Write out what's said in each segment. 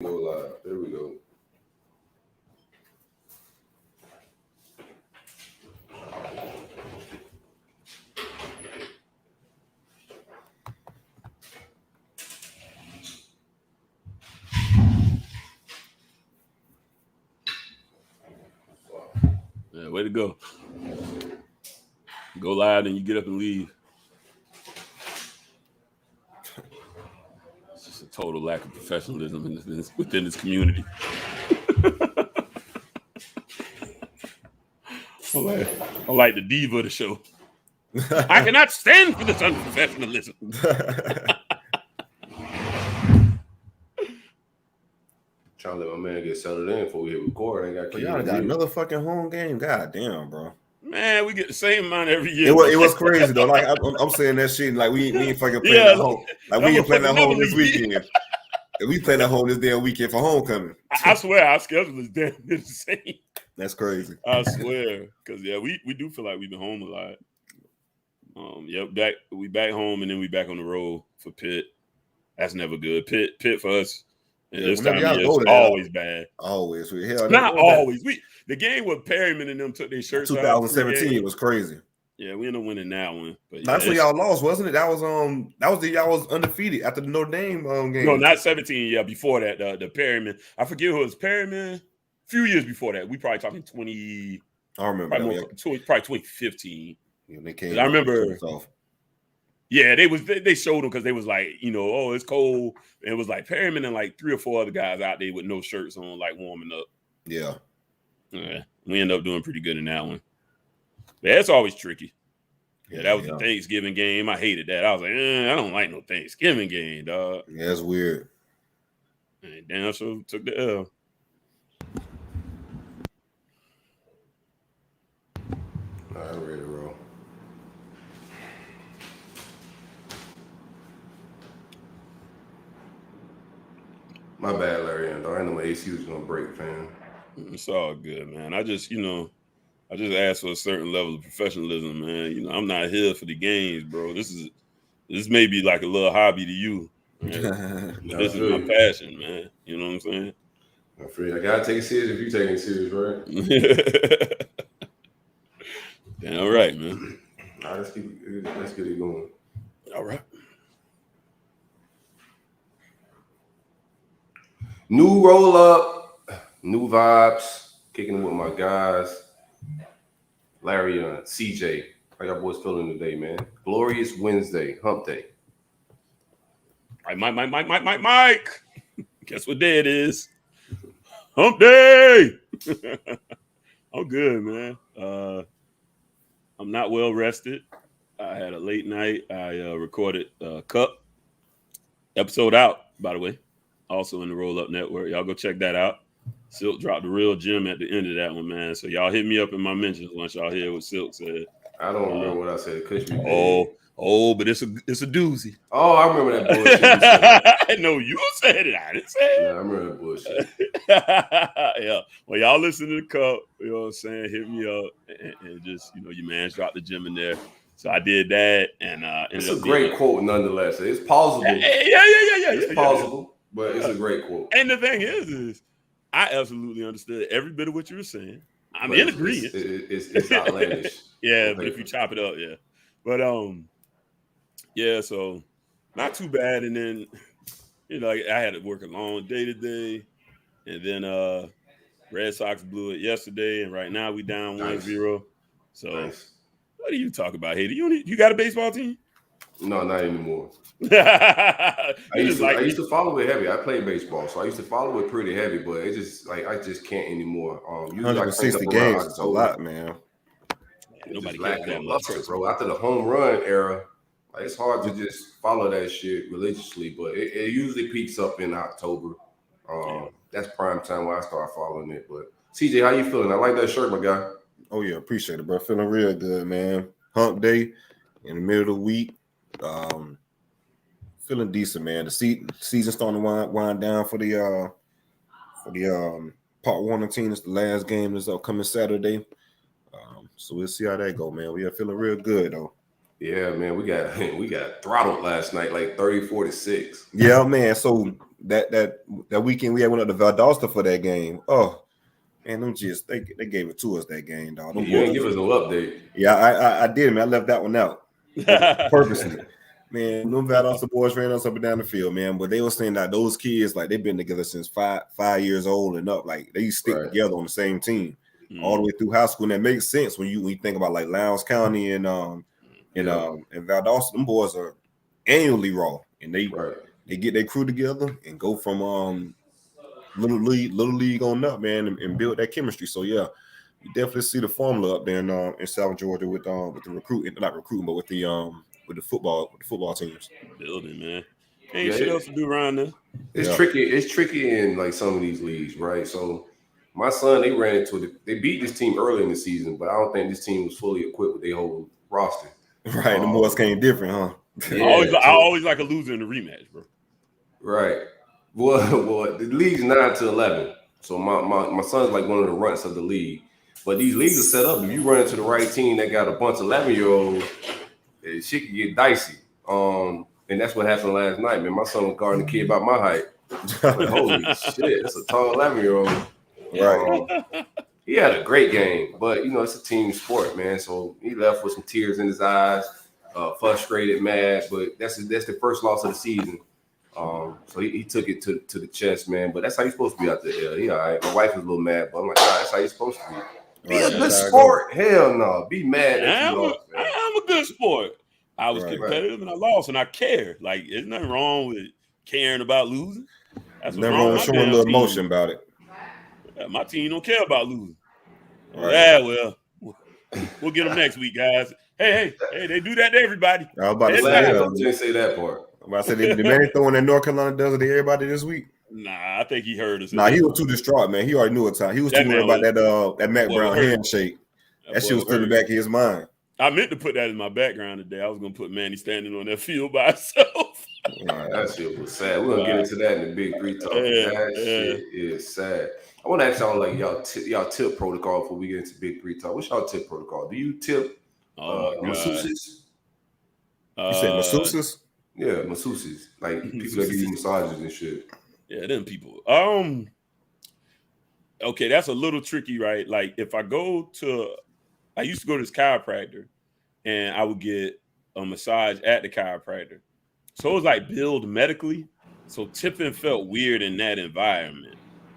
Go live. There we go. Yeah, way to go. Go live and you get up and leave. It's just a total lack of professionalism within this community. I like the diva of the show. I cannot stand for this unprofessionalism. Trying to let my man get settled in before we hit record. Y'all got another fucking home game. God damn, bro. Man, we get the same amount every year. It was crazy though. Like I'm saying that shit. Like we ain't fucking playing at home. Like we ain't playing at home this weekend. We playing at home this damn weekend for homecoming. I swear our schedule is damn near the same. That's crazy. I swear, because we do feel like we've been home a lot. We back home and then we back on the road for Pitt. That's never good. Pitt for us. And this time of year is always bad. Always. Not always. The game with Perryman and them took their shirts 2017 was crazy. Yeah, we ended up winning that one. But that's when y'all lost, wasn't it? That was y'all was undefeated after the Notre Dame game. No, not 17. Yeah, before that, the Perryman. I forget who it was. Perryman. A few years before that, we probably talking 20. I remember probably 2015. Yeah, they came. I remember. Yeah, they showed them because they was like, oh, it's cold. And it was like Perryman and like 3 or 4 other guys out there with no shirts on, like warming up. Yeah. Yeah, we ended up doing pretty good in that one. But that's always tricky. Yeah, that was the Thanksgiving game. I hated that. I was like, I don't like no Thanksgiving game, dog. Yeah, that's weird. And damn sure took the L. All right, I'm ready to roll. My bad, Larry. I didn't know my AC was gonna break, fam. It's all good, man. I just asked for a certain level of professionalism, man. I'm not here for the games, bro. This may be like a little hobby to you. This is my passion, man. You know what I'm saying? I'm free. I gotta take it serious if you take it serious, right? Damn right, man. All right, let's get it going. All right. New roll up, new vibes, kicking it with my guys. Larry and CJ. How y'all boys feeling today, man? Glorious Wednesday, hump day. All right, Mike. Guess what day it is? Hump day. I'm good, man. I'm not well rested. I had a late night. I recorded Cup episode out, by the way. Also in the RollUp network. Y'all go check that out. Silk dropped the real gem at the end of that one, man. So y'all hit me up in my mentions once y'all hear what Silk said. I don't remember what I said. But it's a doozy. Oh, I remember that bullshit. No, you said it. I didn't say it. Yeah, I remember that bullshit. Yeah. Well, y'all listen to the Cup. You know what I'm saying? Hit me up and just, your man dropped the gem in there. So I did that, and it's a great quote nonetheless. It's plausible. Yeah. It's plausible. But it's a great quote. And the thing is I absolutely understood every bit of what you were saying. I'm in agreement. It's outlandish. Yeah, but if you chop it up, yeah. But so not too bad. And then, I had to work a long day today. And then Red Sox blew it yesterday, and right now we down 1-0. So what do you talk about, Haiti? You got a baseball team? No, not anymore. I used to follow it heavy. I played baseball, so I used to follow it pretty heavy, but it just I just can't anymore. 160 games is a lot, man. Nobody cares that much, bro. After the home run era, it's hard to just follow that shit religiously, but it usually peaks up in October. That's prime time when I start following it. But CJ, how you feeling? I like that shirt, my guy. Oh yeah, appreciate it, bro. Feeling real good, man. Hump day in the middle of the week. Feeling decent, man. The season starting to wind down for the Part 1 team. It's the last game this upcoming Saturday. So we'll see how that go, man. We are feeling real good though. Yeah, man. We got throttled last night, like 34-6. Yeah, man. So that weekend we had went up to Valdosta for that game. Oh, man, them just they gave it to us that game, dog. You didn't give us no update. Yeah, I did, man. I left that one out purposely. Man, them Valdosta boys ran us up and down the field, man. But they were saying that those kids, like, they've been together since five years old and up. Like, they stick together on the same team all the way through high school. And that makes sense when you think about like Lowndes County and Valdosta. Them boys are annually raw, and they get their crew together and go from little league on up, man, and build that chemistry. So yeah, you definitely see the formula up there in South Georgia with the recruiting, not recruiting, but with the football teams. Building, man. Ain't shit else to do around there. It's tricky. It's tricky in like some of these leagues, right? So my son, they ran into it. They beat this team early in the season, but I don't think this team was fully equipped with their whole roster. Right, the boys came different, huh? I always like a loser in the rematch, bro. Right. Well, the league's 9 to 11, so my son's like one of the runts of the league. But these leagues are set up. If you run into the right team that got a bunch of 11-year-olds, shit can get dicey. And that's what happened last night, man. My son was guarding a kid about my height. Like, holy shit, it's a tall 11-year-old. Right. He had a great game, but it's a team sport, man. So he left with some tears in his eyes, frustrated, mad. But that's the first loss of the season. So he took it to the chest, man. But that's how you're supposed to be out there. Yeah, all right. My wife was a little mad, but I'm like, that's how you're supposed to be. Be a good sport. Hell no. Be mad that you lost, man. I'm a good sport. I was competitive and I lost, and I care. Like, there's nothing wrong with caring about losing. That's never wrong with showing a little emotion about it. Yeah, my team don't care about losing. Right. Yeah, well, we'll get them next week, guys. Hey, they do that to everybody. I was about to say, didn't say that part. I'm about to say, the man throwing that North Carolina does it to everybody this week. Nah, I think he heard us. Nah, he was too distraught, man. He already knew it time. He was too worried about that Mac Brown handshake. That shit was still in the back of his mind. I meant to put that in my background today. I was going to put Manny standing on that field by himself. That shit was sad. We're going to get into that in the Big Three talk. That shit is sad. I want to ask y'all, like, y'all tip protocol before we get into Big Three talk. What's y'all tip protocol? Do you tip masseuses? You said masseuses? Yeah, masseuses. Like, people that give you massages and shit. Yeah, them people. Okay, that's a little tricky, right? Like, if I used to go to this chiropractor, and I would get a massage at the chiropractor. So it was like billed medically. So tipping felt weird in that environment.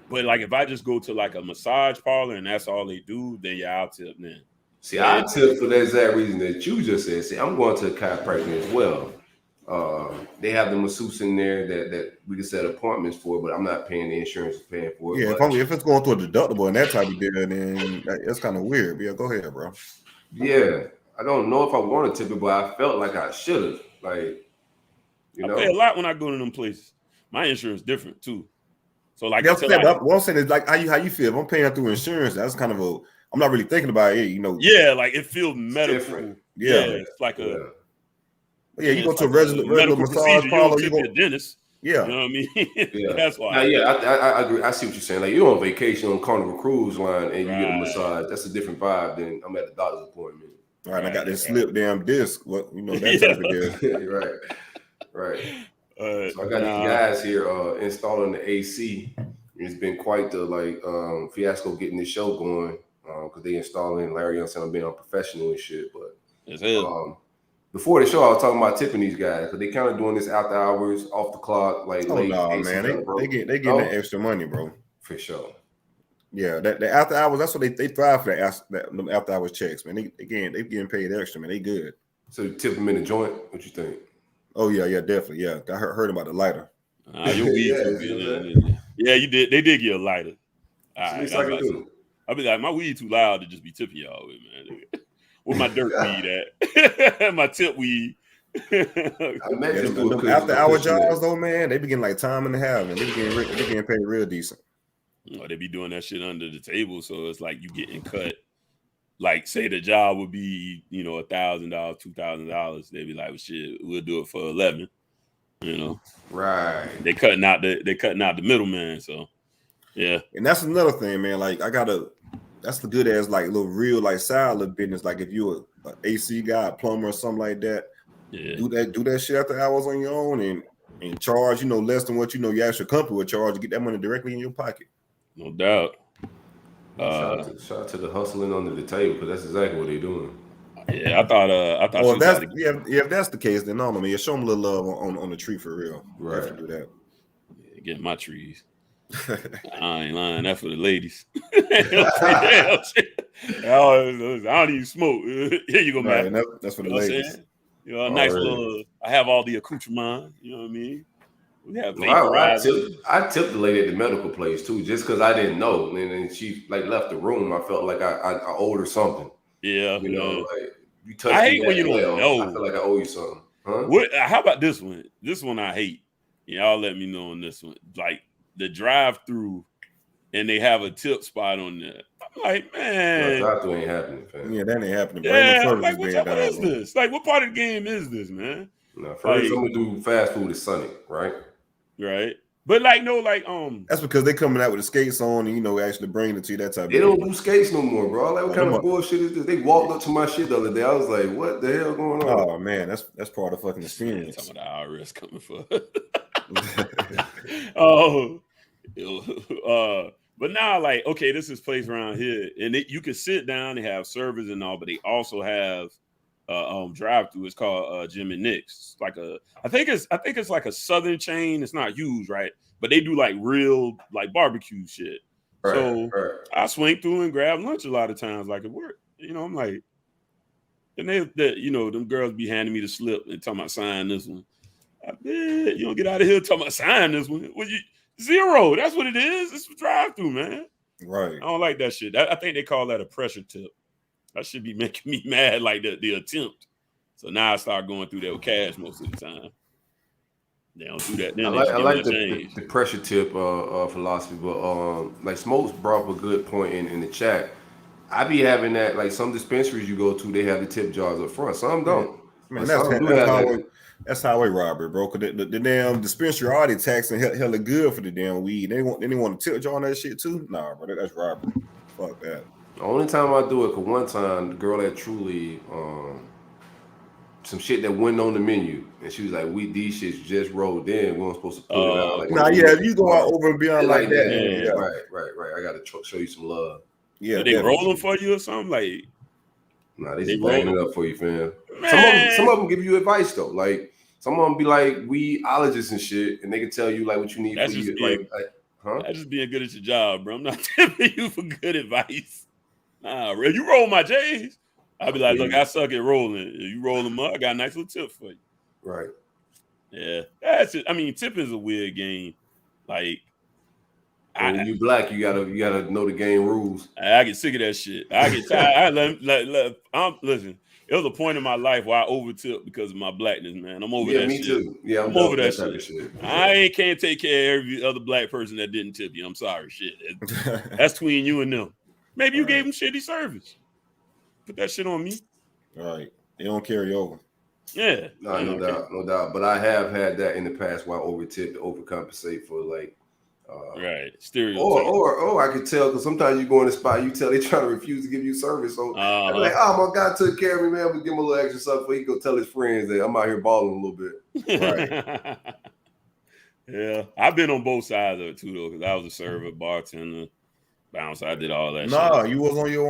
But like if I just go to like a massage parlor and that's all they do, then yeah, I'll tip then. See, I tip for that exact reason that you just said. See, I'm going to a chiropractor as well. They have the masseuse in there that we can set appointments for, but I'm not paying the insurance paying for it. Yeah, if it's going through a deductible and that type of deal, then that's kind of weird. Yeah, go ahead, bro. Yeah, I don't know if I want to tip it, but I felt like I should have. Like, I pay a lot when I go to them places. My insurance different too. So like, what I'm saying is like how you feel. If I'm paying through insurance, that's kind of I'm not really thinking about it, Yeah, like it feels medical. Different. Yeah, it's like Yeah, you go to a regular massage parlor. You go to a dentist. Yeah, you know what I mean. Yeah, that's why. I agree. I see what you're saying. Like, you're on vacation on Carnival Cruise Line and you get a massage. That's a different vibe than I'm at a doctor's appointment. All right, I got this slip damn disc. What that type of deal. Right. So I got these guys here installing the AC. It's been quite the fiasco getting this show going because they installing. Larry Young said I'm being unprofessional and shit, but before the show, I was talking about tipping these guys because they kind of doing this after hours, off the clock, like late. Man, they getting that extra money, bro. For sure. Yeah, that after hours, that's what they thrive for. Them after hours checks, man. They getting paid extra, man. They good. So you tip them in the joint. What you think? Oh yeah, definitely. Yeah, I heard about the lighter. Your weed yeah, you did. They did get a lighter. All right, I'll be like, my weed too loud to just be tipping y'all with, man. Where my dirt weed at? My tip weed. After hour jobs though, man, they be getting like time and a half, and they getting paid real decent. They be doing that shit under the table, so it's like you getting cut. Like, say the job would be, $1,000, $2,000. They'd be like, well, shit, we'll do it for 11. Right? They cutting out the middleman. So, yeah. And that's another thing, man. Like, that's the good as like little real like side little business. Like if you're an AC guy, a plumber, or something like that, do that shit after hours on your own, and and charge, less than what your actual company would charge to get that money directly in your pocket. No doubt. Shout out to the hustling under the table, because that's exactly what they're doing. Yeah, I thought. Well, if that's the case, then no, man, show them a little love on the tree for real. Right. Definitely do that. Yeah, get my trees. I ain't lying. That's for the ladies. I don't even smoke. Here you go, man. Right, that's for the ladies. A nice little. I have all the accoutrement. You know what I mean? We have. I tipped the lady at the medical place too, just because I didn't know, and then she left the room. I felt like I owed her something. Yeah, like you touched. I hate when you don't know. I feel like I owe you something. Huh? How about this one? This one I hate. Y'all let me know on this one. Like the drive-through, and they have a tip spot on there. I'm like, man, drive-through ain't happening, fam. Yeah, that ain't happening. Yeah, like what is this? Like, what part of the game is this, man? No, first I'm gonna do fast food is Sonic, right? Right. But that's because they coming out with the skates on and actually bringing it to you that type. They don't do skates no more, bro. Like, what kind of bullshit is this? They walked up to my shit the other day. I was like, what the hell going on? Oh man, that's part of the fucking experience. Some of the IRS coming for. But now, okay, this is place around here, and you can sit down and have servers and all, but they also have drive-through. It's called Jim and Nick's. I think it's like a southern chain. It's not huge, right? But they do real barbecue shit. Right, so I swing through and grab lunch a lot of times, at work. I'm like, and them girls be handing me the slip and talking about sign this one. I bet you don't get out of here talking about sign this one. Well, zero. That's what it is. It's a drive-through, man. Right. I don't like that shit. I think they call that a pressure tip. That should be making me mad, the attempt. So now I start going through that with cash most of the time. They don't do that. Then I like the pressure tip philosophy, but Smokes brought up a good point in the chat. I be having that, some dispensaries you go to, they have the tip jars up front. Some don't. Man, that's highway robbery, bro. Cause the damn dispensary already taxing hella good for the damn weed. They want a tip jar on that shit too. Nah, bro, that's robbery. Fuck that. The only time I do it, cause one time the girl had truly some shit that wasn't on the menu, and she was like, "These shits just rolled in. We weren't supposed to put it out." You go out over and beyond like that. Yeah. Right. I got to show you some love. Yeah, so they rolling for you or something Nah, they just rolling it up for you, fam. Some of them give you advice though. Some of them be weedologists and shit, and they can tell you what you need. That's just That's just being good at your job, bro. I'm not tipping you for good advice. Nah, bro. You roll my J's, I'll be like, look, I suck at rolling. You roll them up, I got a nice little tip for you. Right. Yeah. That's it. I mean, tipping is a weird game. When you black, you gotta know the game rules. I get sick of that shit. I get tired. Listen. It was a point in my life where I overtipped because of my blackness, man. I'm over that shit. Yeah, me too. Yeah, I'm over that shit. I can't take care of every other black person that didn't tip you. I'm sorry, shit. That's between you and them. Maybe you gave them shitty service. Put that shit on me. All right. They don't carry over. Yeah. No doubt. But I have had that in the past where I overtipped to overcompensate for right. Stereotype. Or I could tell because sometimes you go in a spot, you tell they trying to refuse to give you service. So I'm like, my guy took care of me, man. We give him a little extra stuff so he can go tell his friends that I'm out here balling a little bit. Right. Yeah. I've been on both sides of it too, though, because I was a server, bartender, bouncer. I did all that shit. Nah, you was on your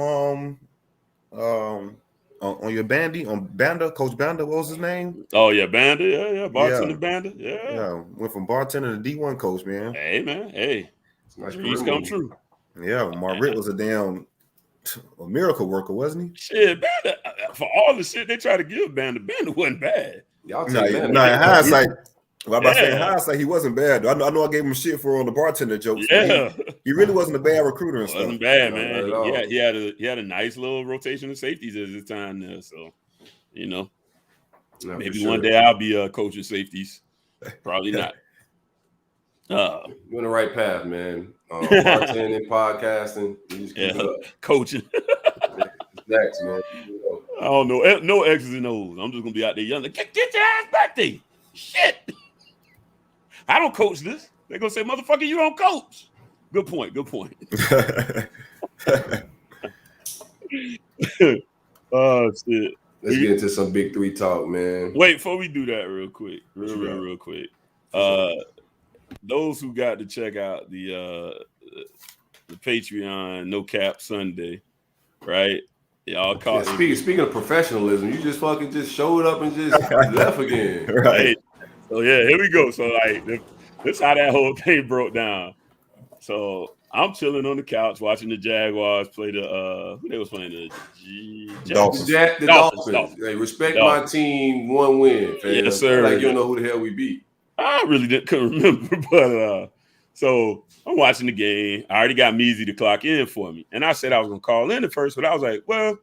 on your Banda, Coach Banda, what was his name? Oh yeah, Banda, yeah, bartender Banda, yeah. Went from bartender to D1 coach, man. Hey man, hey, dreams come true. Yeah, Marquis was a miracle worker, wasn't he? Shit, Banda, for all the shit they try to give Banda wasn't bad. Y'all in hindsight. Well, I'm about to say in hindsight, he wasn't bad. I know I gave him shit for on the bartender jokes. Yeah, he really wasn't a bad recruiter and stuff. Wasn't bad, man. He had a nice little rotation of safeties at his time there. So, maybe one day I'll be coaching safeties. Probably not. You're on the right path, man. Bartending, podcasting, you just keep it up. Coaching. Next, man. I don't know. No X's and O's. I'm just gonna be out there yelling, get your ass back there. Shit. I don't coach this. They're gonna say, motherfucker, you don't coach. Good point. Oh shit. Let's get into some big three talk, man. Wait, before we do that real quick. Real quick. Those who got to check out the Patreon No Cap Sunday, right? Y'all caught. Yeah, speaking of professionalism, you just fucking just showed up and just left again. Right. Hey, so yeah, here we go. So like, this how that whole thing broke down. So I'm chilling on the couch watching the Jaguars play the who they was playing the Dolphins. The Dolphins. Hey, respect my team, 1 win. Fam. Yes, sir. Like you don't know who the hell we beat. I really couldn't remember, but so I'm watching the game. I already got Measy to clock in for me, and I said I was gonna call in at first, but I was like, well,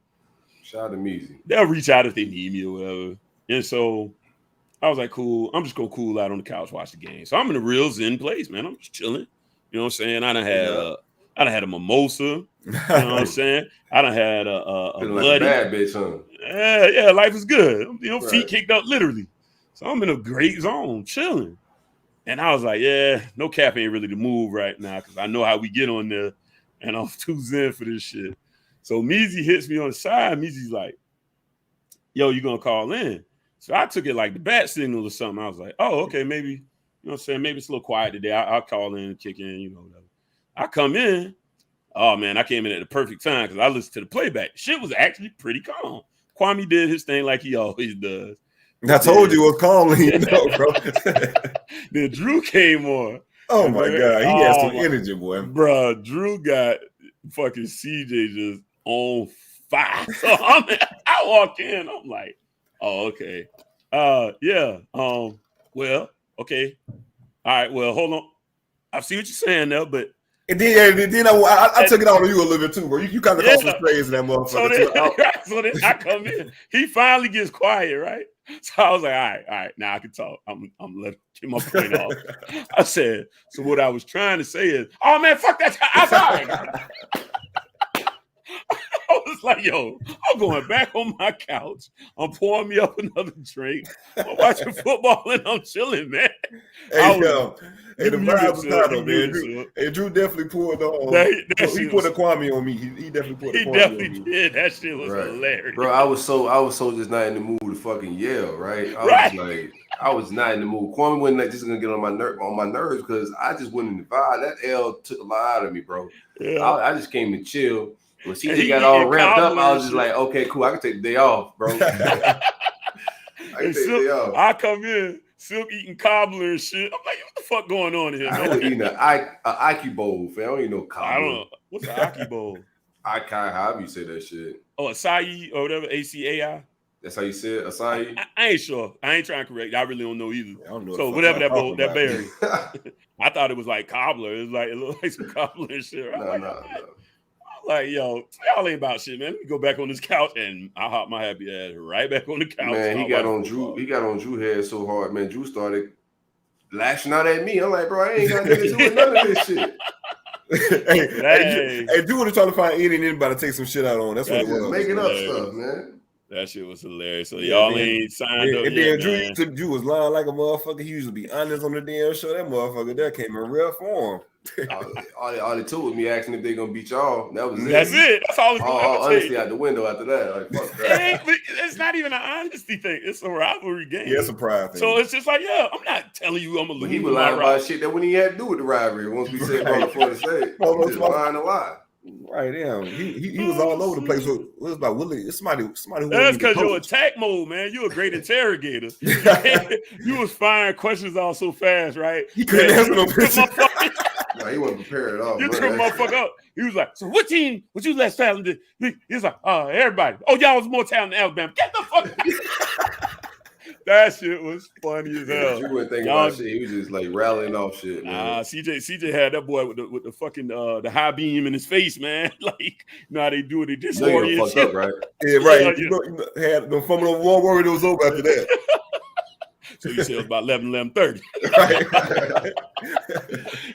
shout out to Measy. They'll reach out if they need me or whatever. And so I was like, cool. I'm just gonna cool out on the couch, watch the game. So I'm in a real zen place, man. I'm just chilling. You know what I'm saying? I done had a mimosa. You know what I'm saying? I done had a Feeling bloody. like a bad bitch, huh? Yeah, life is good. You know, Right. Feet kicked up literally. So I'm in a great zone, chilling. And I was like, yeah, no cap ain't really the move right now because I know how we get on there, and I'm too zen for this shit. So Measy hits me on the side. Measy's like, yo, you gonna call in? So I took it like the bat signal or something. I was like, oh, okay, maybe, you know what I'm saying? Maybe it's a little quiet today. I'll call in and kick in, you know, whatever. I come in. Oh, man, I came in at the perfect time because I listened to the playback. Shit was actually pretty calm. Kwame did his thing like he always does. I told you it was calm, you know, bro. Then Drew came on. Oh, my God. He has some energy, boy. Bro, Drew got fucking CJ just on fire. So I walk in. I'm like, oh, okay. Yeah. Well, okay. All right. Well, hold on. I see what you're saying there, but and then I took it out on you a little bit too, bro. You kind of caught some praise in that motherfucker. So then I come in. He finally gets quiet, right? So I was like, all right, now I can talk. I'm let him get my point off. I said, so what I was trying to say is, oh man, fuck that. I'm sorry. I was like, yo, I'm going back on my couch. I'm pouring me up another drink. I'm watching football and I'm chilling, man. Hey, the vibes was hot though, man. Drew definitely pulled he put a Kwame on me. He definitely put a Kwame on me. He definitely did. That shit was hilarious. Bro, I was so just not in the mood to fucking yell, right? I was not in the mood. Kwame wasn't just gonna get on my nerves because I just went in the vibe. That L took a lot out of me, bro. Yeah. I just came to chill. When CJ got all ramped up, I was just like, okay, cool. I can take the day off, bro. I can take the day off. I come in, Silk eating cobbler and shit. I'm like, what the fuck going on here? I was eating an Aki bowl, fam. I don't even know cobbler. I don't know. What's an Aki bowl? Aki, however you say that shit. Oh, acai or whatever, ACAI? That's how you say it, acai? I ain't sure. I ain't trying to correct. I really don't know either. I don't know so whatever that bowl, that berry. I thought it was like cobbler. It looked like some cobbler and shit. No. Like, yo, y'all ain't about shit, man. Let me go back on this couch and I hop my happy ass right back on the couch. Man, he got on Drew head so hard, man. Drew started lashing out at me. I'm like, bro, I ain't got nothing to do with none of this shit. Hey, Drew was trying to find anybody to take some shit out on. That's what it was. Making up stuff, man. That shit was hilarious. So y'all ain't signed up. And then Drew was lying like a motherfucker. He used to be honest on the damn show. That motherfucker there came in real form. all they told was me asking if they gonna beat y'all. That's it. That's all. Honestly, out the window after that. Like, fuck that. It's not even an honesty thing. It's a rivalry game. Yeah, it's a pride thing. So it's just like, yeah, I'm not telling you I'm gonna lose. He was lying about shit that when he had to do with the rivalry. Once we said on the front of the stage, he was lying a lot. Right, yeah. He was all over the place. It was about Willie. It's somebody who. That's because you're attack mode, man. You're a great interrogator. You was firing questions out so fast, right? He couldn't answer no questions. No, he wasn't prepared at all. You tripped motherfucker up. He was like, so what team was you less talented? He was like, everybody. Oh, y'all was more talented than Alabama. Get the fuck out. That shit was funny as hell. You wouldn't think about shit. He was just like rallying off shit, man. CJ had that boy with the fucking the high beam in his face, man. Like, you know how they do it. They disorient shit. Up, right? Yeah, right. You know, had no fumbling on one word. It was over after that. So you said it was about 11:30. Right.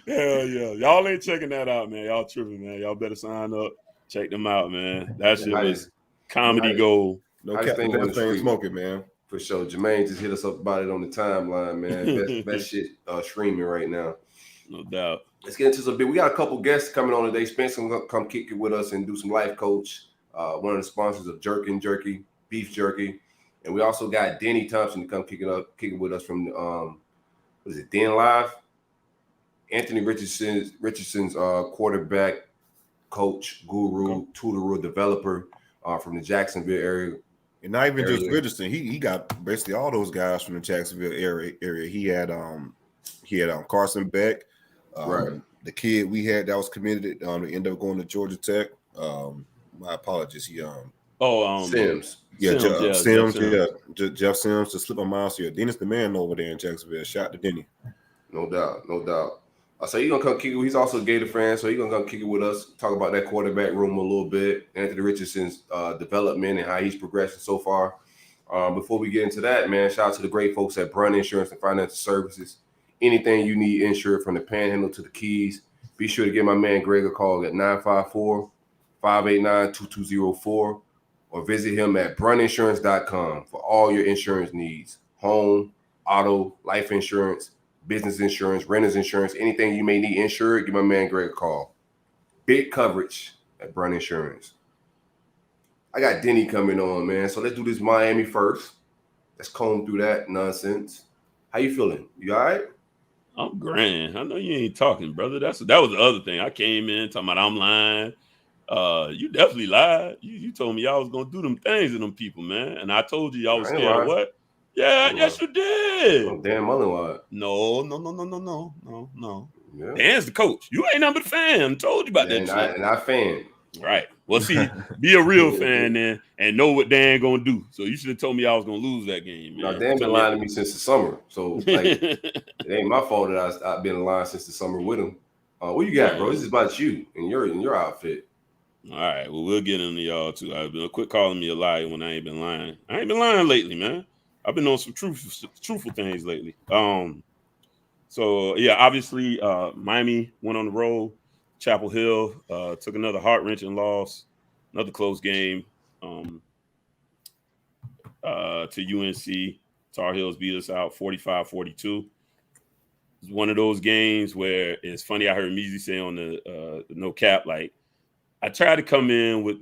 Hell yeah. Y'all ain't checking that out, man. Y'all tripping, man. Y'all better sign up. Check them out, man. That shit was comedy gold. No cap, thing smoking, man. For sure. Jermaine just hit us up about it on the timeline, man. Best shit streaming right now. No doubt. Let's get into some bit. We got a couple guests coming on today. Spencer gonna come kick it with us and do some life coach. One of the sponsors of Jerkin Jerky, Beef Jerky. And we also got Denny Thompson to come kick it with us from was it Den Live? Anthony Richardson's quarterback, coach, guru, tutor, developer from the Jacksonville area. And not even just Richardson. He got basically all those guys from the Jacksonville area. He had Carson Beck, right. The kid we had that was committed. He ended up going to Georgia Tech. My apologies. Sims. Yeah, Sims. Jeff Sims to slip my mouse here. Dennis the man over there in Jacksonville. Shout out to Denny. No doubt. So he's gonna come kick it. He's also a Gator fan, so he's gonna come kick it with us. Talk about that quarterback room a little bit. Anthony Richardson's development and how he's progressing so far. Before we get into that, man, shout out to the great folks at Brunt Insurance and Financial Services. Anything you need insured from the Panhandle to the Keys, be sure to give my man Greg a call at 954-589-2204 or visit him at bruntinsurance.com for all your insurance needs: home, auto, life insurance, business insurance, renter's insurance, anything you may need insured, give my man Greg a call. Big coverage at Brunt Insurance. I got Denny coming on, man. So let's do this Miami first. Let's comb through that nonsense. How you feeling? You all right? I'm grand. I know you ain't talking, brother. That was the other thing. I came in talking about I'm lying. You definitely lied. You told me y'all was gonna do them things to them people, man. And I told you y'all was scared of what? Yeah, yes, you did. Oh, Dan Mullen lied. No. Yeah. Dan's the coach. You ain't nothing but a fan. I told you about that shit. And I fan. Right. Well, see, be a real fan then and know what Dan gonna do. So you should have told me I was gonna lose that game, man. No, Dan been lying to me since the summer. So like, it ain't my fault that I've been lying since the summer with him. What you got, bro? This is about you and your outfit. All right. Well, we'll get into y'all too. I've been quit calling me a liar when I ain't been lying. I ain't been lying lately, man. I've been on some truthful things lately. So yeah, obviously, Miami went on the road. Chapel Hill took another heart-wrenching loss, another close game to UNC. Tar Heels beat us out 45-42. It's one of those games where it's funny. I heard Measy say on the no cap, like, I tried to come in with,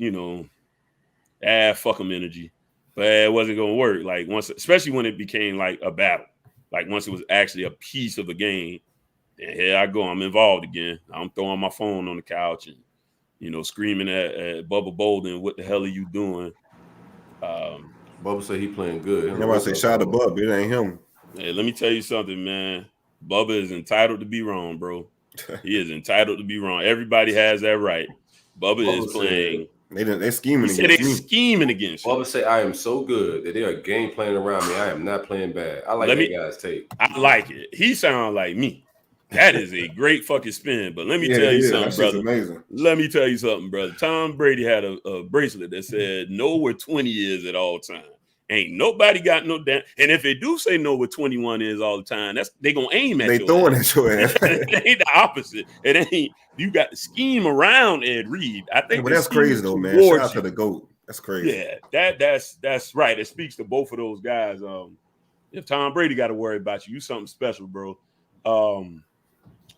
fuck them energy. But it wasn't going to work. Like once, especially when it became like a battle, like once it was actually a piece of a game, then here I go. I'm involved again. I'm throwing my phone on the couch and, screaming at Bubba Bolden, what the hell are you doing? Bubba said he playing good. Everybody say shout out to Bubba. It ain't him. Hey, let me tell you something, man. Bubba is entitled to be wrong, bro. He is entitled to be wrong. Everybody has that right. Bubba is playing. They're scheming against me. They're scheming against you. Bubba say I am so good that they are game playing around me. I am not playing bad. I like that guy's tape. I like it. He sounds like me. That is a great fucking spin. But let me tell you something, brother. Amazing. Let me tell you something, brother. Tom Brady had a bracelet that said know where 20 is at all times. Ain't nobody got no damn. And if they do say know where 21 is all the time, they gonna aim at you. They throwing at your ass. It ain't the opposite. It ain't. You got to scheme around Ed Reed. I think. But that's crazy though, man. Shout out to the GOAT. That's crazy. Yeah, that's right. It speaks to both of those guys. If Tom Brady got to worry about you something special, bro.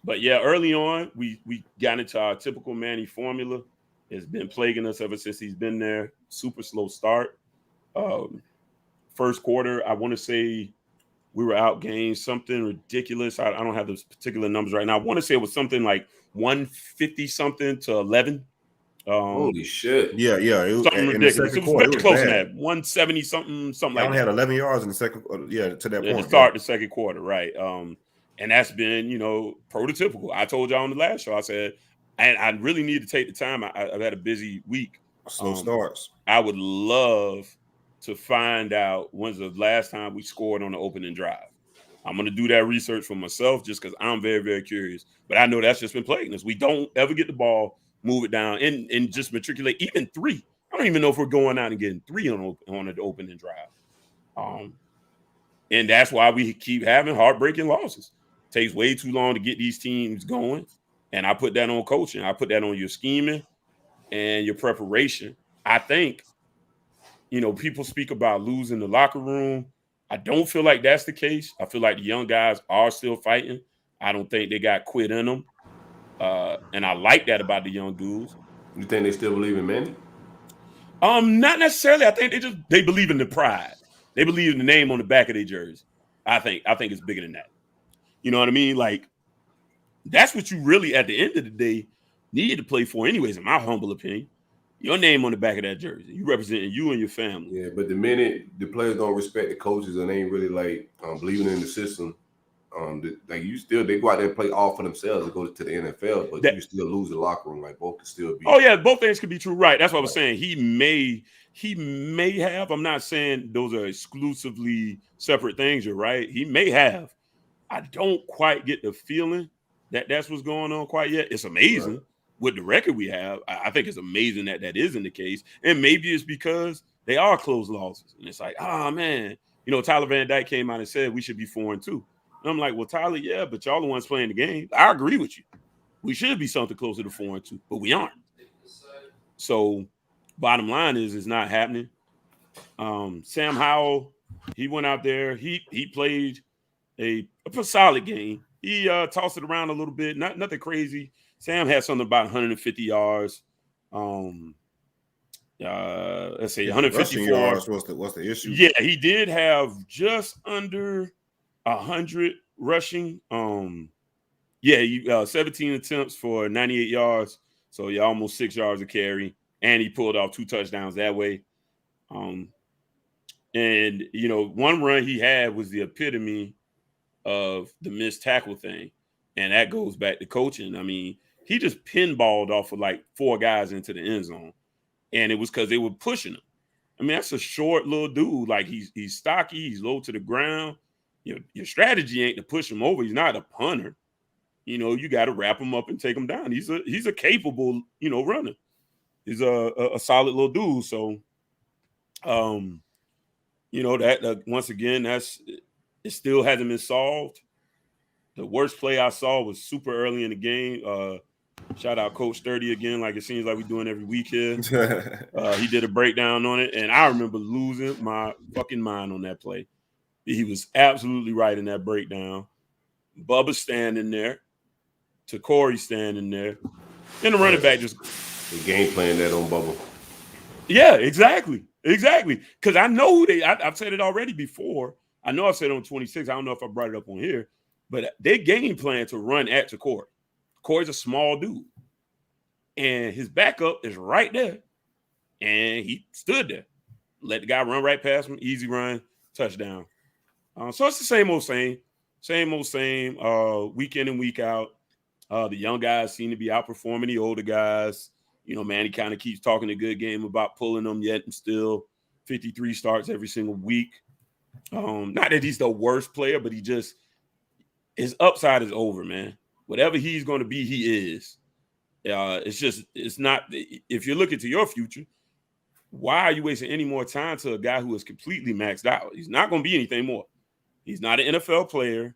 But yeah, early on, we got into our typical Manny formula. It's been plaguing us ever since he's been there. Super slow start. First quarter, I want to say we were outgained something ridiculous. I don't have those particular numbers right now. I want to say it was something like 150 something to 11. Holy shit! Yeah. It was something ridiculous. It was close to that. 170 something like that. I only had 11 yards in the second. To that point. To start the second quarter, right? And that's been prototypical. I told y'all on the last show. I said, and I really need to take the time. I've had a busy week. Slow starts. I would love to find out when's the last time we scored on the opening drive. I'm going to do that research for myself just because I'm very, very curious. But I know that's just been plaguing us. We don't ever get the ball, move it down, and just matriculate even 3. I don't even know if we're going out and getting 3 on the opening drive. And that's why we keep having heartbreaking losses. It takes way too long to get these teams going. And I put that on coaching. I put that on your scheming and your preparation. I think, people speak about losing the locker room. I don't feel like that's the case. I feel like the young guys are still fighting. I don't think they got quit in them. And I like that about the young dudes. You think they still believe in Manny? Not necessarily. I think they believe in the pride. They believe in the name on the back of their jersey. I think it's bigger than that. You know what I mean? Like, that's what you really, at the end of the day, need to play for anyways, in my humble opinion. Your name on the back of that jersey. You representing you and your family. Yeah, but the minute the players don't respect the coaches and they ain't really like believing in the system, they go out there and play all for themselves to go to the NFL, but you still lose the locker room. Like both can still be. Oh yeah, both things could be true. Right. That's what I was saying. He may have. I'm not saying those are exclusively separate things. You're right. He may have. I don't quite get the feeling that that's what's going on quite yet. It's amazing. Right. With the record we have, I think it's amazing that isn't the case. And maybe it's because they are close losses. And it's like, man, Tyler Van Dyke came out and said we should be 4-2. And I'm like, well, Tyler, yeah, but y'all the ones playing the game. I agree with you. We should be something closer to 4-2, but we aren't. So bottom line is it's not happening. Sam Howell, he went out there. He played a solid game. He tossed it around a little bit, nothing crazy. Sam had something about 150 yards. Let's say 154 yards. What's the issue? Yeah, he did have just under 100 rushing. 17 attempts for 98 yards. So almost 6 yards a carry, and he pulled off 2 touchdowns that way. One run he had was the epitome of the missed tackle thing, and that goes back to coaching. I mean, he just pinballed off of like 4 guys into the end zone, and it was because they were pushing him. I mean, that's a short little dude. Like he's stocky, he's low to the ground. Your strategy ain't to push him over. He's not a punter. You got to wrap him up and take him down. He's a capable, runner. He's a solid little dude. So, that once again, it still hasn't been solved. The worst play I saw was super early in the game. Shout out Coach Sturdy again, like it seems like we're doing every week here. He did a breakdown on it, and I remember losing my fucking mind on that play. He was absolutely right in that breakdown. Bubba standing there, Corey standing there, and the running back just the game plan that on Bubba. Yeah, exactly. Because I know I've said it already before. I know I've said it on 26. I don't know if I brought it up on here, but they game plan to run at Corey. Corey's a small dude, and his backup is right there, and he stood there, let the guy run right past him, easy run, touchdown. So it's the same old same, week in and week out. The young guys seem to be outperforming the older guys. Manny kind of keeps talking a good game about pulling them, yet and still 53 starts every single week. Not that he's the worst player, but his upside is over, man. Whatever he's going to be, he is. It's not. If you're looking to your future, why are you wasting any more time to a guy who is completely maxed out? He's not going to be anything more. He's not an NFL player.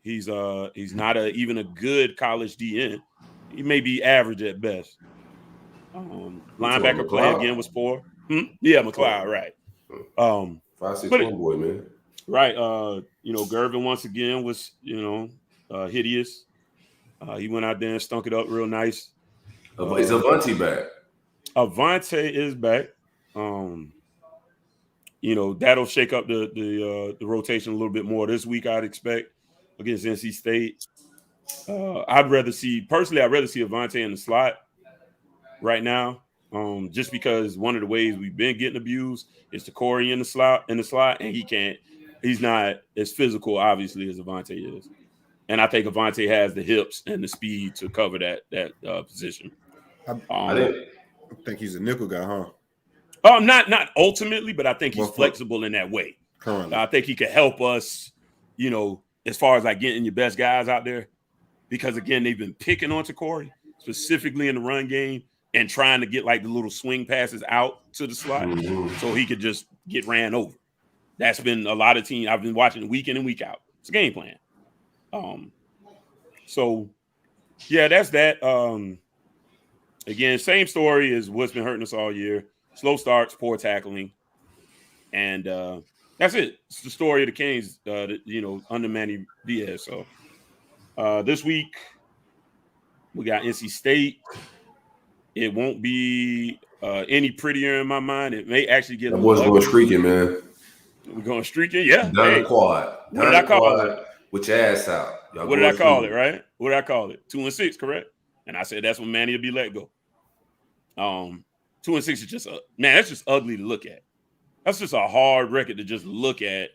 He's not even a good college DN. He may be average at best. Linebacker play again was poor. Yeah, McLeod, right. 5'6" boy, man. Right. Gervin once again was, hideous. He went out there and stunk it up real nice. Is Avante back? Avante is back. That'll shake up the rotation a little bit more this week, I'd expect, against NC State. I'd rather see Avante in the slot right now, just because one of the ways we've been getting abused is to Corey in the slot, and he's not as physical, obviously, as Avante is. And I think Avante has the hips and the speed to cover that position. I think he's a nickel guy, huh? Not ultimately, but I think he's flexible in that way. Currently. I think he could help us, as far as like getting your best guys out there. Because again, they've been picking on Corey, specifically in the run game, and trying to get like the little swing passes out to the slot so he could just get ran over. That's been a lot of teams. I've been watching week in and week out. It's a game plan. So yeah, that's that. Again, same story as what's been hurting us all year. Slow starts, poor tackling. And that's it. It's the story of the Canes, under Manny Diaz. So this week we got NC State. It won't be any prettier in my mind. It may actually get. That boy's going streaking, man. We're going streaking, yeah. Down the quad. What did I call it? With your ass out. What did I call it, right? What did I call it? 2-6, correct? And I said that's when Manny will be let go. 2-6 is just that's just ugly to look at. That's just a hard record to just look at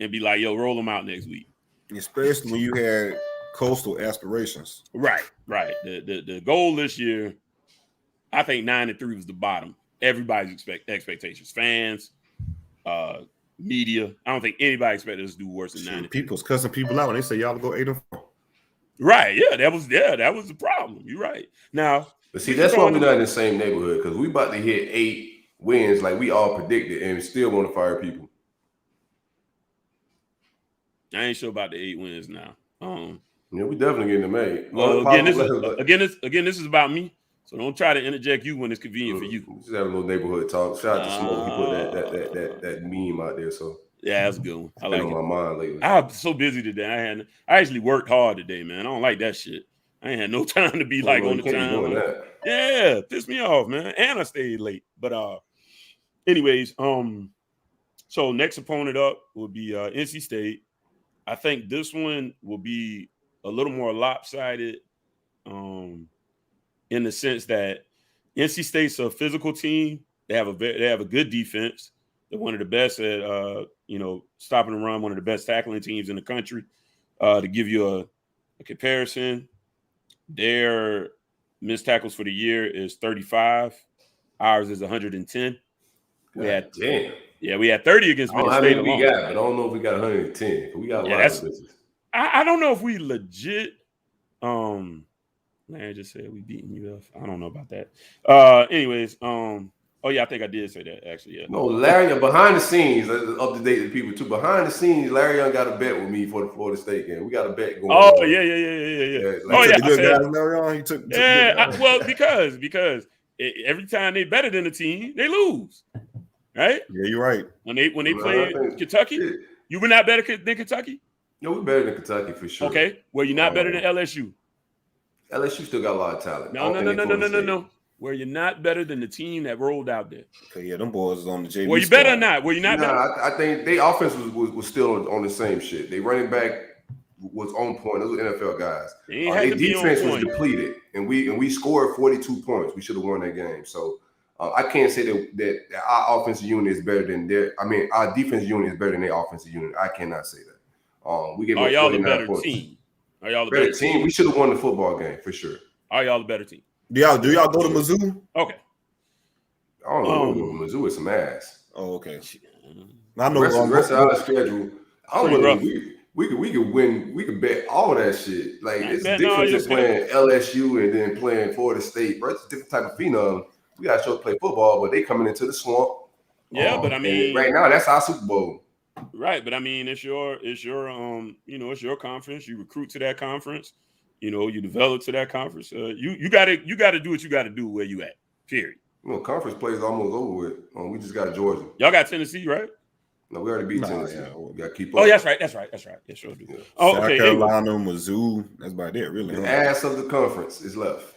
and be like, yo, roll them out next week. Especially when you had coastal aspirations. Right. The goal this year, I think 9-3 was the bottom. Everybody's expectations, fans, media. I don't think anybody expected us to do worse than 9-3. People's cussing people out when they say y'all go 8-4. Right. Yeah, that was the problem. You're right. Now, but see, that's why we're not in the same neighborhood, because we about to hit 8 wins like we all predicted, and still want to fire people. I ain't sure about the 8 wins now. Yeah, we definitely getting them 8. Well, again, this is about me. So don't try to interject you when it's convenient for you. Just have a little neighborhood talk. Shout out to Smoke. He put that meme out there. So yeah, that's a good one. I like it. On my mind lately. I was so busy today. I actually worked hard today, man. I don't like that shit. I ain't had no time to be on the time. Yeah, pissed me off, man. And I stayed late. But anyways, so next opponent up will be NC State. I think this one will be a little more lopsided in the sense that NC State's a physical team. They have a good defense. They're one of the best at stopping the run, one of the best tackling teams in the country. To give you a comparison, their missed tackles for the year is 35. Ours is 110. We had 30 against Minnesota State. We got, but I don't know if we got 110. We got a lot of business. I don't know if we legit. Larry just said we beating UF. I don't know about that. Anyways, oh yeah, I think I did say that actually. Yeah. No, Larry, behind the scenes, up to date with people too. Behind the scenes, Larry Young got a bet with me for the Florida State game. We got a bet going. Oh on. Yeah. Well, because every time they better than the team, they lose. Right? Yeah, you're right. When they played Kentucky, you were not better than Kentucky? No, we're better than Kentucky for sure. Okay. Well, you're not better than LSU. LSU still got a lot of talent. No. Were you not better than the team that rolled out there? Okay, yeah, them boys is on the JV. Were you better or not? Were you not better? I think their offense was still on the same shit. They running back was on point. Those were NFL guys. Their defense was depleted, and we scored 42 points. We should have won that game. So I can't say that our offensive unit is better than our defensive unit is better than their offensive unit. I cannot say that. We gave Are y'all the better team? Are y'all the better team? We should have won the football game for sure. Are y'all the better team? Do y'all go to Mizzou? Okay. I don't know. Mizzou is some ass. Oh, okay. I know the rest of our schedule. I don't know. We could win. We could bet all that shit. Like it's different than playing LSU and then playing Florida State. Bro, it's a different type of phenom. We got to show play football, but they coming into the swamp. Yeah, but I mean, right now that's our Super Bowl. Right, but I mean, it's your conference. You recruit to that conference. You develop to that conference. You got to do what you got to do where you at. Period. Conference play is almost over with. We just got Georgia. Y'all got Tennessee, right? No, we already beat Tennessee. Yeah. We got to keep up. Oh, that's right. Yeah, sure do. Yeah. Oh, okay. South Carolina, Mizzou. That's about it, really. The ass of the conference is left.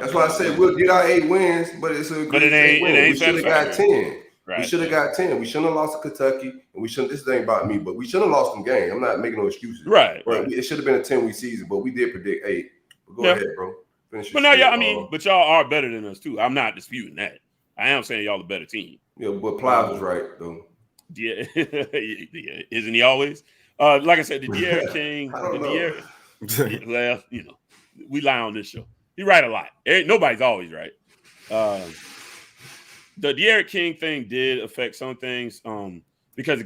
That's why I said we'll get our 8 wins, but it's a good 8 wins. We should have got 10. Right. We should have got 10. We shouldn't have lost to Kentucky, and we shouldn't. This ain't about me, but we shouldn't have lost them games. I'm not making no excuses. Right. It should have been a 10-week season, but we did predict 8. But go ahead, bro. But no, but y'all are better than us too. I'm not disputing that. I am saying y'all a better team. Yeah, but Plies was right though. Yeah, isn't he always? Like I said, the De'Aaron King. Well, we lie on this show. He right a lot. Nobody's always right. The De'Aaron King thing did affect some things because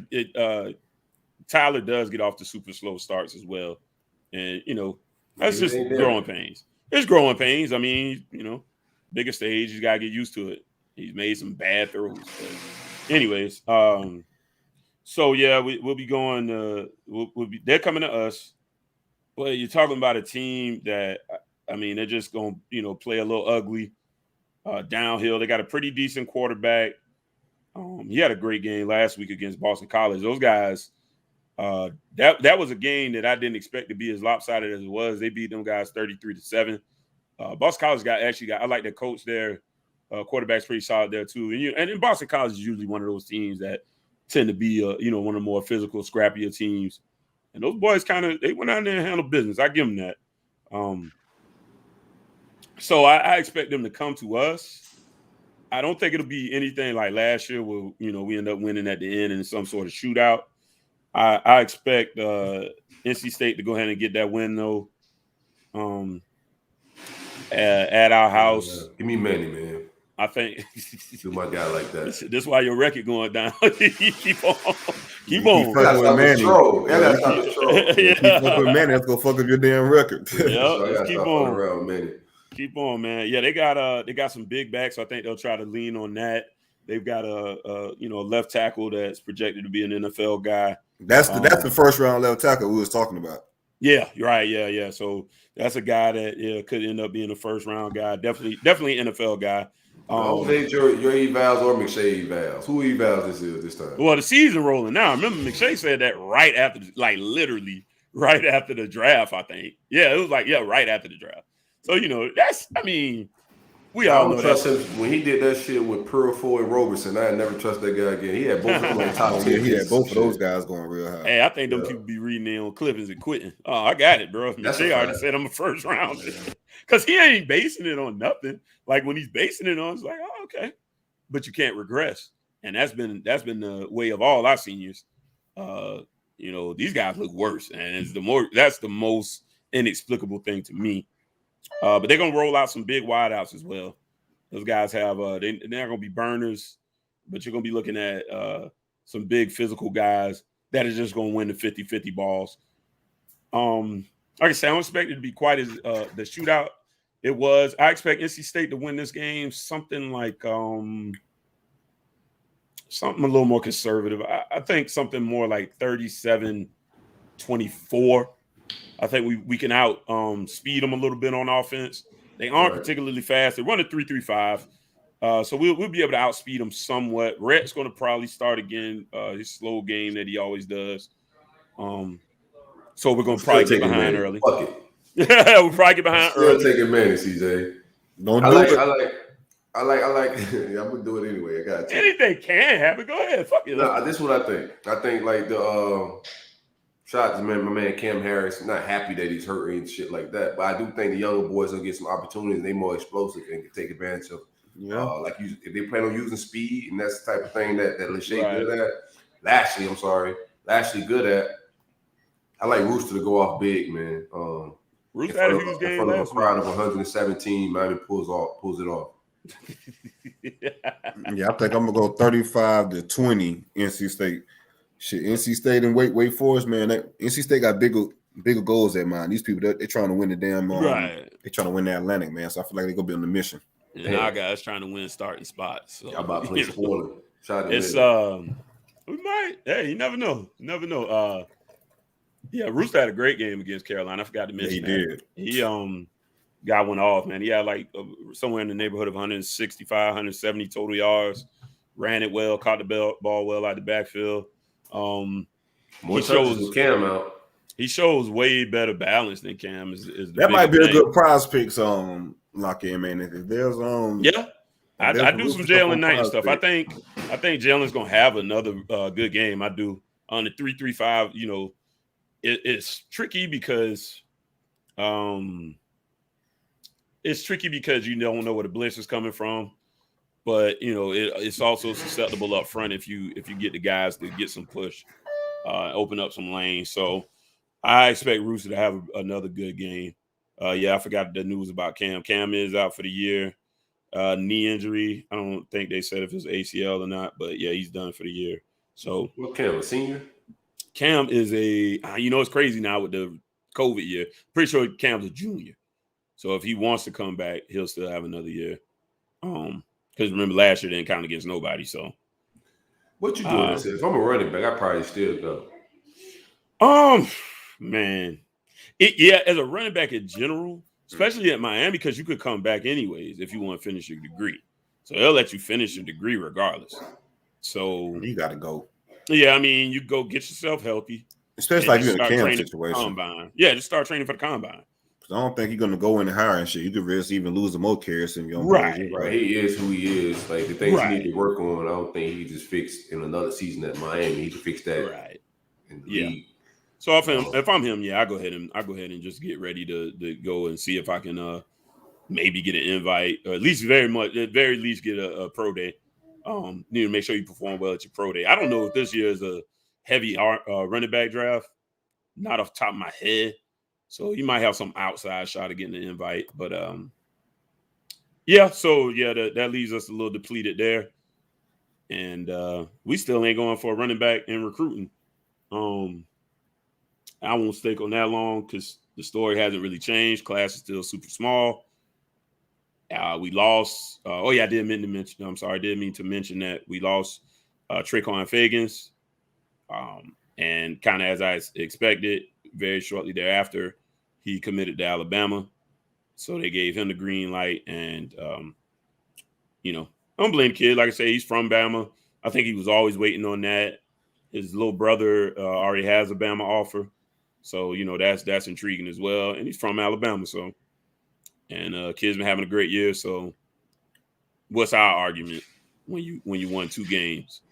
Tyler does get off to super slow starts as well. And, that's just growing pains. It's growing pains. I mean, bigger stage, you got to get used to it. He's made some bad throws. But anyways, so, yeah, we'll be going they're coming to us. Well, you're talking about a team that, they're just going to, play a little ugly. Downhill. They got a pretty decent quarterback. He had a great game last week against Boston College. Those guys, that was a game that I didn't expect to be as lopsided as it was. They beat them guys 33-7. Boston College I like their coach there. Quarterback's pretty solid there too. And Boston College is usually one of those teams that tend to be one of the more physical, scrappier teams. And those boys they went out there and handled business. I give them that. So I expect them to come to us. I don't think it'll be anything like last year where, we end up winning at the end in some sort of shootout. I expect NC State to go ahead and get that win, though, at our house. Give me Manny, man. I think do my guy like that. This is why your record going down. Keep on. Keep with Manny. That's not the troll. Keep fucking with Manny. Let's go fuck up your damn record. Let's keep on. Around Manny. Keep on, man. Yeah, they got some big backs. So I think they'll try to lean on that. They've got a left tackle that's projected to be an NFL guy. That's the first round left tackle we was talking about. Yeah, you're right. Yeah. So that's a guy that could end up being a first round guy. Definitely NFL guy. Your evals or McShay evals? Who evals this time? Well, the season rolling now. I remember McShay said that right after, literally right after the draft, I think. Yeah, it was right after the draft. So, we all know trust him. When he did that shit with Purifo and Roberson, I never trust that guy again. He had both of them on top 10. He had both of those guys going real high. Hey, I think them people be reading their own clippings and quitting. Oh, I got it, bro. McShay already said I'm a first round. Because he ain't basing it on nothing. Like when he's basing it on, it's like, oh, okay. But you can't regress. And that's been the way of all our seniors. These guys look worse. And that's the most inexplicable thing to me. But they're gonna roll out some big wideouts as well. Those guys have they're not gonna be burners, but you're gonna be looking at some big physical guys that are just gonna win the 50-50 balls. Like I said, I don't expect it to be quite as the shootout it was. I expect NC State to win this game something like something a little more conservative. I think something more like 37-24. I think we can out speed them a little bit on offense. They aren't particularly fast. They run a 3-3-5. So we'll be able to outspeed them somewhat. Rhett's going to probably start again his slow game that he always does. So we're going to probably get behind early. Fuck it. Yeah, we'll probably get behind early. Taking Manny, CJ. I like. Yeah, I'm gonna do it anyway. I got anything can happen. Go ahead. Fuck it. Nah, this is what I think. I think like the shout out to my man Cam Harris. I'm not happy that he's hurt and shit like that, but I do think the younger boys will get some opportunities. They're more explosive and can take advantage of. If they plan on using speed, and that's the type of thing that Lachey good at. Lashley good at. I like Rooster to go off big, man. Rooster had a huge game last week. A crowd of 117, Miami pulls it off. Yeah, I think I'm gonna go 35-20 NC State. Shit, NC State and Wake Forest, man. NC State got bigger goals at mine. These people, they're trying to win the damn. They're trying to win the Atlantic, man. So I feel like they're gonna be on the mission. And our guys trying to win starting spots. So y'all about to play spoiler. It's we might. Hey, you never know. Yeah, Rooster had a great game against Carolina. I forgot to mention that. He did. He got one off, man. He had somewhere in the neighborhood of 165, 170 total yards. Ran it well, caught the ball well out the backfield. More touches with Cam out. He shows way better balance than Cam. That might be a good prize pick. Lock in, man. If there's I do some Jalen Knight and stuff. I think Jalen's gonna have another good game. I do on the 3-3-5. It's tricky because you don't know where the blitz is coming from, but it's also susceptible up front if you get the guys to get some push, open up some lanes. So I expect Rooster to have another good game. I forgot the news about Cam. Cam is out for the year. Knee injury. I don't think they said if it's ACL or not, but yeah, he's done for the year. So what Cam, a senior? Cam is it's crazy now with the COVID year. Pretty sure Cam's a junior. So if he wants to come back, he'll still have another year. Because remember last year they didn't count against nobody. So what you doing? If I'm a running back, I probably still go. Man. As a running back in general, especially at Miami, because you could come back anyways if you want to finish your degree. So they'll let you finish your degree regardless. So you got to go. Yeah, you go get yourself healthy. Especially like you're in a camp situation. Combine. Yeah, just start training for the combine. I don't think you're going to go in and hire and shit. You could risk even losing more carries in your own Right. He is who he is. Like the things he need to work on, I don't think he just fixed in another season at Miami. He can fix that in the league. So if I'm him, yeah, I go ahead and just get ready to go and see if I can maybe get an invite, or at very least get a pro day. Need to make sure you perform well at your pro day. I don't know if this year is a heavy running back draft, not off the top of my head. So you might have some outside shot of getting an invite, but that leaves us a little depleted there, and we still ain't going for a running back in recruiting. I won't stake on that long because the story hasn't really changed. Class is still super small. We lost. I didn't mean to mention. I'm sorry, I didn't mean to mention that we lost Treycon Faggins, and kind of as I expected, very shortly thereafter, he committed to Alabama. So they gave him the green light, and I'm blame kid. Like I say, he's from Bama. I think he was always waiting on that. His little brother already has a Bama offer, so that's intriguing as well. And he's from Alabama, so. And kid's been having a great year. So, what's our argument when you won 2 games?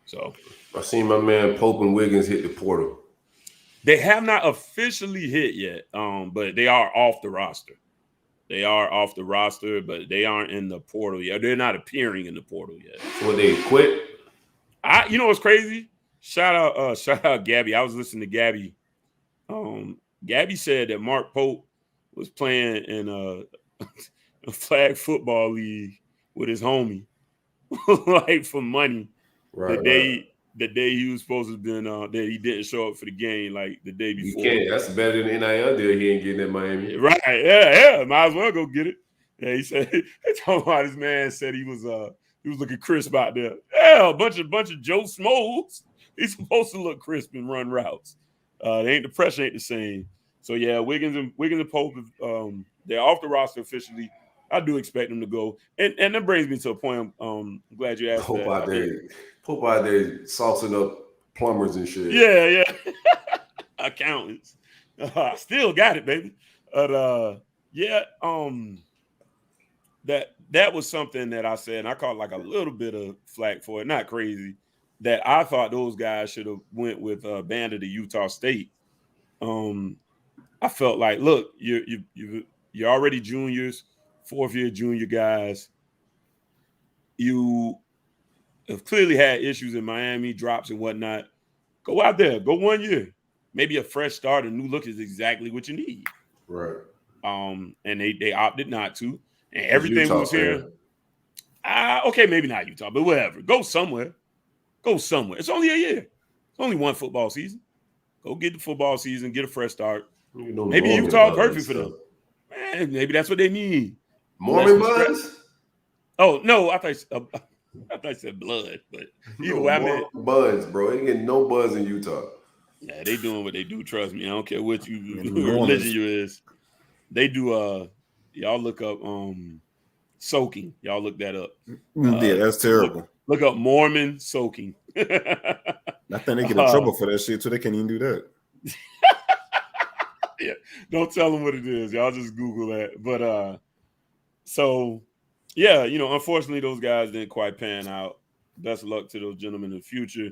So, I seen my man Pope and Wiggins hit the portal. They have not officially hit yet, but they are off the roster. They are off the roster, but they aren't in the portal yet. They're not appearing in the portal yet. So they quit. What's crazy? Shout out Gabby. I was listening to Gabby. Gabby said that Mark Pope was playing in a flag football league with his homie, like for money. Right. The day he was supposed to have been that he didn't show up for the game, like the day before. You can't. That's better than NIL deal. He ain't getting in Miami. Right. Yeah. Might as well go get it. Yeah. He said they talking about his man said he was looking crisp out there. Yeah, a bunch of Joe Smoles. He's supposed to look crisp and run routes. The pressure ain't the same. So yeah, Wiggins and Pope, they're off the roster officially. I do expect them to go, and that brings me to a point. I'm glad you asked. Pope out there saucing up plumbers and shit. Yeah, accountants. Still got it, baby. But that was something that I said, and I caught like a little bit of flack for it. Not crazy. That I thought those guys should have went with Banda to Utah State. I felt like, look, you're already juniors, 4th-year junior guys. You have clearly had issues in Miami, drops and whatnot. Go out there, go 1 year. Maybe a fresh start, a new look is exactly what you need. Right. And they opted not to. And everything was here. Okay, maybe not Utah, but whatever. Go somewhere. It's only a year. It's only one football season. Go get the football season, get a fresh start. Maybe Utah perfect for them. Man, maybe that's what they need. Mormon buns? Oh no, I thought you said blood, but either way, I meant buns, bro. Ain't getting no buns in Utah. Yeah, they doing what they do. Trust me. I don't care what religion you is. They do. Y'all look up soaking. Y'all look that up. Yeah, that's terrible. Look up Mormon soaking. I think they get in trouble for that shit, so they can't even do that. Yeah, don't tell them what it is. Y'all just Google that. But unfortunately, those guys didn't quite pan out. Best of luck to those gentlemen in the future.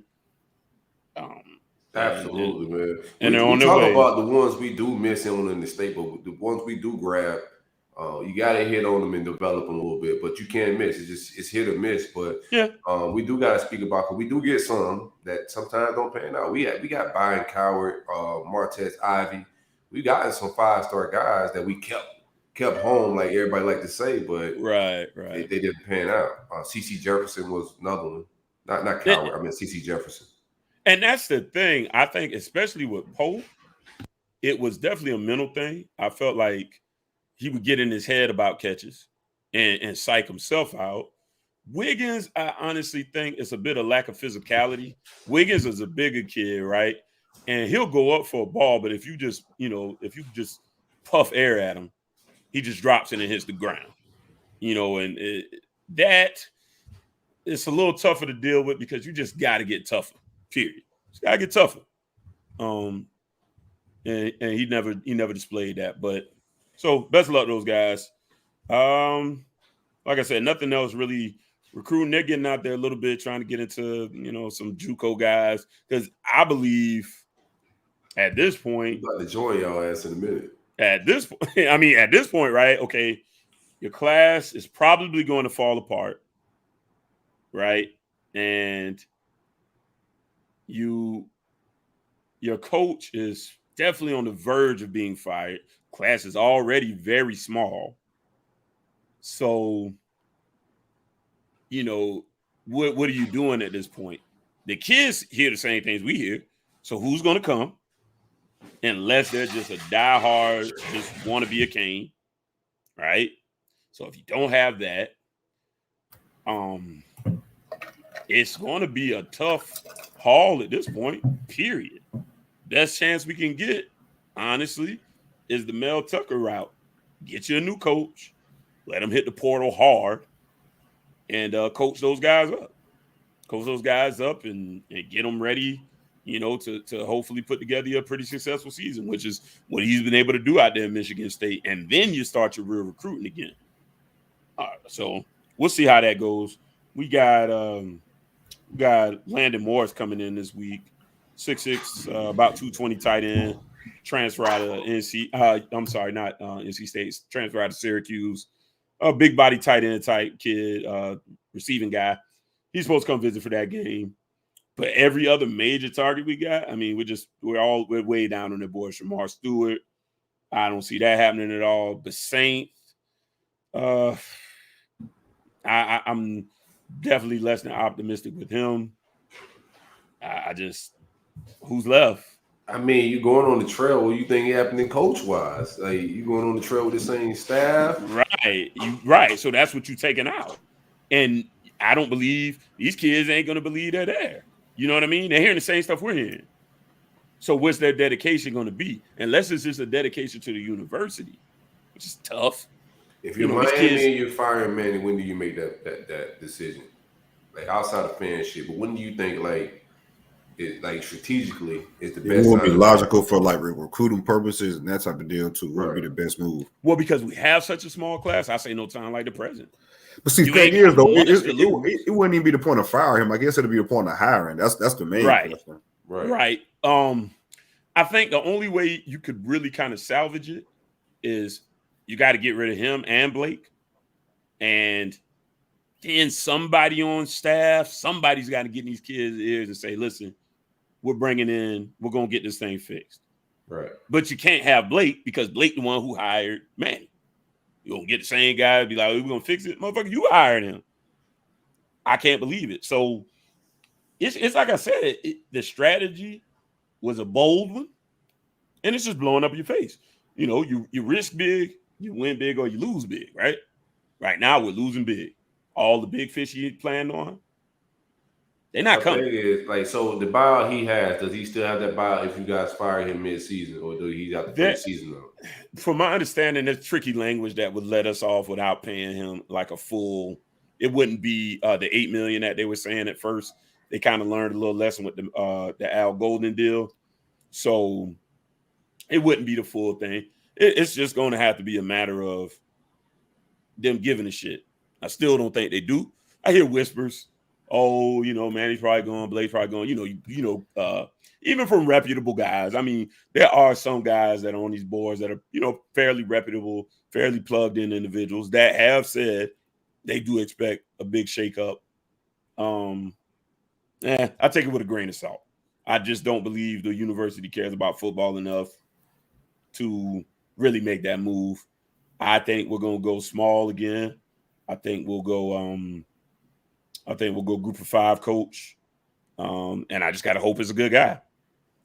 Absolutely, man. And they're on their way. way. Talk about the ones we do miss in the state, but the ones we do grab, you got to hit on them and develop them a little bit. But you can't miss. It's hit or miss. But we do got to speak about, because we do get some that sometimes don't pan out. We got Byron Coward, Martez Ivy. We got some 5-star guys that we kept home, like everybody like to say, but right. They didn't pan out. CC Jefferson was another one. Not Coward. I mean CC Jefferson. And that's the thing. I think, especially with Pope, it was definitely a mental thing. I felt like he would get in his head about catches and psych himself out. Wiggins, I honestly think it's a bit of lack of physicality. Wiggins is a bigger kid, right? And he'll go up for a ball, but if you just puff air at him, he just drops it and hits the ground. That it's a little tougher to deal with because you just got to get tougher. Period. Just got to get tougher. And he never displayed that. But so best of luck to those guys. Like I said, nothing else really recruiting. They're getting out there a little bit, trying to get into some JUCO guys, because I believe at this point, about to join y'all ass in a minute. At this point, right? Okay, your class is probably going to fall apart, right? And your coach is definitely on the verge of being fired. Class is already very small. So, what are you doing at this point? The kids hear the same things we hear. So who's going to come? Unless they're just a diehard, just want to be a Cane, right? So if you don't have that, it's going to be a tough haul at this point, period. Best chance we can get, honestly, is the Mel Tucker route. Get you a new coach, let them hit the portal hard, and coach those guys up. Coach those guys up and get them ready, to hopefully put together a pretty successful season, which is what he's been able to do out there in Michigan State. And then you start your real recruiting again. All right, so we'll see how that goes. We got Landon Morris coming in this week, 6'6", about 220 tight end, transfer out of NC. I'm sorry, not NC State. Transfer out of Syracuse. A big body tight end type kid, receiving guy. He's supposed to come visit for that game. But every other major target we got, I mean, we're way down on the board. Shamar Stewart, I don't see that happening at all. But Saint, I'm definitely less than optimistic with him. Who's left? I mean, you going on the trail. What do you think happening coach-wise? Like, you going on the trail with the same staff? Right. Right. So that's what you're taking out. And I don't believe these kids ain't going to believe they're there. You know what I mean? They're hearing the same stuff we're hearing. So what's their dedication going to be? Unless it's just a dedication to the university, which is tough. If you're Miami and you're firing Manny, when do you make that decision? Like, outside of fan shit, but when do you think, strategically is the best? It would be logical for recruiting purposes and that type of deal too. Would be the best move. Well, because we have such a small class, I say no time like the present. But see, the thing is though, it wouldn't even be the point of firing him. I guess it'd be the point of hiring. That's the main question. Right. I think the only way you could really kind of salvage it is you got to get rid of him and Blake, and then somebody on staff, somebody's got to get in these kids' ears and say, "Listen, we're going to get this thing fixed." Right. But you can't have Blake because Blake the one who hired Manny. You don't get the same guy and be like, "We're going to fix it." Motherfucker, you hired him. I can't believe it. So it's like I said, the strategy was a bold one, and it's just blowing up in your face. You risk big, you win big, or you lose big, right? Right now, we're losing big. All the big fish he planned on, they're not coming. So the buyout he has, does he still have that buyout if you guys fire him mid-season, or do he have to play season though? From my understanding, there's tricky language that would let us off without paying him like a full. It wouldn't be the $8 million that they were saying at first. They kind of learned a little lesson with the Al Golden deal, so it wouldn't be the full thing. It's just going to have to be a matter of them giving a shit. I still don't think they do. I hear whispers. Oh, Manny's probably going, Blake's probably going. Even from reputable guys. I mean, there are some guys that are on these boards that are, fairly reputable, fairly plugged in individuals that have said they do expect a big shakeup. I take it with a grain of salt. I just don't believe the university cares about football enough to really make that move. I think we're going to go small again. I think we'll go group of 5 coach. And I just got to hope it's a good guy.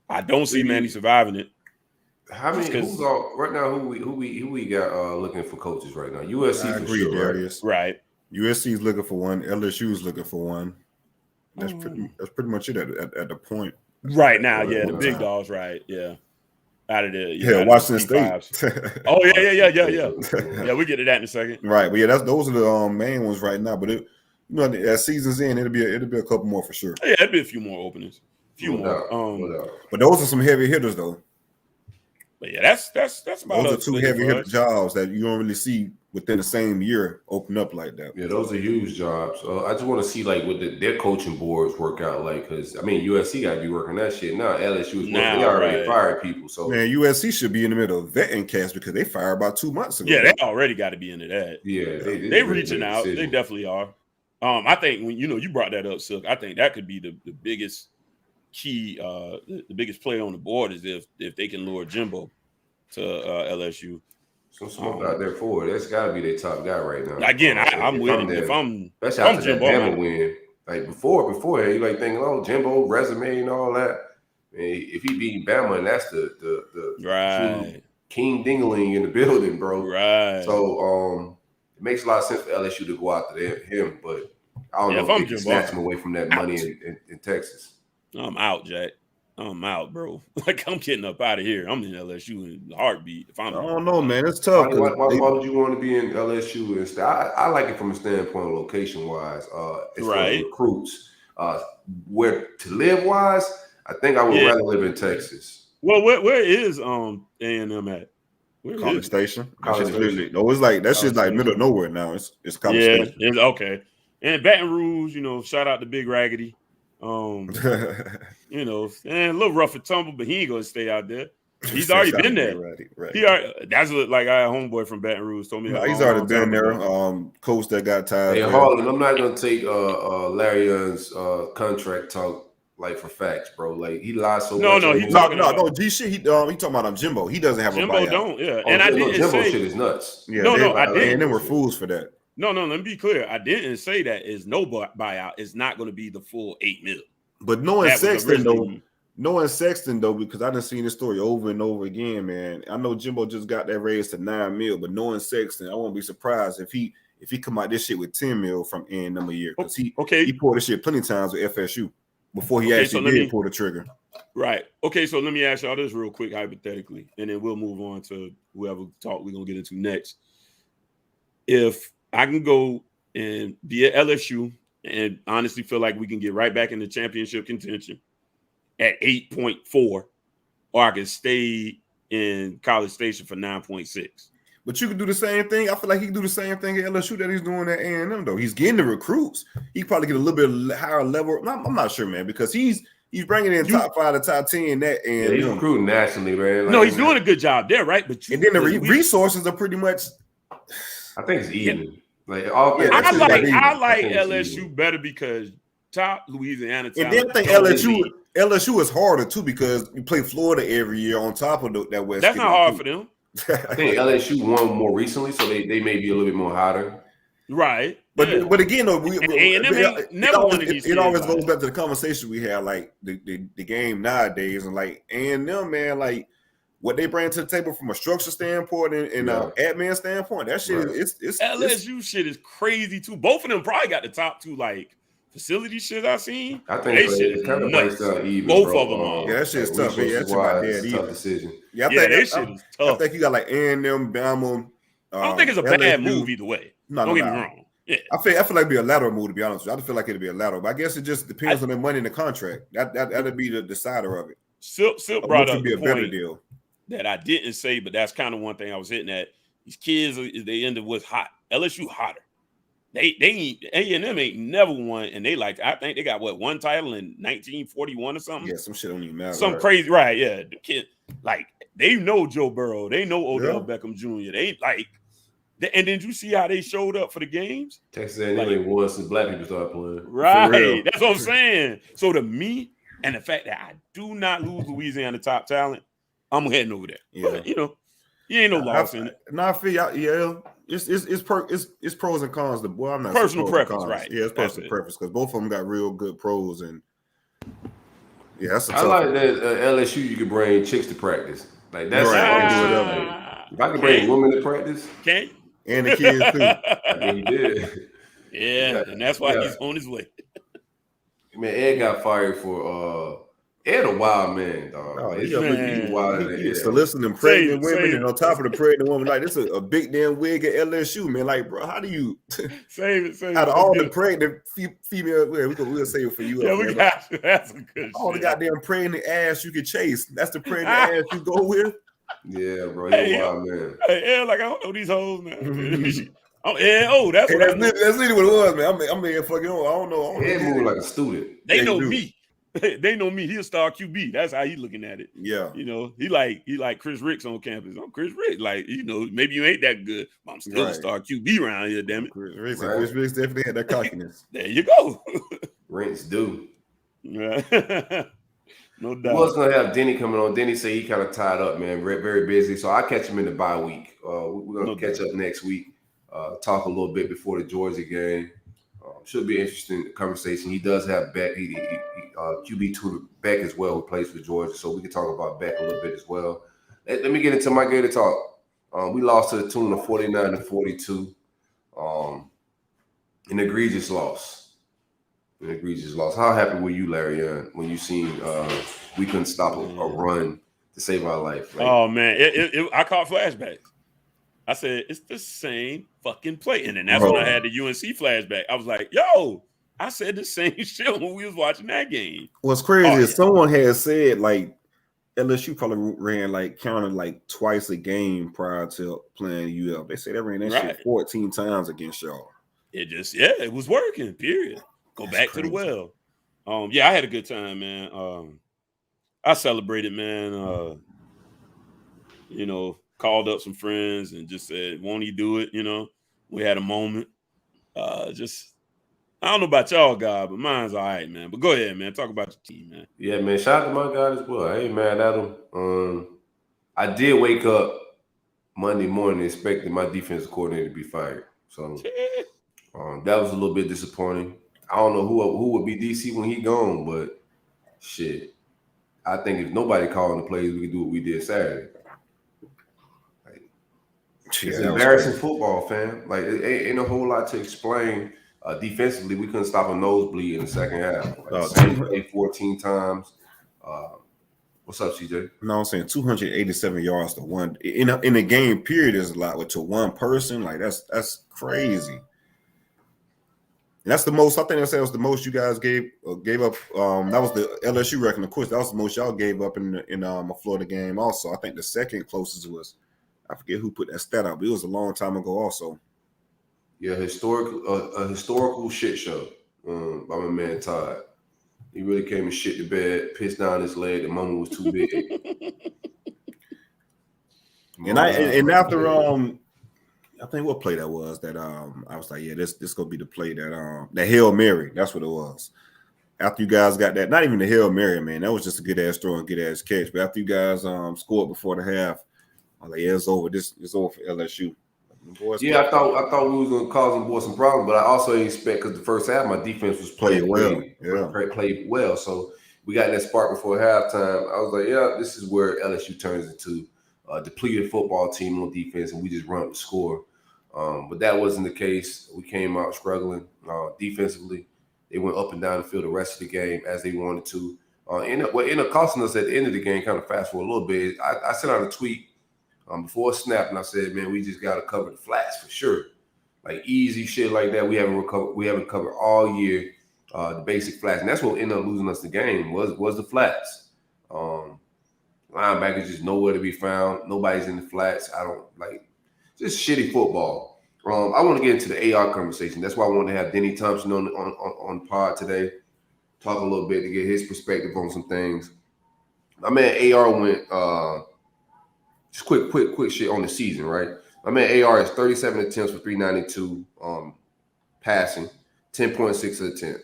I don't see Manny surviving it. How many right now? Who we got looking for coaches right now? USC I for agree, sure, Darius. Right. USC is looking for one. LSU is looking for one. That's pretty much it at the point. Right now, yeah, the big dogs, right? Yeah. Out of there. Washington State. Oh, yeah. Yeah, we get to that in a second. Right, but yeah, those are the main ones right now. But as season's in, it'll be a couple more for sure. Yeah, it'll be a few more openings. More. But those are some heavy hitters though. But yeah, that's about those are two heavy hitter jobs that you don't really see within the same year open up like that. Yeah, those are huge jobs. I just want to see like what their coaching boards work out like, because I mean USC got to be working that shit now. LSU is they already fired people, so man, USC should be in the middle of vetting cast because they fired about 2 months ago. Yeah, they already got to be into that. Yeah, they reaching out. They definitely are. I think when you brought that up, Silk. I think that could be the biggest key, the biggest play on the board is if they can lure Jimbo to LSU. Some smoke out there for it. That's got to be their top guy right now. Again, I'm with it. If I'm Jimbo, Bama win. Like before, you like thinking, oh, Jimbo resume and all that. And if he beat Bama, and that's the right King Dingling in the building, bro. Right. So it makes a lot of sense for LSU to go after him, but I don't know if they can snatch him away from that money in Texas. I'm out, Jack. I'm out, bro. Like I'm getting up out of here. I'm in LSU in a heartbeat. I don't know, man. It's tough. Why would you want to be in LSU instead? I like it from a standpoint of location wise. As far as recruits, where to live wise, I think I would rather live in Texas. Well, where is A&M at? College Station. It's like that shit's like middle of nowhere now. It's College Station. It's okay. And Baton Rouge, shout out to Big Raggedy. And a little rough and tumble, but he ain't gonna stay out there. He's already been there. Right. That's like our homeboy from Baton Rouge told me. He's already been there. Coach that got tired. Hey, Harlan, I'm not gonna take Larry Young's contract talk like for facts, bro. Like he lied so much. No, he talking about G shit. He talking about Jimbo. He doesn't have Jimbo a buyout. Don't, yeah. And I didn't Jimbo say shit is nuts. Yeah, I didn't. And they were fools for that. No, let me be clear. I didn't say that is no buyout. It's not going to be the full $8 million. But knowing Sexton though, because I done seen this story over and over again, man. I know Jimbo just got that raised to $9 million, but knowing Sexton, I won't be surprised if he come out this shit with $10 million from A&M a year. Because he pulled this shit plenty of times with FSU before he actually did pull the trigger. Right. Okay, so let me ask y'all this real quick, hypothetically, and then we'll move on to whoever talk we're gonna get into next. If I can go and be at LSU and honestly feel like we can get right back in the championship contention at 8.4, or I can stay in College Station for 9.6. But you can do the same thing. I feel like he can do the same thing at LSU that he's doing at A&M, though. He's getting the recruits. He can probably get a little bit higher level. I'm not sure, man, because he's bringing in top 5 to top 10 that. And he's recruiting nationally, man. No, he's doing a good job there, right? But and then the resources are pretty much. I think it's even. I like LSU better because top Louisiana. And then I think LSU is harder too because you play Florida every year on top of that West. That's not hard for them. I think LSU won more recently, so they may be a little bit more hotter. Right. But again, though, it always goes back to the conversation we had, like the game nowadays, and like A&M, man, like what they bring to the table from a structure standpoint and admin standpoint, that shit is LSU shit is crazy too. Both of them probably got the top 2 like facility shit I've seen. I think it kind of breaks down even. Both of them are. Yeah, that shit's tough. Yeah, that's my dad. Tough decision. Yeah, that shit is tough. I think you got like A&M, Bama. I don't think it's a bad move either way. Don't get me wrong. Yeah, I feel like it'd be a lateral move, to be honest with you. I feel like it'd be a lateral, but I guess it just depends on the money in the contract. That'd be the decider of it. Silk brought up be a better deal that I didn't say, but that's kind of one thing I was hitting at. These kids, they end up with hot. LSU hotter. They A&M ain't never won, and I think they got one title in 1941 or something. Yeah, some shit don't even matter. Some crazy, right? Yeah, the kid, like they know Joe Burrow, they know Odell Beckham Jr. They like, and then you see how they showed up for the games. Texas A&M won since black people started playing. Right, that's what I'm saying. So to me, and the fact that I do not lose Louisiana top talent, I'm heading over there. Yeah, but, you ain't no loss in it. No, I feel it's pros and cons. The boy, I'm not personal preference, right? Yeah, it's personal preference because both of them got real good pros, and that's. I like that LSU. You could bring chicks to practice. Like that's if I could bring women to practice, and the kids too. I mean, he did. Yeah, and that's why he's on his way. Man, Ed got fired for Ed a wild man, dog. Oh, he's soliciting pregnant women, and on top of the pregnant woman, like this is a big damn wig at LSU, man. Like, bro, how do you save it? Out of all the pregnant female, we'll save it for you. Yeah, we got you. That's a good. All the goddamn pregnant ass you can chase. That's the pregnant ass you go with. Yeah, bro. He's Hey, a wild man. hey, like I don't know these hoes now. That's Hey, what I know. that's literally what it was, man. I'm here fucking on. I don't know. Head moving like a student. They Yeah, know you do. me. They know me. He a star QB. That's how he looking at it. Yeah. You know, he like Chris Ricks on campus. I'm Chris Ricks. Like, you know, maybe you ain't that good, but I'm still a Right. star QB around here, damn it. Chris Ricks Right. definitely had that cockiness. There you go. Rents due. No We doubt. was gonna have Denny coming on. Denny said he kind of tied up, man. Very, very busy. So I'll catch him in the bye week. We're gonna catch up next week. Talk a little bit before the Georgia game. Should be an interesting conversation. He does have Beck, QB2 Beck as well, who plays for Georgia. So we can talk about Beck a little bit as well. Let me get into my Gator talk. We lost to the tune of 49-42. An egregious loss. How happy were you, Larry, when you seen we couldn't stop a run to save our life? Like, oh man, I caught flashbacks. I said it's the same fucking play, and then that's when I had the UNC flashback. I was like, "Yo, I said the same shit when we was watching that game." What's crazy is someone had said like LSU probably ran like counted like twice a game prior to playing UL. They said they ran that shit 14 times against y'all. It was working. Period. Go back to the well. I had a good time, man. I celebrated, man. You know, called up some friends and just said, "Won't he do it?" You know, we had a moment. I don't know about y'all, guys, but mine's all right, man. But go ahead, man. Talk about your team, man. Yeah, man. Shout out to my guy as well. I ain't mad at him. I did wake up Monday morning expecting my defensive coordinator to be fired. So that was a little bit disappointing. I don't know who would be DC when he gone, but shit. I think if nobody calling the plays, we could do what we did Saturday. It's embarrassing football, fam. Like, it ain't a whole lot to explain. Defensively, we couldn't stop a nosebleed in the second half. Same play 14 times. What's up, CJ? No, I'm saying 287 yards to one in a game period is a lot to one person. Like that's crazy. And that's the most. I think that was the most you guys gave up. That was the LSU record. Of course, that was the most y'all gave up in a Florida game. Also, I think the second closest was, I forget who put that stat out, but it was a long time ago. Also, yeah, a historical shit show by my man Todd. He really came and shit the bed, pissed down his leg. The moment was too big. and after I think what play that was that I was like, yeah, this gonna be the play that the Hail Mary. That's what it was. After you guys got that, not even the Hail Mary, man, that was just a good ass throw and good ass catch. But after you guys scored before the half, I was like, yeah, it's over. It's over for LSU. Yeah, I thought we was gonna cause them boys some problems, but I also expect because the first half my defense was playing well. Played well. So we got that spark before halftime. I was like, yeah, this is where LSU turns into a depleted football team on defense, and we just run up the score. But that wasn't the case. We came out struggling defensively. They went up and down the field the rest of the game as they wanted to. Ended up costing us at the end of the game. Kind of fast forward a little bit. I sent out a tweet before a snap, and I said, man, we just got to cover the flats for sure. Like easy shit like that, we haven't covered all year. The basic flats, and that's what ended up losing us the game was the flats. Linebackers just nowhere to be found. Nobody's in the flats. I don't like just shitty football. I want to get into the AR conversation. That's why I wanted to have Denny Thompson on the pod today, talk a little bit to get his perspective on some things. My man AR went just quick shit on the season, right? My man AR is 37 attempts for 392 passing, 10.6 of the 10.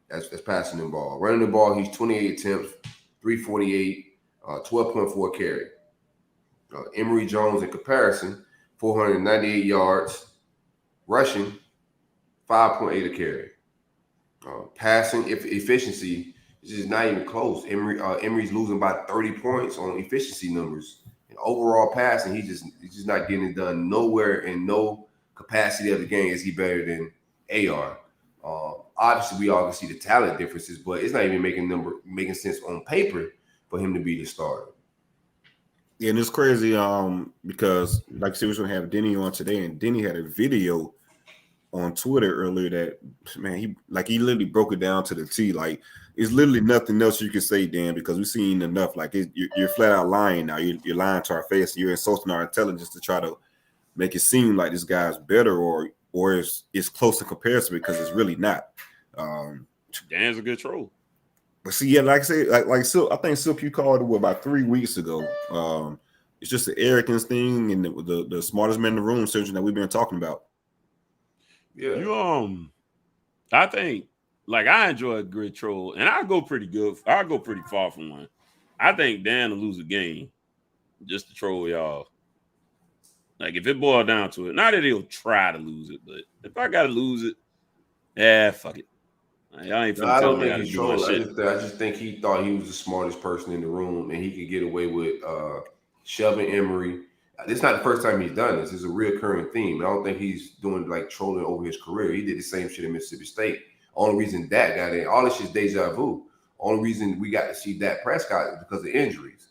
That's passing the ball. Running the ball, he's 28 attempts, 348, 12.4 carry. Emory Jones, in comparison, 498 yards. Rushing, 5.8 a carry. Passing efficiency is just not even close. Emory's losing by 30 points on efficiency numbers. And overall passing, he's just not getting it done nowhere in no capacity of the game. Is he better than AR? Obviously, we all can see the talent differences, but it's not even making sense on paper for him to be the starter. Yeah, and it's crazy because, like I said, we're going to have Denny on today, and Denny had a video on Twitter earlier that man, he literally broke it down to the T. Like, it's literally nothing else you can say, Dan, because we've seen enough. Like, you're flat out lying now. You're lying to our face. And you're insulting our intelligence to try to make it seem like this guy's better or it's close in comparison, because it's really not. Dan's a good troll. But see, yeah, like I say, like Silk, I think Silk, you called it about 3 weeks ago. It's just the arrogance thing and the smartest man in the room surgeon that we've been talking about. Yeah. You I think, like, I enjoy a good troll, and I go pretty good. I go pretty far from one. I think Dan will lose a game just to troll y'all. Like, if it boils down to it, not that he'll try to lose it, but if I gotta lose it, fuck it. Like, y'all ain't finna tell me how to do my shit. I just think he thought he was the smartest person in the room, and he could get away with shoving Emory. This is not the first time he's done this. It's a reoccurring theme. I don't think he's doing like trolling over his career. He did the same shit in Mississippi State. Only reason Dak got in, all this shit's deja vu. Only reason we got to see Dak Prescott is because of injuries.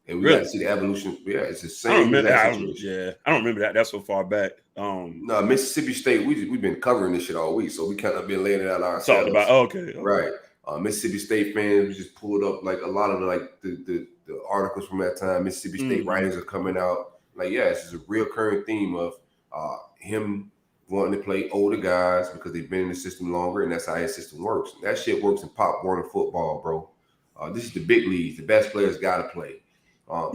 And we got to see the evolution. Yeah, it's the same. I don't remember that. I don't remember that. That's so far back. No, Mississippi State, we've been covering this shit all week, so we kind of been laying it out ourselves. Talking about okay. Right. Mississippi State fans, we just pulled up like a lot of the articles from that time. Mississippi State writers are coming out. Like, yeah, this is a recurring theme of him wanting to play older guys because they've been in the system longer, and that's how his system works. And that shit works in Pop Warner football, bro. This is the big leagues. The best players got to play. I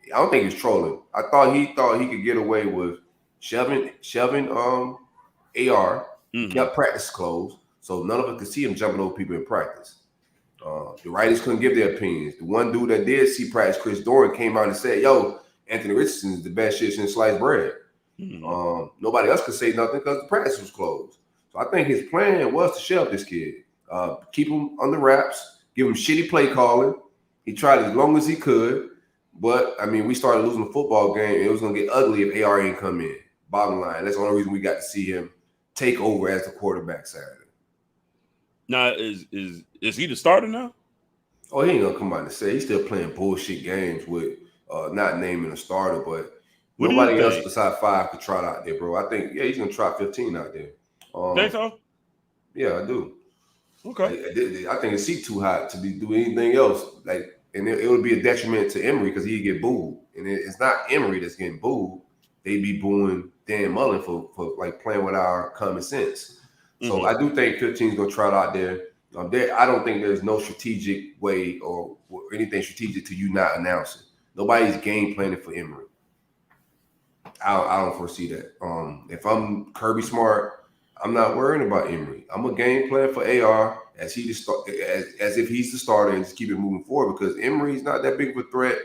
don't think he's trolling. I thought he could get away with shoving AR, kept practice closed, so none of us could see him jumping over people in practice. The writers couldn't give their opinions. The one dude that did see practice, Chris Doran, came out and said, yo, Anthony Richardson is the best shit since sliced bread. Nobody else could say nothing because the practice was closed. So I think his plan was to shove this kid, keep him under wraps, give him shitty play calling. He tried as long as he could, but I mean, we started losing the football game, and it was gonna get ugly if AR ain't come in. Bottom line, that's the only reason we got to see him take over as the quarterback Saturday. Now, is he the starter now? Oh, he ain't gonna come out and say he's still playing bullshit games with not naming a starter, but nobody else besides 5 could trot out there, bro. I think, yeah, he's gonna trot 15 out there. Think so? Yeah, I do. Okay. I think his seat too hot to do anything else. Like, and it would be a detriment to Emory because he'd get booed. And it's not Emory that's getting booed. They'd be booing Dan Mullen for like playing with our common sense. So I do think 15 is gonna trot out there. I don't think there's no strategic way or anything strategic to you not announcing. Nobody's game planning for Emory. I don't foresee that. If I'm Kirby Smart, I'm not worrying about Emory. I'm a game plan for AR as if he's the starter and just keep it moving forward because Emory's not that big of a threat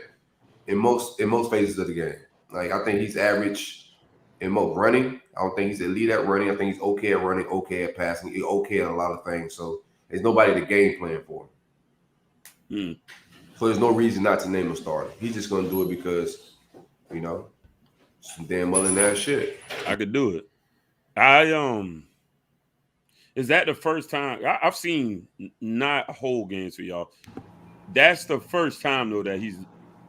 in most phases of the game. Like, I think he's average in most running. I don't think he's elite at running. I think he's okay at running, okay at passing, he's okay at a lot of things. So there's nobody to game plan for him. So there's no reason not to name him starter. He's just gonna do it because, some damn Mullen ass shit. I could do it. Is that the first time I've seen not whole games for y'all? That's the first time though that he's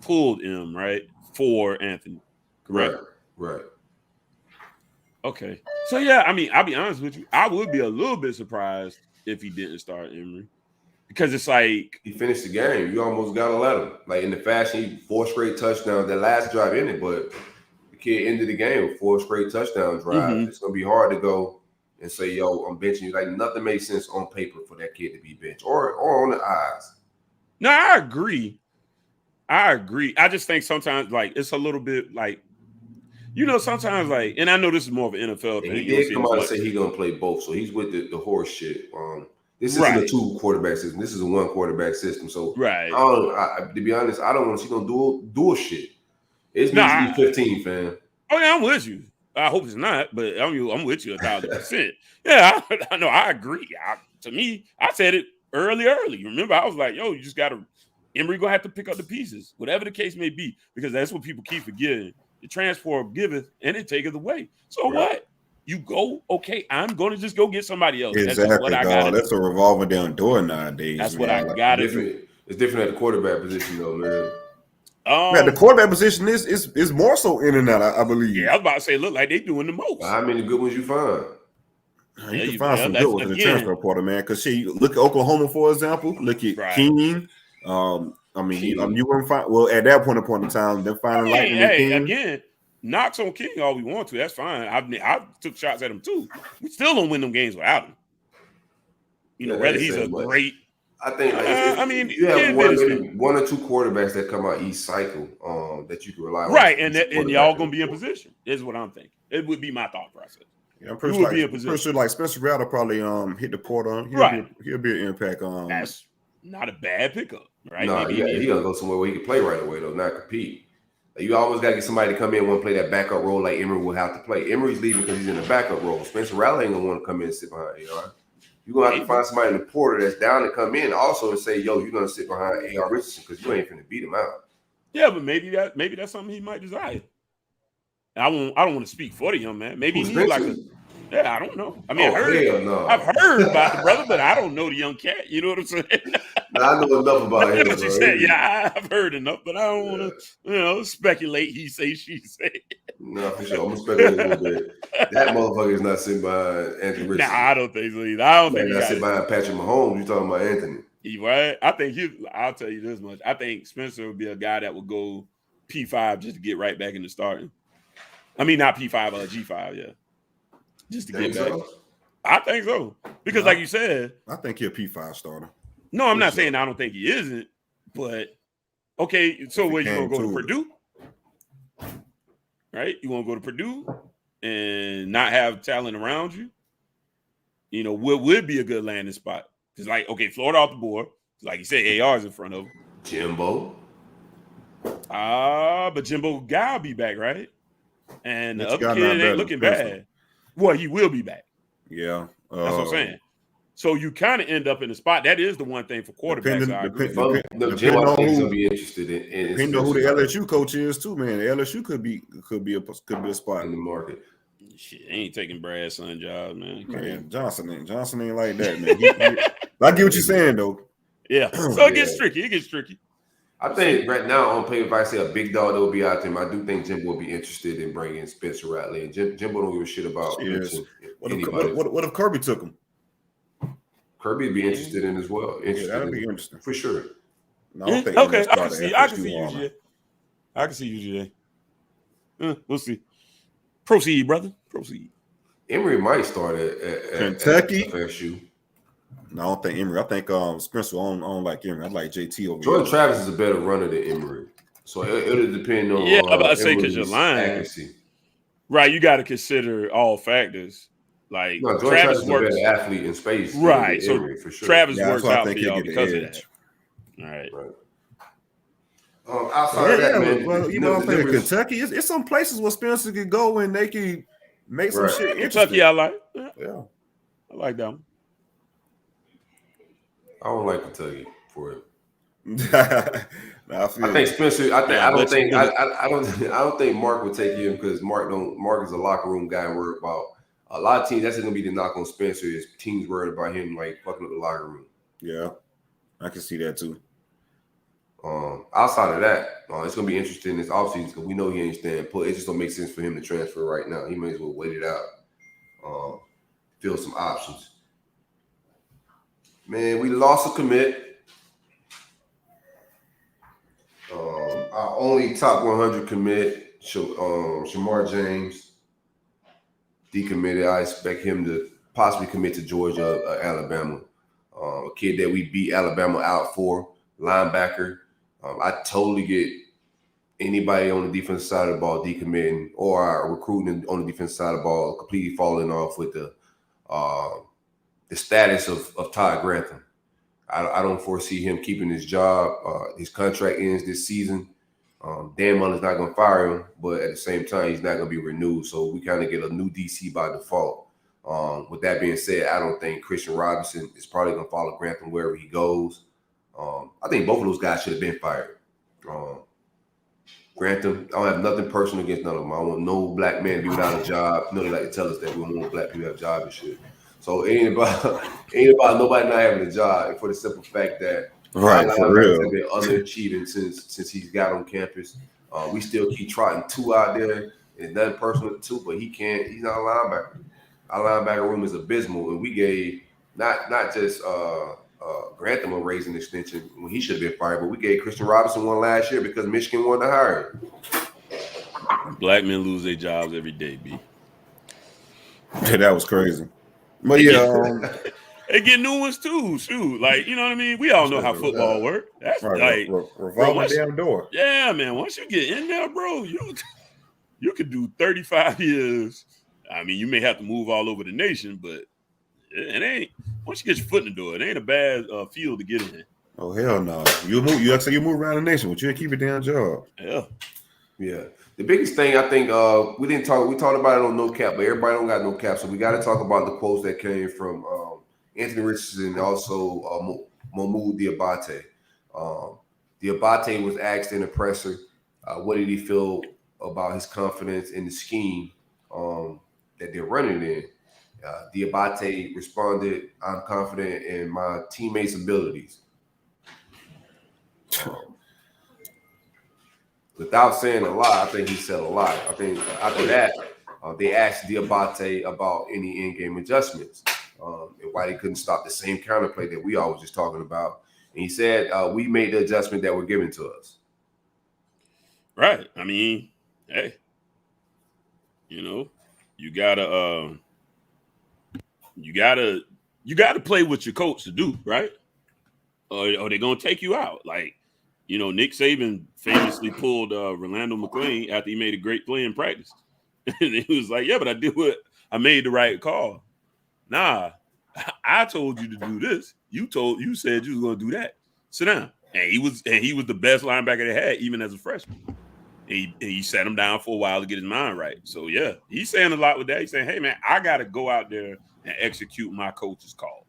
pulled him, right? For Anthony. Correct. Right. Okay. So yeah, I mean, I'll be honest with you. I would be a little bit surprised if he didn't start Emory. Because it's like he finished the game. You almost gotta let him. Like in the fashion, he 4 straight touchdowns. That last drive in it, but the kid ended the game with 4 straight touchdown drives. It's gonna be hard to go and say, "Yo, I'm benching you." Like nothing makes sense on paper for that kid to be benched or on the eyes. No, I agree. I just think sometimes like it's a little bit like, sometimes like, and I know this is more of an NFL thing. He did come out and say he's gonna play both, so he's with the horse shit. This isn't a 2 quarterback system. This is a 1 quarterback system. So to be honest, I don't want to see no dual shit. It's needs to be 15, fam. Oh yeah, I'm with you. I hope it's not, but I'm with you 1,000%. Yeah, I know. I agree. To me, I said it early. Remember, I was like, yo, you just got to – Emory going to have to pick up the pieces, whatever the case may be, because that's what people keep forgetting. The transport giveth and it taketh away. So what? You go, okay, I'm going to just go get somebody else. Exactly, that's what I got. That's a revolving down door nowadays. That's what I got to do. It's different at the quarterback position, though, man. The quarterback position is more so in and out, I believe. Yeah, I was about to say, look like they doing the most. How many good ones you find? You can find some good ones in the transfer portal, man. Because look at Oklahoma, for example. Look at King. You wouldn't find. Well, at that point in time, they're finding Lightning and King. Again, knocks on King all we want to. That's fine. I took shots at him too. We still don't win them games without him. Whether he's a great. I think. You have one or two quarterbacks that come out each cycle that you can rely on. Right, and y'all gonna be in position. Is what I'm thinking. It would be my thought process. Yeah, I'm pretty sure like Spencer Rattler probably hit the portal. He'll be an impact. That's not a bad pickup, right? No, he gonna go somewhere where he can play right away though, not compete. You always gotta get somebody to come in and want to play that backup role like Emory will have to play. Emory's leaving because he's in the backup role. Spencer Rattler ain't gonna want to come in and sit behind AR. You're gonna have to find somebody in the portal that's down to come in also and say, yo, you're gonna sit behind AR Richardson because you ain't finna beat him out. Yeah, but maybe that's something he might desire. I don't want to speak for the young man. Maybe he needs I don't know. I mean, I've heard about the brother, but I don't know the young cat. You know what I'm saying? I know enough about him. What you said. Yeah, I've heard enough, but I don't want to, speculate. He say, she say. No, for sure. I'm gonna speculate a little bit. That motherfucker is not sitting behind Anthony Richardson. Nah, I don't think so either. I don't think he's sitting behind Patrick Mahomes. You talking about Anthony? Right? I think I'll tell you this much. I think Spencer would be a guy that would go P5 just to get right back into starting. I mean, not P5, G5, yeah. Just to get back. So? I think so. Because like you said. I think he'll P5 starter. No, I'm not saying I don't think he isn't. But, okay, so where you going to go to Purdue? Right? You want to go to Purdue and not have talent around you? What would be a good landing spot? Because, Florida off the board. Like you said, AR is in front of him. Jimbo. But Jimbo Guy will be back, right? And the other kid ain't looking bad. Well, he will be back. Yeah. That's what I'm saying. So you kind of end up in a spot. That is the one thing for quarterbacks. Jimbo will be interested in. Depending on who the LSU coach is, too, man. The LSU could be a spot in the market. Shit, ain't taking Brad's son job, man. Johnson ain't like that, man. I get what you're saying, though. Yeah. So it gets tricky. It gets tricky. I think right now on paper, if I say a big dog that will be out there, I do think Jimbo will be interested in bringing Spencer Rattler. And Jimbo don't give a shit about what if Kirby took him? Kirby would be interested in as well. That'd be interesting for sure. No, I don't think I can see UGA. I can see UGA. We'll see. Proceed, brother. Proceed. Emory might start at Kentucky. At FSU. No, I don't think Emory. I think Spencer on like Emory. I like JT over Jordan Travis is a better runner than Emory. So it'll depend on I'm about to say because you're lying. Accuracy. Right, you got to consider all factors. Like Travis works is a better athlete in space. Right. So Emory, for sure. Travis works out for y'all because of that. All right. Outside of that, man, well, I'm saying Kentucky. It's some places where Spencer could go and they can make some shit interesting. Kentucky, I like. Yeah. I like that one. I don't like Kentucky for it. I think Spencer. I don't think Mark would take him because Mark is a locker room guy and worried about a lot of teams. That's going to be the knock on Spencer is teams worried about him like fucking up the locker room. Yeah, I can see that too. Outside of that, it's going to be interesting this offseason because we know he ain't staying put. It just don't make sense for him to transfer right now. He may as well wait it out, fill some options. Man, we lost a commit. Our only top 100 commit, Shamar James, decommitted. I expect him to possibly commit to Georgia, Alabama. A kid that we beat Alabama out for, linebacker. I totally get anybody on the defensive side of the ball decommitting or our recruiting on the defensive side of the ball completely falling off with the status of Todd Grantham. I don't foresee him keeping his job. His contract ends this season. Dan Mullen's not going to fire him, but at the same time, he's not going to be renewed. So we kind of get a new DC by default. With that being said, I don't think Christian Robinson is probably going to follow Grantham wherever he goes. I think both of those guys should have been fired. Grantham, I don't have nothing personal against none of them. I want no black man to be without a job. You know, they like to tell us that we don't want black people to have jobs and shit. So it ain't about nobody not having a job for the simple fact that for real have been underachieving since he's got on campus. We still keep trotting two out there. It's nothing personal to two, but he's not a linebacker. Our linebacker room is abysmal, and we gave not just Grantham a raising extension when he should have been fired, but we gave Christian Robinson one last year because Michigan wanted to hire him. Black men lose their jobs every day, B. Yeah, that was crazy. But yeah, they get new ones too. Shoot, like you know what I mean. We all know how football works. That's right, like revolve my damn door. Yeah, man. Once you get in there, bro, you could do 35 years. I mean, you may have to move all over the nation, but it ain't. Once you get your foot in the door, it ain't a bad field to get in. Oh hell no! You move around the nation, but you keep a damn job. Yeah. The biggest thing I think we talked about it on No Cap, but everybody don't got no cap, so we got to talk about the quotes that came from Anthony Richardson and also Mahmoud Diabate. Diabate was asked in the presser, what did he feel about his confidence in the scheme that they're running in. Diabate responded, "I'm confident in my teammates' abilities." Without saying a lot, I think he said a lot. I think after that, they asked Diabate about any in-game adjustments and why they couldn't stop the same counterplay that we always just talking about. And he said, "We made the adjustment that were given to us." Right. I mean, hey, you gotta play what your coach to do, right? Or they're gonna take you out. Like, Nick Saban famously pulled Rolando McClain after he made a great play in practice. And he was like, "Yeah, but I made the right call." Nah, I told you to do this. You said you was gonna do that. Sit down. And he was the best linebacker they had, even as a freshman. He sat him down for a while to get his mind right. So yeah, he's saying a lot with that. He's saying, "Hey man, I got to go out there and execute my coach's calls.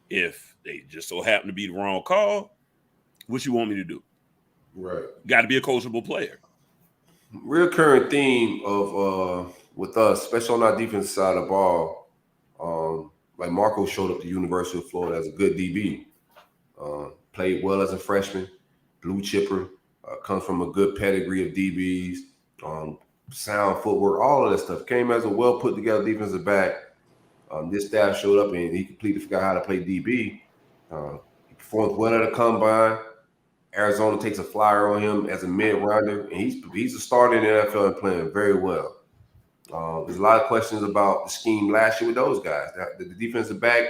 If they just so happen to be the wrong call, what you want me to do?" Right. Got to be a coachable player. Recurring theme of with us, especially on our defensive side of the ball, like Marco showed up to University of Florida as a good DB. Played well as a freshman, blue chipper, comes from a good pedigree of DBs, sound footwork, all of that stuff. Came as a well put together defensive back. This staff showed up and he completely forgot how to play DB. He performed well at a combine. Arizona takes a flyer on him as a mid-rounder, and he's a starter in the NFL and playing very well. There's a lot of questions about the scheme last year with those guys. The defensive back,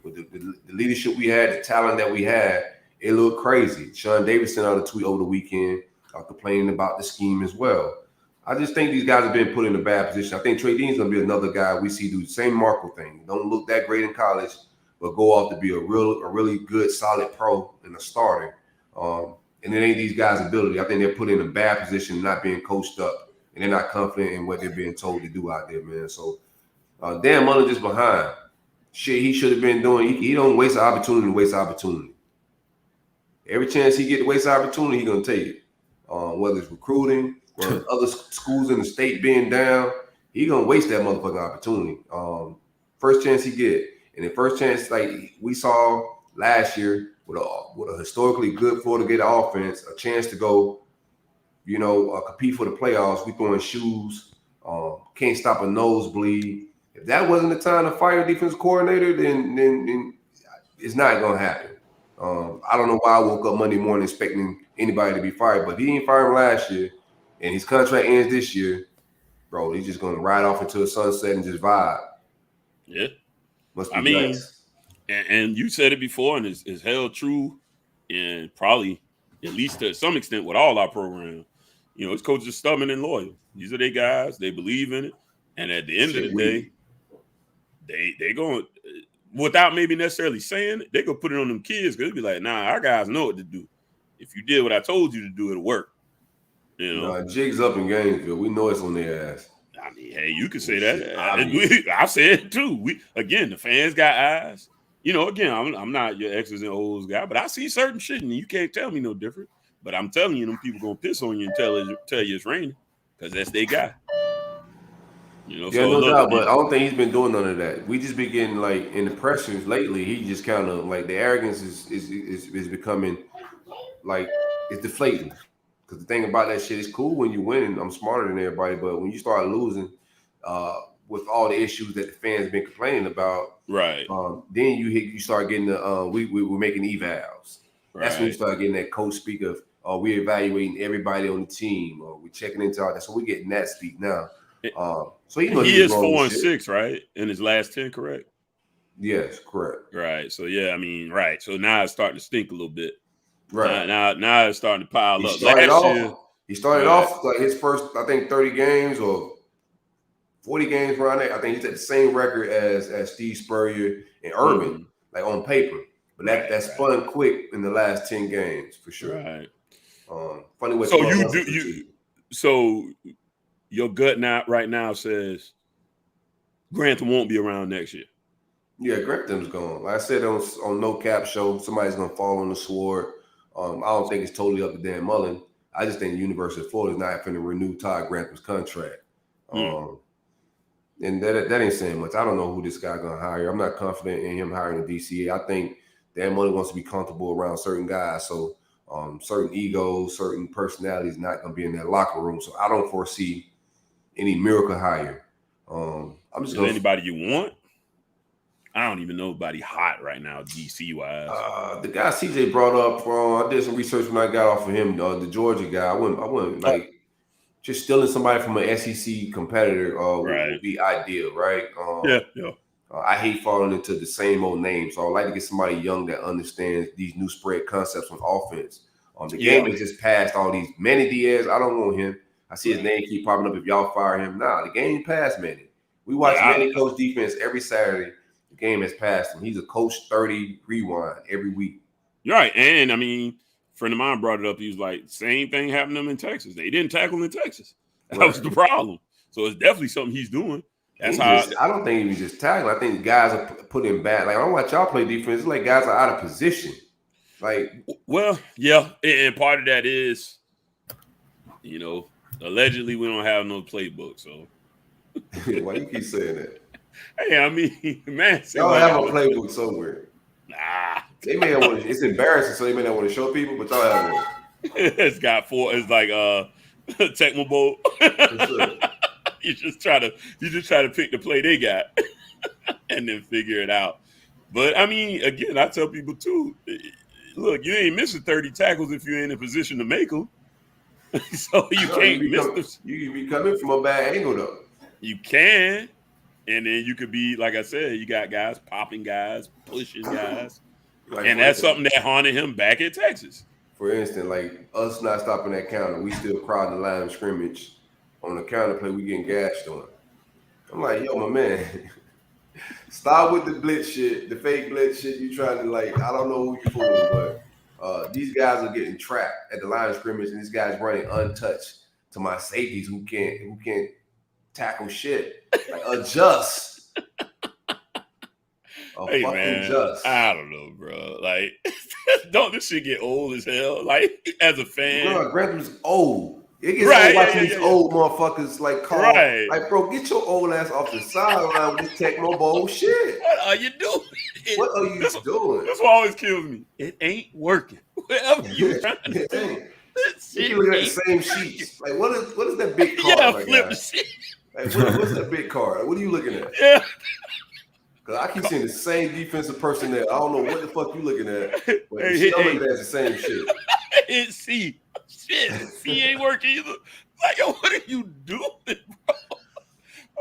with the leadership we had, the talent that we had, it looked crazy. Sean Davis sent out a tweet over the weekend complaining about the scheme as well. I just think these guys have been put in a bad position. I think Trey Dean's going to be another guy we see do the same Marco thing. Don't look that great in college, but go off to be a really good, solid pro and a starter. And it ain't these guys' ability. I think they're put in a bad position, not being coached up, and they're not confident in what they're being told to do out there, man. So, Dan Mullen just behind. Shit, he should have been doing. He don't waste an opportunity to waste opportunity. Every chance he get to waste opportunity, he gonna take it. Whether it's recruiting, whether other schools in the state being down, he gonna waste that motherfucking opportunity. First chance he get, and the first chance like we saw last year with a historically good Florida Gator offense, a chance to go, compete for the playoffs. We throwing shoes, can't stop a nosebleed. If that wasn't the time to fire a defense coordinator, then it's not gonna happen. I don't know why I woke up Monday morning expecting anybody to be fired, but he didn't fire him last year, and his contract ends this year. Bro, he's just gonna ride off into the sunset and just vibe. Yeah, must be nice. And you said it before, and it's held true, and probably at least to some extent with all our programs. His coaches are stubborn and loyal. These are their guys. They believe in it, and at the end of the day, they going without maybe necessarily saying it, they go put it on them kids because they'll be like, "Nah, our guys know what to do. If you did what I told you to do, it'll work." Jigs up in Gainesville. We know it's on their ass. I mean, hey, you can say that. I said it too. The fans got eyes. Again, I'm not your X's and O's guy, but I see certain shit, and you can't tell me no different. But I'm telling you, them people gonna piss on you and tell you it's raining because that's their guy. No doubt, but I don't think he's been doing none of that. We just been getting like in the pressures lately. He just kind of like the arrogance is becoming like it's deflating. Because the thing about that shit is cool when you win, and I'm smarter than everybody. But when you start losing, with all the issues that the fans been complaining about. Right. Then you start getting the we're making evals. Right. That's when you start getting that coach speak of we're evaluating everybody on the team, or we're checking into all that. So we're getting that speak now. So he is 4-6, right? In his last 10, correct? Yes, correct. Right. So yeah, I mean, right. So now it's starting to stink a little bit. Right. Now it's starting to pile up. He started off like his first, I think, 30 games or 40 games around there. I think he's at the same record as Steve Spurrier and Urban, like on paper. But that spun quick in the last 10 games for sure. Right. Funny way. So your gut right now says Grantham won't be around next year. Yeah, Grantham's gone. Like I said on No Cap Show, somebody's gonna fall on the sword. I don't think it's totally up to Dan Mullen. I just think the University of Florida is not going to renew Todd Grantham's contract. And that ain't saying much. I don't know who this guy gonna hire. I'm not confident in him hiring a DCA. I think Dan Mullen wants to be comfortable around certain guys. So certain egos, certain personalities not gonna be in that locker room. So I don't foresee any miracle hire. I'm just anybody you want? I don't even know anybody hot right now, DC wise. The guy CJ brought up, I did some research when I got off of him, the Georgia guy. I wouldn't like just stealing somebody from an SEC competitor would be ideal, right? Yeah. I hate falling into the same old name, so I'd like to get somebody young that understands these new spread concepts on offense. The game has just passed all these. Manny Diaz, I don't want him. I see his name keep popping up if y'all fire him. Nah, the game passed Manny. We watch Manny coach defense every Saturday. The game has passed him. He's a coach 30 rewind every week. You're right. And I mean, a friend of mine brought it up. He was like, same thing happened to them in Texas. They didn't tackle in Texas. That was the problem. So it's definitely something he's doing. That's I don't think he was just tackling. I think guys are put in bad. Like, I don't watch y'all play defense. It's like guys are out of position. Like, well, yeah. And part of that is, allegedly we don't have no playbook. So why you keep saying that? Hey, I mean, man, y'all have a playbook somewhere. Nah, they may not want to. It's embarrassing, so they may not want to show people, but y'all have one. It's got 4. It's like Tecmo Bowl. Sure. You just try to pick the play they got and then figure it out. But I mean, again, I tell people too. Look, you ain't missing 30 tackles if you're in a position to make them. So you can't miss them. You can be coming from a bad angle though. You can. And then you could be, like I said, you got guys popping guys, pushing guys. And that's something that haunted him back in Texas. For instance, like us not stopping that counter, we still crowding the line of scrimmage on the counter play, we getting gashed on. I'm like, yo, my man, stop with the blitz shit, the fake blitz shit. You trying to I don't know who you fooling, but these guys are getting trapped at the line of scrimmage, and this guy's running untouched to my safeties who can't tackle shit. Like, adjust. Hey man, adjust. I don't know, bro. Like, don't this shit get old as hell? Like, as a fan, bro, Grantham's old. It gets old watching these old motherfuckers call. Right. Like, bro, get your old ass off the sideline with this Tecmo Bowl shit. What are you doing? What are you doing? That's what always kills me. It ain't working. Whatever you trying to do. You looking at the same sheets. Like, what is that big card? Yeah, flip the shit. Like, what's that big card? What are you looking at? Yeah. Because I keep seeing the same defensive personnel. I don't know what the fuck you looking at. But looking at the same shit. It's C. Shit. C ain't working either. Like, yo, what are you doing, bro?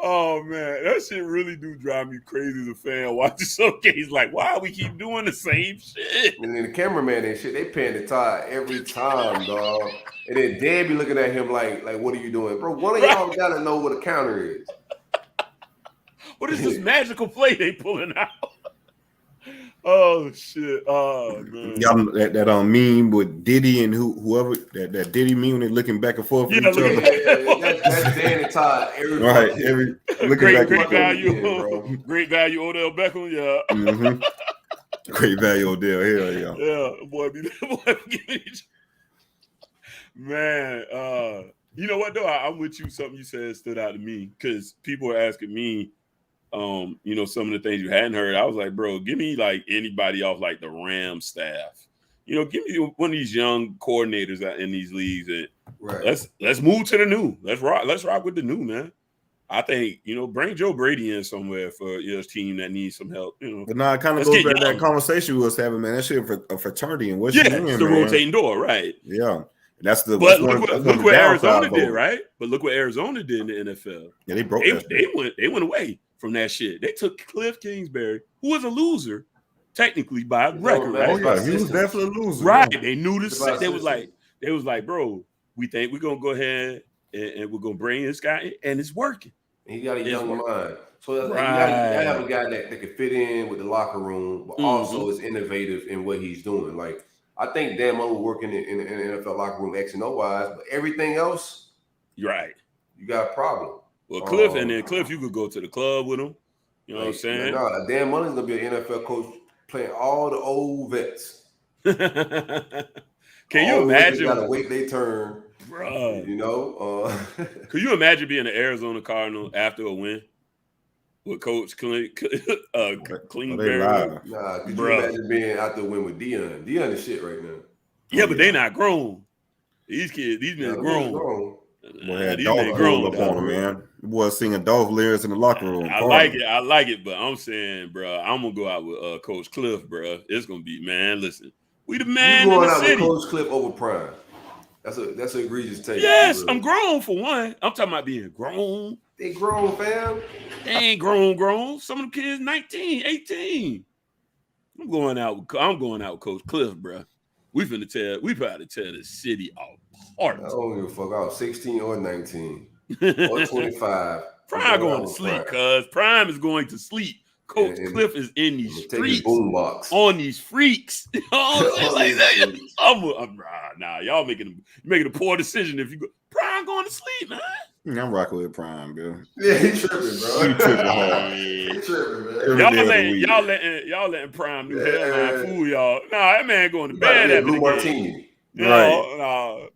Oh, man. That shit really do drive me crazy as a fan. Watching some games like, why we keep doing the same shit? And then the cameraman and shit, they paying the tie every time, dog. And then Dan be looking at him like, what are you doing? Bro, one of y'all got to know what a counter is. What is this magical play they pulling out? Oh, shit. Oh, man. Y'all that meme with Diddy and whoever, that Diddy meme when they looking back and forth with each other. That's Dan and Todd. Right. Great value. Great value, Odell Beckham. Yeah. Mm-hmm. Great value, Odell. Hell yeah. Yeah. Boy, man, you know what though? I'm with you. Something you said stood out to me because people are asking me, some of the things you hadn't heard. I was like, bro, give me like anybody off like the Rams staff. Give me one of these young coordinators out in these leagues. And let's move to the new. Let's rock with the new, man. I think, bring Joe Brady in somewhere for your team that needs some help. But now it kind of goes back to that conversation we was having, man. That shit for a fraternity and what's it's the rotating door, right? Yeah. That's the but look what Arizona did, right? But look what Arizona did in the NFL. Yeah, they broke they went away from that shit. They took Cliff Kingsbury, who was a loser, technically by record, right? Oh yeah, he was definitely a loser. Right. Yeah. They knew this. They was like, bro, we think we're gonna go ahead and we're gonna bring this guy in, and it's working. He got a young mind. So you gotta have a guy that can fit in with the locker room, but also is innovative in what he's doing. Like, I think Dan Mullen working in the NFL locker room X and O wise, but everything else, right, you got a problem. Well, Cliff, Cliff, you could go to the club with him. You know what I'm saying? No, Dan Mullen's gonna be an NFL coach playing all the old vets. Can you imagine? Gotta wait their turn, bro. Could you imagine being an Arizona Cardinal after a win with Coach Klingberg? Nah, could you imagine being after a win with Deion? Deion is shit right now. Yeah, but they not grown. These men grown. Boy, had Dolph grown up on him, man. Boy, singing Dolph lyrics in the locker room. I like it, but I'm saying, bro, I'm gonna go out with Coach Cliff, bro. It's gonna be, man. Listen, we the man in the city. With Coach Cliff over Prime. That's an egregious take. Yes, I'm grown for one. I'm talking about being grown. They grown, fam. They ain't grown. Some of them kids 19, 18. I'm going out with Coach Cliff, bro. We about to tear the city apart. I don't give a fuck. I was 16 or 19 or 25. Prime going to sleep, cuz Prime is going to sleep. Coach Cliff is in these streets on these freaks. You know what I'm saying? Nah, y'all making a poor decision if you go. Prime going to sleep, man. I'm rocking with Prime, bro. Yeah, he tripping, bro. He tripping hard. He tripping, man. Y'all letting Prime do hairline fool y'all. Nah, that man going to bed after Blue Martini. Right.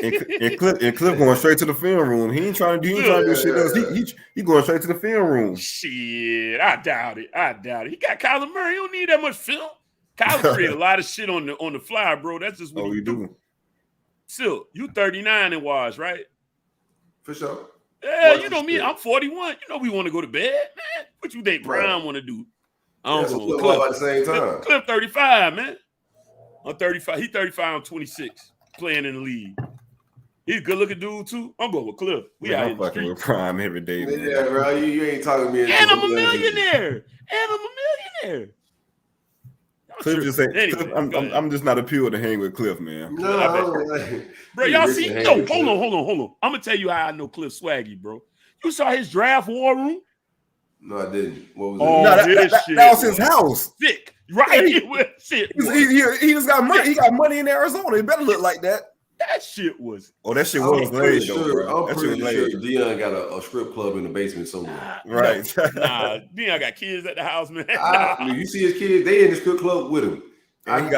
And Cliff going straight to the film room. He ain't trying to do shit else. He going straight to the film room. Shit, I doubt it. He got Kyler Murray. He don't need that much film. Kyler created a lot of shit on the fly, bro. That's just what he do. Still, you 39 and wise, right? For sure. Yeah, you know me. I'm 41. You know we want to go to bed, man. What you think Prime want to do? I don't know. Cliff at the same time. Cliff 35, man. I'm 35. He 35. I'm 26. Playing in the league. He's a good looking dude too. I'm going with Cliff. I'm fucking with Prime every day. Man. Yeah, bro. You ain't talking to me. And I'm a millionaire. Cliff just saying, anyway, I'm just not appealed to hang with Cliff, man. Bro, y'all see? Yo, hold on. I'm gonna tell you how I know Cliff swaggy, bro. You saw his draft war room? No, I didn't. What was it? That was his house. Sick, right? Shit. He just got money. He got money in Arizona. It better look like that. That shit was. Oh, that shit was laid, though, bro. I'm pretty sure Deion got a strip club in the basement somewhere. Right. Deion got kids at the house, man. You see his kids, they in the strip club with him. And he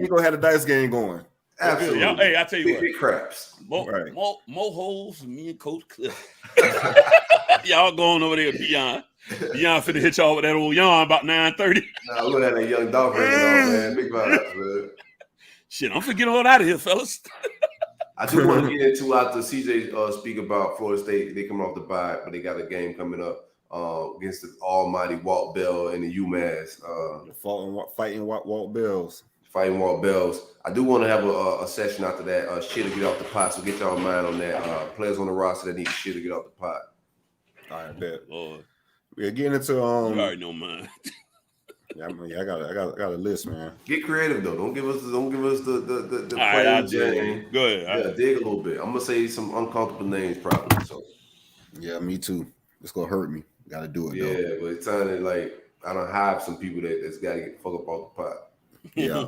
gonna have a dice game going. Absolutely. Hey, I tell you big craps. More holes for me and Coach Cliff. Y'all going over there, Deion. Deion finna hit y'all with that old yarn about 9:30. Nah, look at that young dog man. Big vibes, man. Shit, I'm finna get on out of here, fellas. I do want to get into after CJ speak about Florida State. They come off the bye, but they got a game coming up against the almighty Walt Bell and the UMass. Fighting Walt Bells. Fighting Walt Bells. I do want to have a session after that. Shit to get off the pot. So get y'all mind on that. Players on the roster that need shit to get off the pot. All right, bet. Lord. We're getting into you already know mine. Yeah, I got a list, man. Get creative though. Don't give us the player game. Go ahead. Yeah, dig a little bit. I'm gonna say some uncomfortable names probably. So yeah, me too. It's gonna hurt me. Got to do it. Yeah, though. but it's sounded like I don't have some people that's got to get fuck up off the pot. Yeah,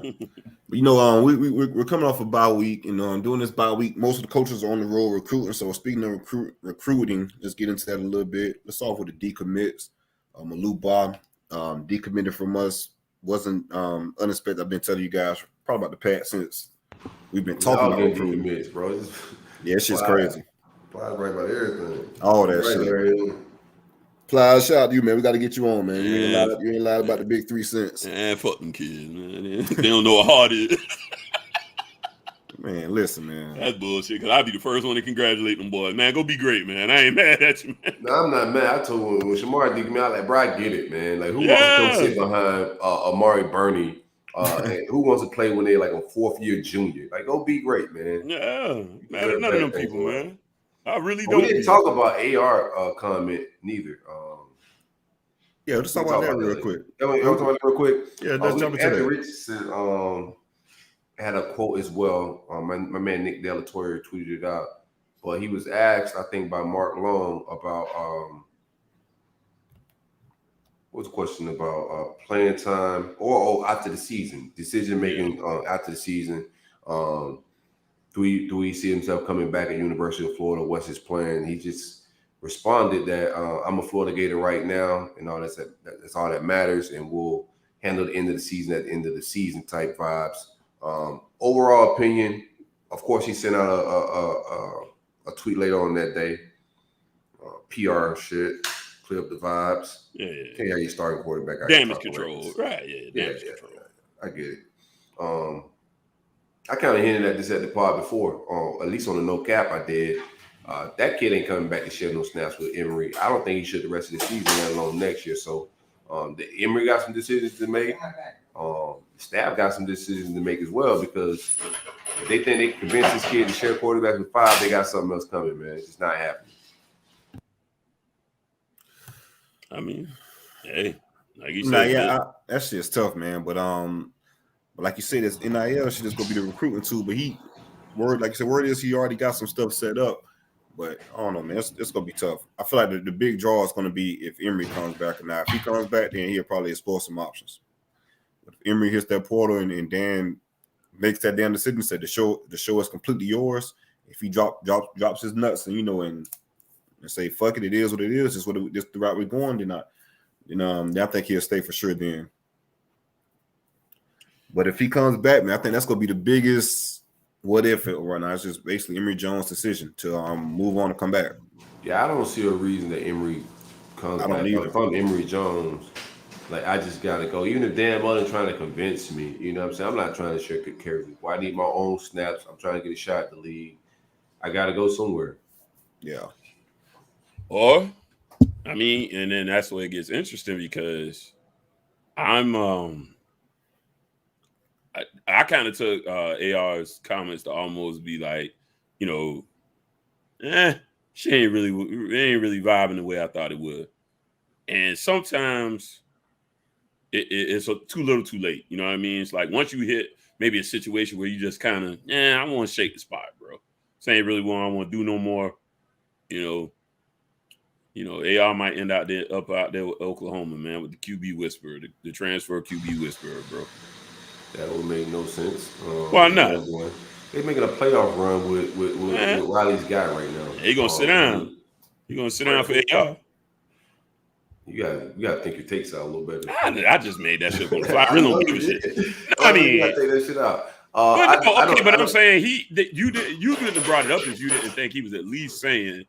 but you know, we're coming off a bye week, and doing this bye week, most of the coaches are on the road recruiting. So speaking of recruiting, just get into that a little bit. Let's start with the decommits. Malou Ba decommitted from us. Wasn't unexpected. I've been telling you guys probably about the past since we've been talking about decommits, bro. Yeah, it's just crazy. Plies right about everything. All that shit. Plies, shout out to you, man. We got to get you on, man. You ain't lied about the big 3 cents. Man, fuck them kids, man. They don't know what hard is. Man, listen, man. That's bullshit. Cause I'll be the first one to congratulate them boys. Man, go be great, man. I ain't mad at you, man. No, I'm not mad. I told him when Shamar digged me out, like, bro, I get it, man. Like, who wants to come Yeah. sit behind Amari Burney? And who wants to play when they're like a 4th-year junior? Like, go be great, man. Yeah. Man, none of them people, man. I really But don't. we didn't talk about AR comment neither. Yeah, let's talk about that real quick. You want to talk about that real quick? Yeah, let's jump into Anthony that. Richardson had a quote as well. My man Nick Delatorre tweeted it out. But he was asked, I think, by Mark Long about what was the question about playing time or after the season, decision making after the season. Do we see himself coming back at University of Florida? What's his plan? He just responded that I'm a Florida Gator right now, and all that's all that matters, and we'll handle the end of the season at the end of the season type vibes. Overall opinion, of course, he sent out a tweet later on that day. PR shit, clear up the vibes. Yeah. Can't have you starting quarterback. Damage control, right? Yeah, damage control. I get it. I kind of hinted at this at the pod before, at least on the no cap I did. That kid ain't coming back to share no snaps with Emory. I don't think he should the rest of the season, let alone next year. So the Emory got some decisions to make. The staff got some decisions to make as well, because if they think they can convince this kid to share quarterbacks with 5, they got something else coming, man. It's just not happening. I mean, hey, like you said, that shit's tough, man. But like you said, this NIL shit is gonna be the recruiting tool. But word is he already got some stuff set up. But I don't know, man. It's gonna be tough. I feel like the big draw is gonna be if Emory comes back or not. If he comes back, then he'll probably explore some options. But if Emory hits that portal and Dan makes that damn decision, said the show is completely yours. If he drops his nuts and say fuck it, it is what it is. This the route we're going. Then I think he'll stay for sure. Then, but if he comes back, man, I think that's gonna be the biggest what if right now. It's just basically Emory Jones' decision to move on and come back. Yeah, I don't see a reason that Emory comes back. If I'm Emory Jones, like, I just gotta go. Even if Dan Mullen trying to convince me, you know what I'm saying? I'm not trying to share carries. Well, I need my own snaps. I'm trying to get a shot at the league. I gotta go somewhere. Yeah. Or, I mean, and then that's where it gets interesting, because I kind of took AR's comments to almost be like, she ain't really vibing the way I thought it would. And sometimes it's too little too late. You know what I mean? It's like once you hit maybe a situation where you just kind of, I want to shake the spot, bro. This ain't really what I want to do no more. AR might end up out there with Oklahoma, man, with the QB whisperer, the transfer QB whisperer, bro. That would make no sense. Why not? They're making a playoff run with Riley's guy right now. He gonna sit down. He gonna sit down for AR. You gotta think your takes out a little better. I just made that shit on the fly. I really don't give a shit. I mean, you gotta take that shit out. I'm saying you couldn't have brought it up if you didn't think he was at least saying,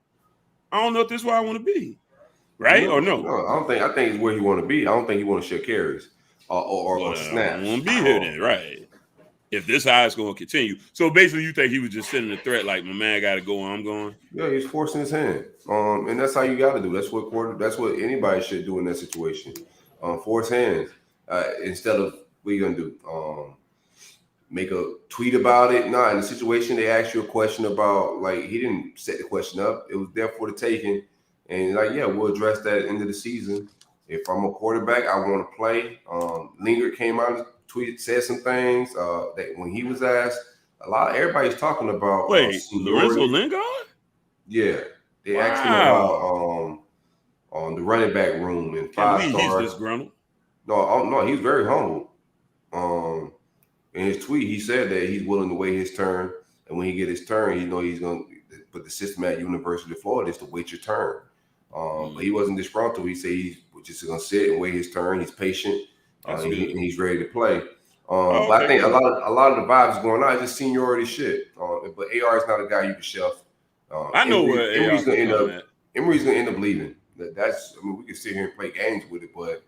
I don't know if this is where I want to be, right? No, or no? No, I don't think. I think it's where he want to be. I don't think he want to share carries or snaps. I want to be here then, right? If this how it's going to continue. So basically, you think he was just sending a threat like, my man got to go, I'm going? Yeah, he's forcing his hand. And that's how you got to do. That's what anybody should do in that situation. Force hands. Instead of, what are you going to do? Make a tweet about it? No, in the situation, they asked you a question about, like, he didn't set the question up. It was there for the taking. And like, yeah, we'll address that at the end of the season. If I'm a quarterback, I want to play. Lingard came out and said some things that when he was asked, everybody's talking about. Wait, Lorenzo Lingard? Yeah, they asked him about on the running back room and 5 stars. He's disgruntled. No, he's very humble. In his tweet, he said that he's willing to wait his turn, and when he get his turn, he's going to. But the system at University of Florida is to wait your turn. But he wasn't disgruntled. He said he's just going to sit and wait his turn. He's patient. And he's ready to play. But I think a lot of the vibes going on is just seniority shit. But AR is not a guy you can shelf. I know where Emory's going to end up leaving. We can sit here and play games with it, but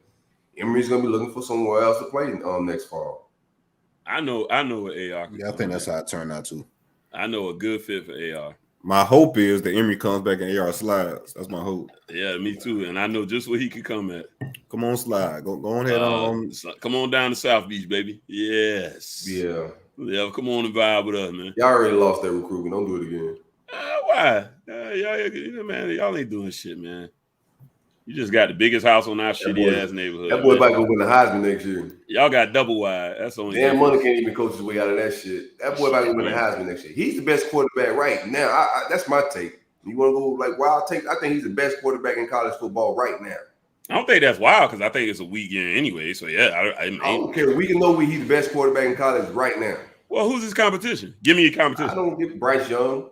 Emory's going to be looking for somewhere else to play next fall. I know what AR. Yeah, I think that's how it turned out too. I know a good fit for AR. My hope is that Emory comes back and AR slides. That's my hope. Yeah, me too. And I know just where he could come at. Come on, slide. Go on ahead. Come on down to South Beach, baby. Yes. Yeah. Yeah, come on and vibe with us, man. Y'all already lost that recruitment. Don't do it again. Why? Y'all ain't doing shit, man. You just got the biggest house on our shitty ass neighborhood. That boy about to win the Heisman next year. Y'all got double wide. That's the only. Dan Money can't even coach his way out of that shit. That boy about to win the Heisman next year. He's the best quarterback right now. That's my take. You want to go like wild take? I think he's the best quarterback in college football right now. I don't think that's wild because I think it's a weekend anyway. So yeah, I don't care. We can know he's the best quarterback in college right now. Well, who's his competition? Give me your competition. I don't give Bryce Young.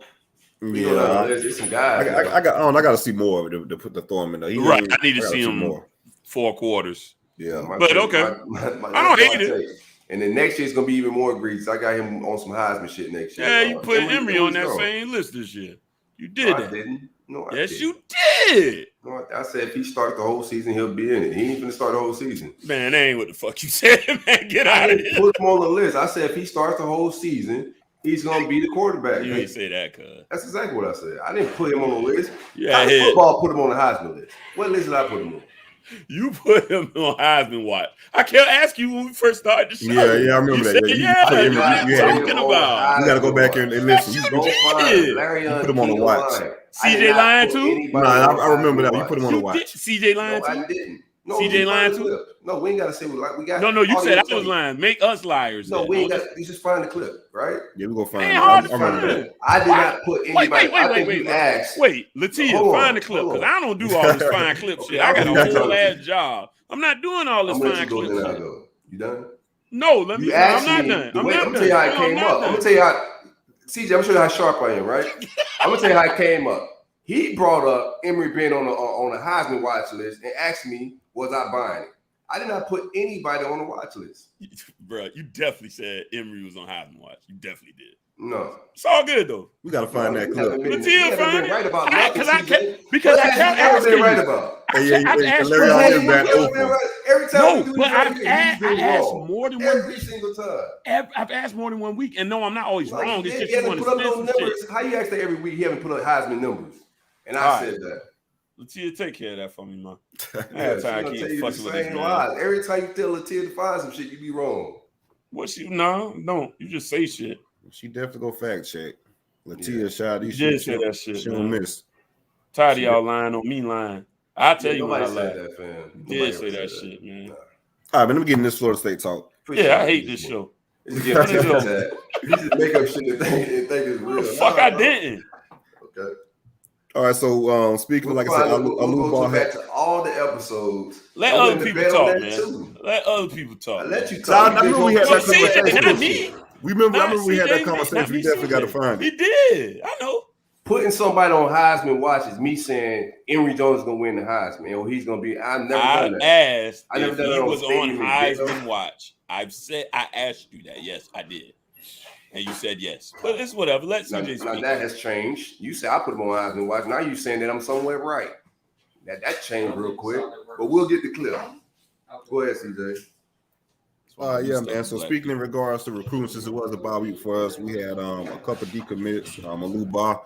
Yeah, there's some guys. I got to see more to put the throw him in there. Right, I need to see him more. 4 quarters. Yeah, but okay. I don't hate it. And then next year it's gonna be even more egregious. I got him on some Heisman shit next year. Yeah, you put Emory on that same list this year. You did that. I didn't. No, I yes, didn't. you did. No, I said if he starts the whole season, he'll be in it. He ain't gonna start the whole season. Man, that ain't what the fuck you said, man. Get out of here. Put him on the list. I said if he starts the whole season, he's gonna be the quarterback. You didn't say that, cuz. That's exactly what I said. I didn't put him on the list. Yeah, football put him on the Heisman list. What list did I put him on? You put him on Heisman watch. I kept asking you when we first started the show. Yeah, I remember that. You talking about? You got to go back and listen. You put him on the watch. CJ lying too? No, I remember that. You put him on the watch. CJ lying too? I didn't. No, CJ lying too? No, we ain't got to say we got. No, you said I was lying. Make us liars. No, we ain't got. You just find the clip, right? Yeah, we gonna find it. I remember that. I did not put anybody. Wait, Latia, find the clip because I don't do all this fine clip shit. I got a whole ass job. I'm not doing all this fine clip shit. You done? No, let me. I'm not done. I'm gonna tell you how it came up. I'm gonna tell you how. CJ, I'm gonna show you how sharp I am, right? I'm gonna tell you how it came up. He brought up Emory being on a Heisman watch list and asked me, was I buying it? I did not put anybody on the watch list. Bro, you definitely said Emory was on Heisman watch. You definitely did. No. It's all good, though. We got to find that clip. Latia, find it. Right about nothing, because I kept asking you. Right about. Every time but I've asked more than one week. Single time. I've asked more than 1 week, and no, I'm not always wrong. It's just you want to put up those numbers. How you ask that every week? You haven't put up Heisman numbers, and I said that. Latia, take care of that for me, man. I have time to keep fucking with this man. Every time you tell Latia to find some shit, you be wrong. What she? No, don't. You just say shit. She definitely go fact check. Latia, shout out these shit. Say that shit. She don't miss. Tired of y'all lying on me lying. I tell you when I lie. That, fam. You did say that shit, man. All right, man, let me get in this Florida State talk. Yeah, I hate this show. You just make up shit and think it's real. Fuck, I didn't. Okay. All right, so speaking of, like I said, we'll back to all the episodes. Let other people talk, man. Let other people talk. I let you talk. I remember we had that conversation. Not me. I remember we had that conversation. We definitely got to find it. He did. I know. Putting somebody on Heisman watch is me saying Emory Jones is going to win the Heisman or he's going to be. I've never done that. Asked if he was on Heisman watch. I asked you that. Yes, I did. And you said yes. But it's whatever. Let CJ speak. Now that has changed. You said I put him on Heisman watch. Now you're saying that I'm somewhere right. That changed real quick. But we'll get the clip. Go ahead, CJ. Yeah, man. So speaking in regards to recruiting, since it was a bye week for us, we had a couple of decommits. Aluba,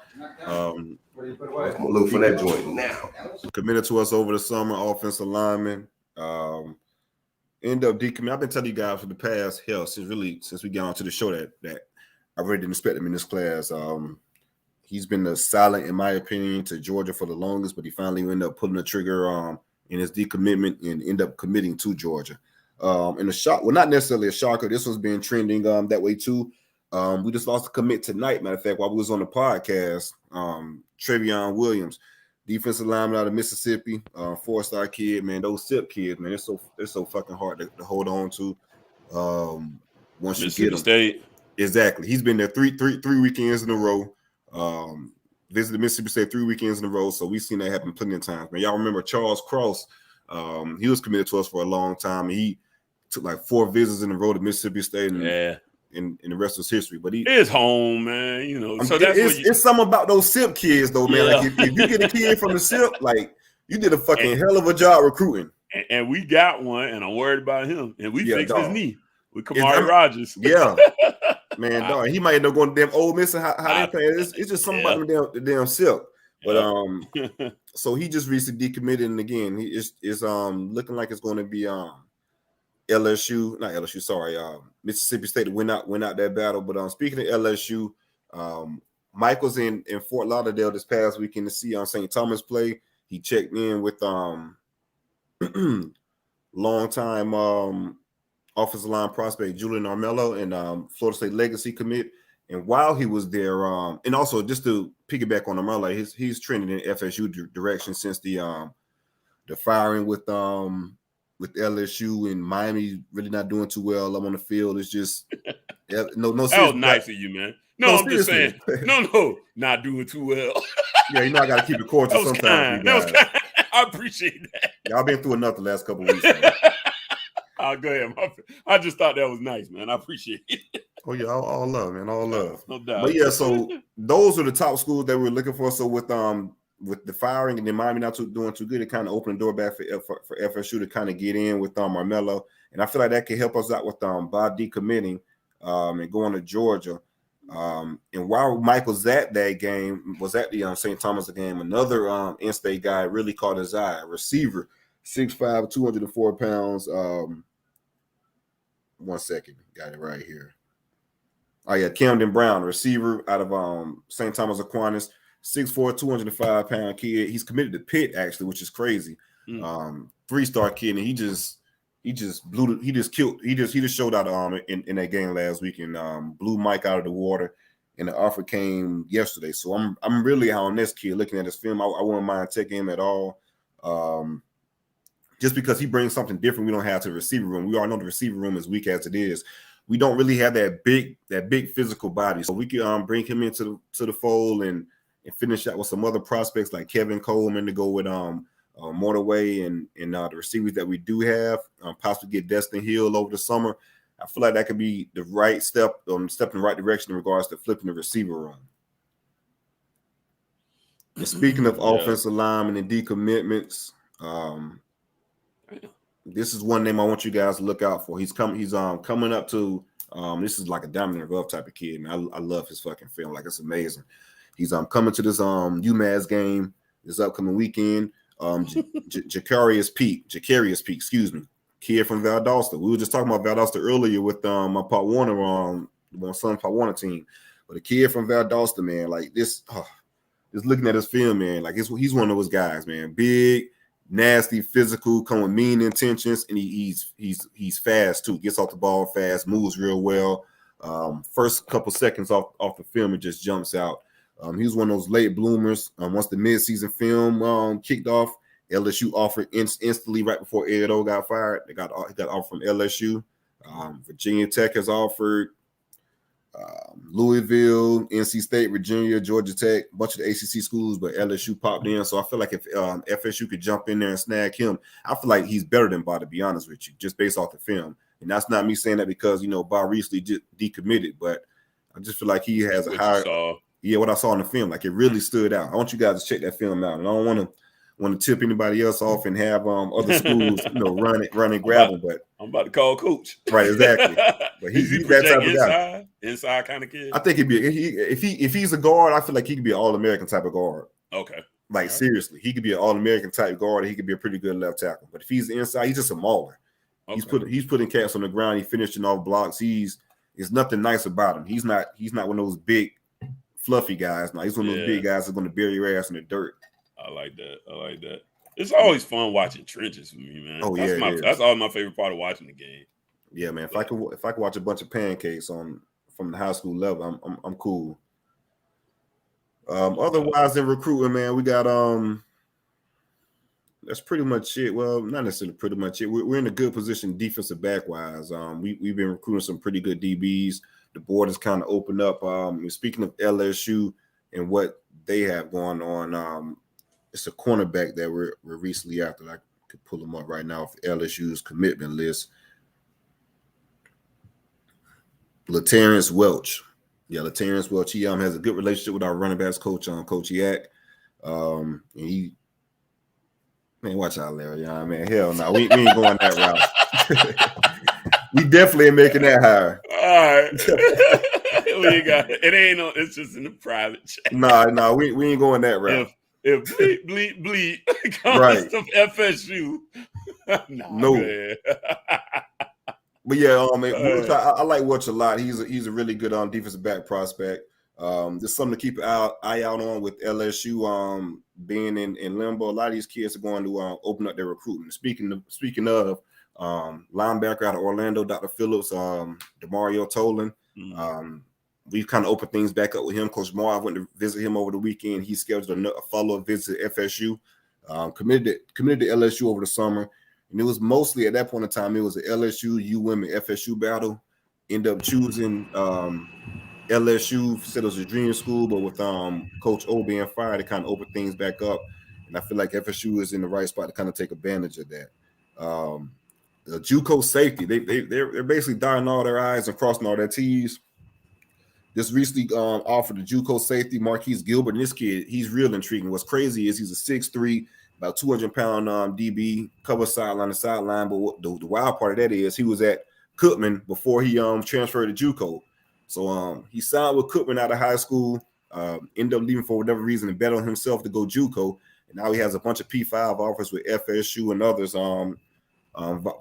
look for that joint now. Committed to us over the summer, offensive lineman. End up decommitting. I've been telling you guys for the past since we got onto the show that I really didn't expect him in this class. He's been the silent, in my opinion, to Georgia for the longest, but he finally ended up pulling the trigger in his decommitment and end up committing to Georgia. In a shock, well, not necessarily a shocker. This one's been trending that way too. We just lost a commit tonight. Matter of fact, while we was on the podcast, Trevion Williams, defensive lineman out of Mississippi, 4-star kid, man. Those SIP kids, man, they're so fucking hard to hold on to. Once you get them, State. Exactly. He's been there three weekends in a row. Visited Mississippi State 3 weekends in a row. So we've seen that happen plenty of times. Man, y'all remember Charles Cross? He was committed to us for a long time. He took like 4 visits in a row to Mississippi State, and the rest was history. But he is home, man. You know, so it's something about those SIP kids, though, man. Yeah. Like if you get a kid from the SIP, like you did a fucking hell of a job recruiting. And we got one, and I'm worried about him. And we fixed his knee with Kamari Rogers. Yeah. Man, dog, he might end up going to damn Ole Miss and how they play. It's just something about the damn silk. But so he just recently decommitted, and again, he is looking like it's going to be Mississippi State win out that battle. But speaking of LSU, Michael's in Fort Lauderdale this past weekend to see St. Thomas play. He checked in with longtime offensive line prospect Julian Armello and Florida State legacy commit. And while he was there, and also just to piggyback on Armello, he's trending in FSU direction since the firing with LSU and Miami really not doing too well up on the field. It's just no. That was nice of you, man. No, I'm just saying. No, not doing too well. Yeah, I got to keep it cordial sometimes. That was kind. I appreciate that. Y'all been through enough the last couple of weeks. Go ahead. I just thought that was nice, man. I appreciate it. Oh yeah, all love, man, all love. No doubt. But yeah, so those are the top schools that we're looking for. So with the firing and then Miami not doing too good, it kind of opened the door back for FSU to kind of get in with Armello, and I feel like that could help us out with Bob decommitting and going to Georgia. And while Michael's at that game, was at the St. Thomas game, another in-state guy really caught his eye. A receiver, 6'5", 204 pounds. 1 second, got it right here. Oh yeah, Camden Brown, receiver out of St. Thomas Aquinas, 6'4", 205-pound kid. He's committed to Pitt actually, which is crazy. 3-star kid, and he just showed out in that game last week and blew Mike out of the water. And the offer came yesterday, so I'm really high on this kid. Looking at his film, I wouldn't mind taking him at all. Just because he brings something different we don't have to the receiver room. We all know the receiver room is weak as it is. We don't really have that big physical body, so we can bring him into the fold and finish out with some other prospects like Kevin Coleman to go with Mortaway and the receivers that we do have. Possibly get Destin Hill over the summer. I feel like that could be the right step in the right direction in regards to flipping the receiver room. And speaking of offensive linemen and decommitments, this is one name I want you guys to look out for. He's coming up to this is like a diamond in the rough type of kid, man. I love his fucking film. Like, it's amazing. He's coming to this UMass game this upcoming weekend. Jacarius Peak, excuse me, kid from Valdosta. We were just talking about Valdosta earlier with my Pop Warner my son Pop Warner team, but a kid from Valdosta, man, like this. Just looking at his film, man, like he's one of those guys, man. Big, nasty, physical, come with mean intentions, and he's fast too. Gets off the ball fast, moves real well. First couple seconds off the film, it just jumps out. He was one of those late bloomers. Once the midseason film kicked off, LSU offered instantly right before Ed O got fired. He got offered from LSU. Virginia Tech has offered. Louisville, NC State, Virginia, Georgia Tech, a bunch of the ACC schools, but LSU popped in. So I feel like if FSU could jump in there and snag him, I feel like he's better than Bob, to be honest with you, just based off the film. And that's not me saying that because, Bob recently decommitted, but I just feel like he has a higher. What I saw in the film, like it really stood out. I want you guys to check that film out, and I don't want to tip anybody else off and have other schools, run and grab them. But I'm about to call coach. Right, exactly. But he's that type of guy. Inside kind of kid. I think if he's a guard, I feel like he could be an All-American type of guard. Okay. Like seriously, he could be an All-American type guard. He could be a pretty good left tackle. But if he's inside, he's just a mauler. Okay. He's putting cats on the ground. He's finishing off blocks. There's nothing nice about him. He's not one of those big fluffy guys. Now he's one of those big guys that's going to bury your ass in the dirt. I like that. It's always fun watching trenches for me, man. Oh that's always my favorite part of watching the game. Yeah, man. If I could watch a bunch of pancakes from the high school level, I'm cool. Otherwise, in recruiting, man, we got that's pretty much it. Well, not necessarily pretty much it. We're in a good position defensive back wise. We've been recruiting some pretty good DBs. The board has kind of opened up. Speaking of LSU and what they have going on, it's a cornerback that we're recently after. I could pull them up right now for LSU's commitment list. LaTerrence Welch. Yeah, LaTerrence Welch. He has a good relationship with our running backs coach, Coach Yak. And he, man, watch out, Larry. Man, hell no. We ain't going that route. We definitely ain't making that higher. All right. It ain't no. It's just in the private chat. Nah, we ain't going that route. If bleep comes Right. to FSU, No. man. But yeah, I like Welch a lot. He's a really good defensive back prospect. There's something to keep an eye out on with LSU being in limbo. A lot of these kids are going to open up their recruitment. Speaking of linebacker out of Orlando, Dr. Phillips, DeMario Tolan. We've kind of opened things back up with him. Coach Moore, I went to visit him over the weekend. He scheduled a follow-up visit to FSU. Committed to LSU over the summer. And it was mostly at that point in time, it was an LSU, UM, and FSU battle. End up choosing LSU, said it was a dream school, but with Coach O being fired, it kind of opened things back up. And I feel like FSU is in the right spot to kind of take advantage of that. The Juco safety, they're basically dotting all their I's and crossing all their T's. Just recently offered the Juco safety, Marquis Gilbert. And this kid, he's real intriguing. What's crazy is he's a 6'3", about 200-pound DB, cover sideline to sideline. But the wild part of that is he was at Cookman before he transferred to Juco. So he signed with Cookman out of high school, ended up leaving for whatever reason and bet on himself to go Juco. And now he has a bunch of P5 offers with FSU and others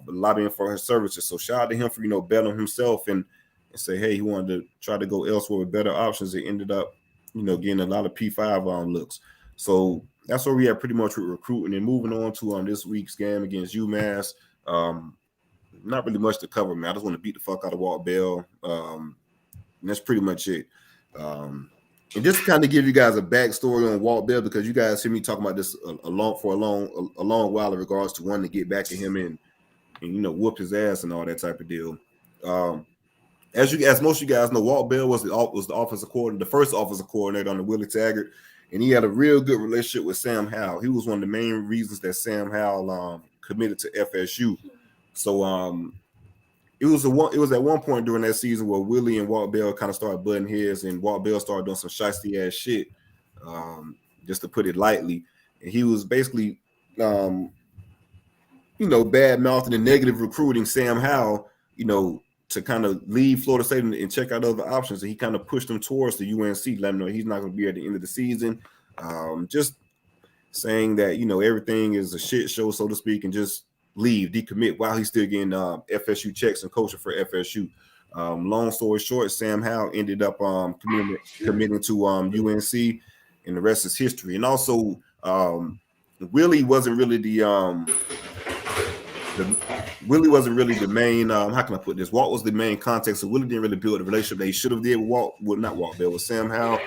lobbying for his services. So shout out to him for, bet on himself and say, hey, he wanted to try to go elsewhere with better options. It ended up, getting a lot of P5 looks. So that's where we are pretty much with recruiting. And moving on to this week's game against UMass. Not really much to cover, man. I just want to beat the fuck out of Walt Bell. And that's pretty much it. And just to kind of give you guys a backstory on Walt Bell, because you guys hear me talking about this a long while in regards to wanting to get back at him and whoop his ass and all that type of deal. As most of you guys know, Walt Bell was the offensive coordinator, the first offensive coordinator on the Willie Taggart, and he had a real good relationship with Sam Howell. He was one of the main reasons that Sam Howell committed to FSU. So it was at one point during that season where Willie and Walt Bell kind of started butting heads, and Walt Bell started doing some shiesty ass shit, just to put it lightly. And he was basically, bad mouthing and negative recruiting Sam Howell, to kind of leave Florida State and check out other options. And he kind of pushed him towards the UNC, let him know he's not going to be at the end of the season. Just saying that, everything is a shit show, so to speak, and just leave, decommit while he's still getting FSU checks and coaching for FSU. Long story short, Sam Howell ended up committing to UNC, and the rest is history. And also, Willie wasn't really the main. How can I put this? Walt was the main contact, so Willie didn't really build the relationship that he should have did with Walt. Well, not Walt Bell, with Sam Howell.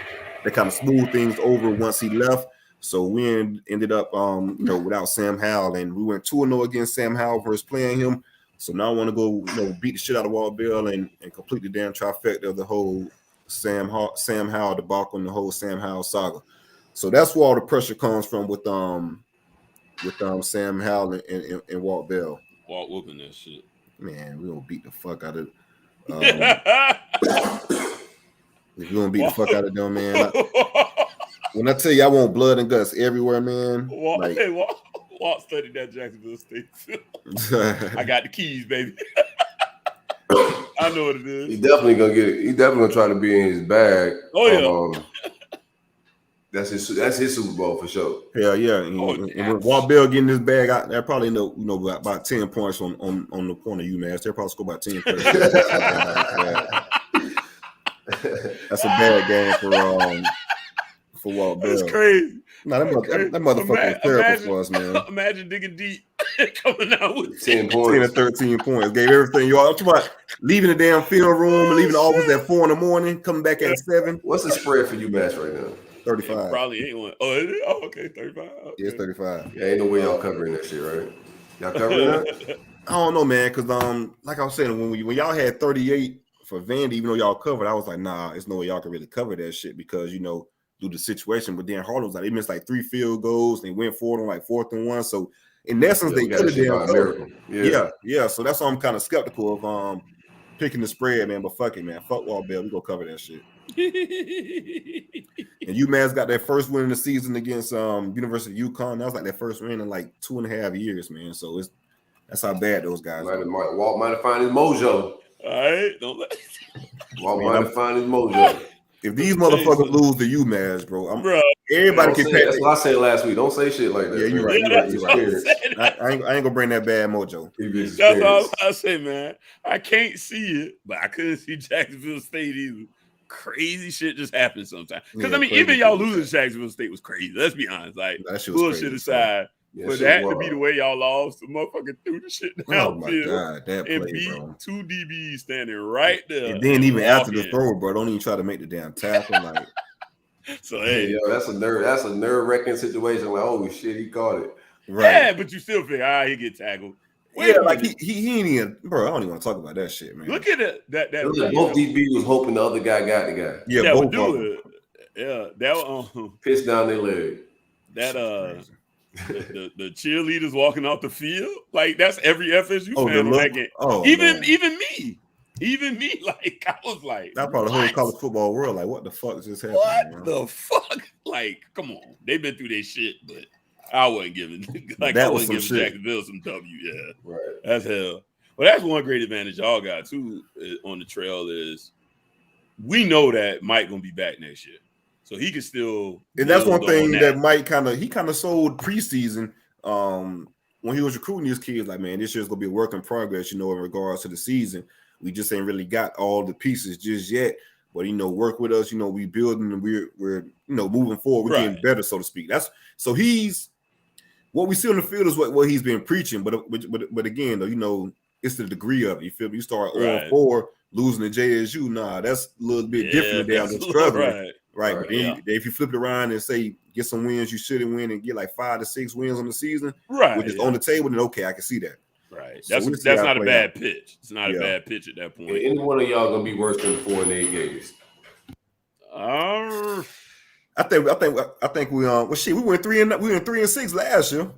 They kind of smoothed things over once he left. So we ended up, without Sam Howell, and we went 2-0 against Sam Howell versus playing him. So now I want to go, beat the shit out of Walt Bell and complete the damn trifecta of the whole Sam Howell debacle and the whole Sam Howell saga. So that's where all the pressure comes from with Sam Howell and Walt Bell. Walt whooping that shit. Man, we gonna beat the fuck out of. If you gonna beat the fuck out of them, man. When I tell you I want blood and guts everywhere, man. Walt studied that Jacksonville State. I got the keys, baby. I know what it is. He's definitely gonna get it. He's definitely gonna try to be in his bag. Oh yeah. That's his Super Bowl for sure. Yeah. And with Walt Bell getting this bag out, they'll probably know about 10 points on the point of UMass. They'll probably score about 10 points. That's a bad game for Walt Bell. That's crazy. No, that motherfucker was terrible for us, man. Imagine digging deep, coming out with 10 points. 10 or 13 points. Gave everything you all. I'm talking about leaving the damn film room and leaving the office at 4 a.m, coming back at 7. What's the spread for UMass right now? 35. It probably ain't one. Oh, okay, 35. Okay. Yeah, it's 35. Yeah, ain't no way y'all covering that shit, right? Y'all covering that? I don't know, man, because like I was saying, when y'all had 38 for Vandy, even though y'all covered, I was like, nah, there's no way y'all can really cover that shit because due to the situation. But then Harlan was like, they missed like 3 field goals. They went forward on like 4th and 1. So in essence, they could have damn covered. Yeah. So that's why I'm kind of skeptical of picking the spread, man. But fuck it, man. Fuck Walt Bell. We gonna cover that shit. And UMass got their first win in the season against University of UConn. That was like their first win in like 2.5 years, man. So that's how bad those guys are. Walt might have found his mojo. All right, don't let Walk by to find his mojo. If these motherfuckers lose to UMass, bro, everybody can say, that's what I said last week. Don't say shit like that. Yeah, you're right. I ain't gonna bring that bad mojo. That's all I say, man. I can't see it, but I couldn't see Jacksonville State either. Crazy shit just happens sometimes. Because I mean, even y'all losing to Jacksonville State was crazy. Let's be honest. Like bullshit aside. Yeah, but that to be the way y'all lost, the motherfucker threw the shit downfield and beat bro. 2 DBs standing right there. And then even after the throw, bro, don't even try to make the damn tackle. Like, so hey, yo, that's a nerve-wracking situation. Like, oh shit, he caught it. Right. Yeah, but you still figure, he get tackled. Yeah, like he ain't even, bro. I don't even want to talk about that shit, man. Look at it. That both DB was hoping the other guy got the guy. Yeah, both of them. Yeah, that pissed down their leg. That the cheerleaders walking off the field, like that's every FSU fan on that game. Even me, like I was like, that probably the whole college football world. Like, what the fuck just happened? What the fuck? Like, come on, they've been through their shit, but I wasn't giving Jacksonville some W. Yeah, right. That's hell. Well, that's one great advantage y'all got too on the trail is we know that Mike gonna be back next year. So he can still, and that's one thing that Mike kind of sold preseason when he was recruiting these kids. Like, man, this year's gonna be a work in progress, in regards to the season. We just ain't really got all the pieces just yet. But work with us. We building and we're moving forward. We're getting better, so to speak. So he's what we see on the field is what he's been preaching. But again, though, it's the degree of it. You feel me? You start 0-4 losing to JSU. Nah, that's a little bit different than the struggling. Right. But then if you flip it around and say get some wins you shouldn't win and get like 5 to 6 wins on the season, which is on the table, then okay, I can see that. Right. So that's not a bad pitch. It's not a bad pitch at that point. And any one of y'all gonna be worse than 4-8 games. I think we we went 3-6 last year.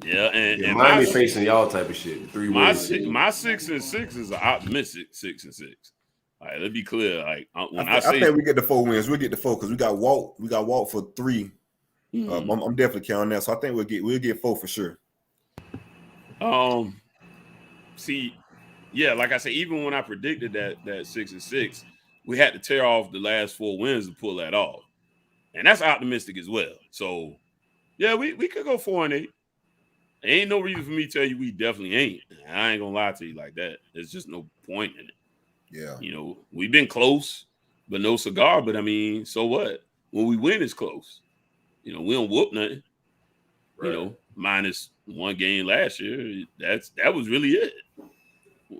Yeah, and Miami facing y'all type of shit. 3 wins. My 6-6 is an optimistic 6-6. All right, let's be clear. Like I think we get the 4 wins. We'll get the 4 because we got Walt for 3. Mm-hmm. I'm definitely counting that. So I think we'll get 4 for sure. See, yeah, like I said, even when I predicted that 6-6, we had to tear off the last 4 wins to pull that off, and that's optimistic as well. So, yeah, we could go 4-8. There ain't no reason for me to tell you we definitely ain't. I ain't gonna lie to you like that. There's just no point in it. Yeah, we've been close, but no cigar. But I mean, so what? When we win, it's close. We don't whoop nothing. Right. Minus 1 game last year. That was really it.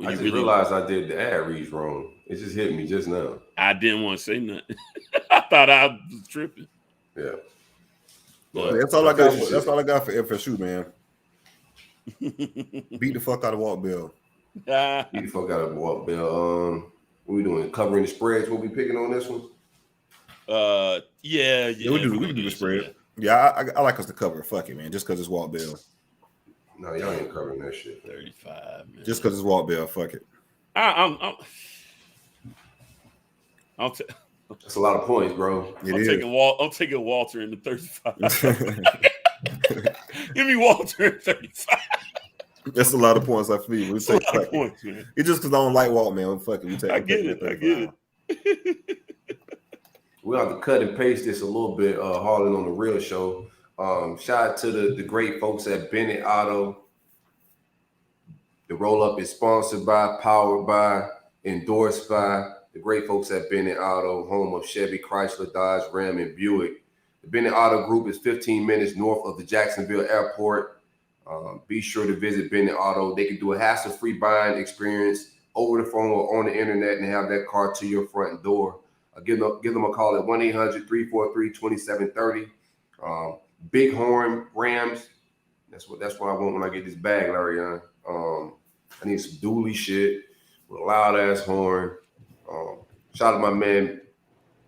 I just realized I did the ad reads wrong. It just hit me just now. I didn't want to say nothing. I thought I was tripping. Yeah. But that's all I got. That's all I got for FSU, man. Beat the fuck out of Walt Bell. Beat the fuck out of Walt Bell. What we doing? Covering the spreads? What we picking on this one? Yeah. We do the spread. Yeah, I like us to cover. Fuck it, man. Just because it's Walt Bell. No, y'all ain't covering that shit. 35, man. Just because it's Walt Bell. Fuck it. That's a lot of points, bro. I'm taking Walter in the 35. Give me Walter in 35. That's a lot of points. I feel. It's a lot of points, man. It's just because I don't like Walt, man. Fuck it. I get it. We'll have to cut and paste this a little bit, Harlan on the real show. Shout out to the great folks at Bennett Auto. The RollUp is sponsored by, powered by, endorsed by the great folks at Bennett Auto, home of Chevy, Chrysler, Dodge, Ram, and Buick. The Bennett Auto Group is 15 minutes north of the Jacksonville Airport. Be sure to visit Bennett Auto. They can do a hassle-free buying experience over the phone or on the internet and have that car to your front door. Give them a call at 1-800-343-2730. Big horn Rams. That's what I want when I get this bag, Larry. I need some dually shit with a loud ass horn. Shout out to my man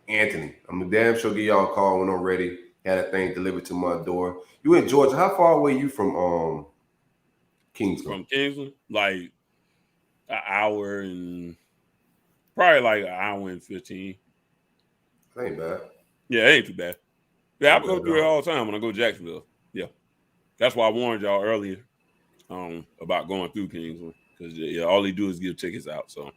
Anthony. I'm damn sure give y'all a call when I'm ready. Had that thing delivered to my door. You in Georgia? How far away you from Kingsland? From Kingsland, like an hour and probably like an hour and 15. That ain't bad. Yeah, it ain't too bad. Yeah, I go through it all the time when I go to Jacksonville. Yeah, that's why I warned y'all earlier about going through Kingsland because all they do is give tickets out. So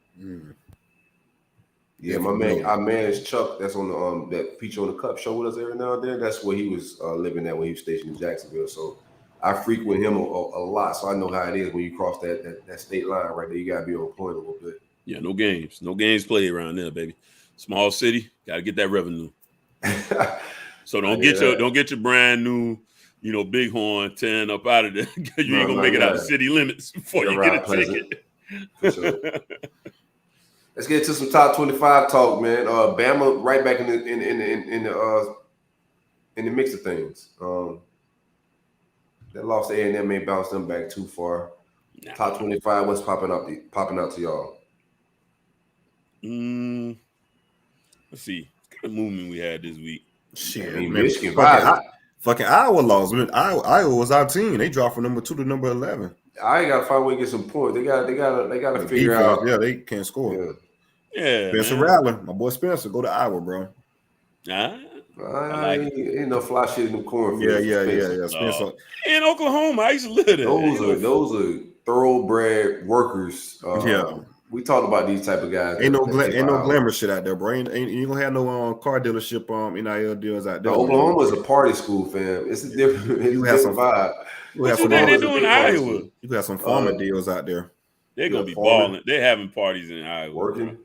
Yeah, my man, our man is Chuck. That's on the that feature on the Cup show with us every now and then. That's where he was living at when he was stationed in Jacksonville. So I frequent him a lot, so I know how it is when you cross that state line right there. You gotta be on point a little bit. Yeah, no games played around there, baby. Small city, gotta get that revenue. So don't get your brand new, Bighorn 10 up out of there. You ain't gonna make it out of city limits before you get a ticket. For sure. Let's get to some top 25 talk, man. Bama right back in the mix of things. That loss to A&M may bounce them back too far. Nah. Top 25, what's popping out to y'all? Let's see. What kind of movement we had this week? Shit, man, Michigan. Fucking Iowa lost. Iowa was our team. They dropped from number 2 to number 11. I ain't gotta find a way to get some points. They gotta figure out. Yeah, they can't score. Yeah, Spencer Rattler, my boy Spencer, go to Iowa, bro. Ain't no fly shit in the cornfield. Yeah. Spencer. In Oklahoma, I used to live there. Those are thoroughbred workers. We talk about these type of guys. Ain't no glamour shit out there, bro. Ain't gonna have no car dealership NIL deals out there. Oklahoma is a party school, fam. It's a different vibe. What you think they do in Iowa? You got some farmer deals out there. They're gonna be balling. They're having parties in Iowa. Working. Bro.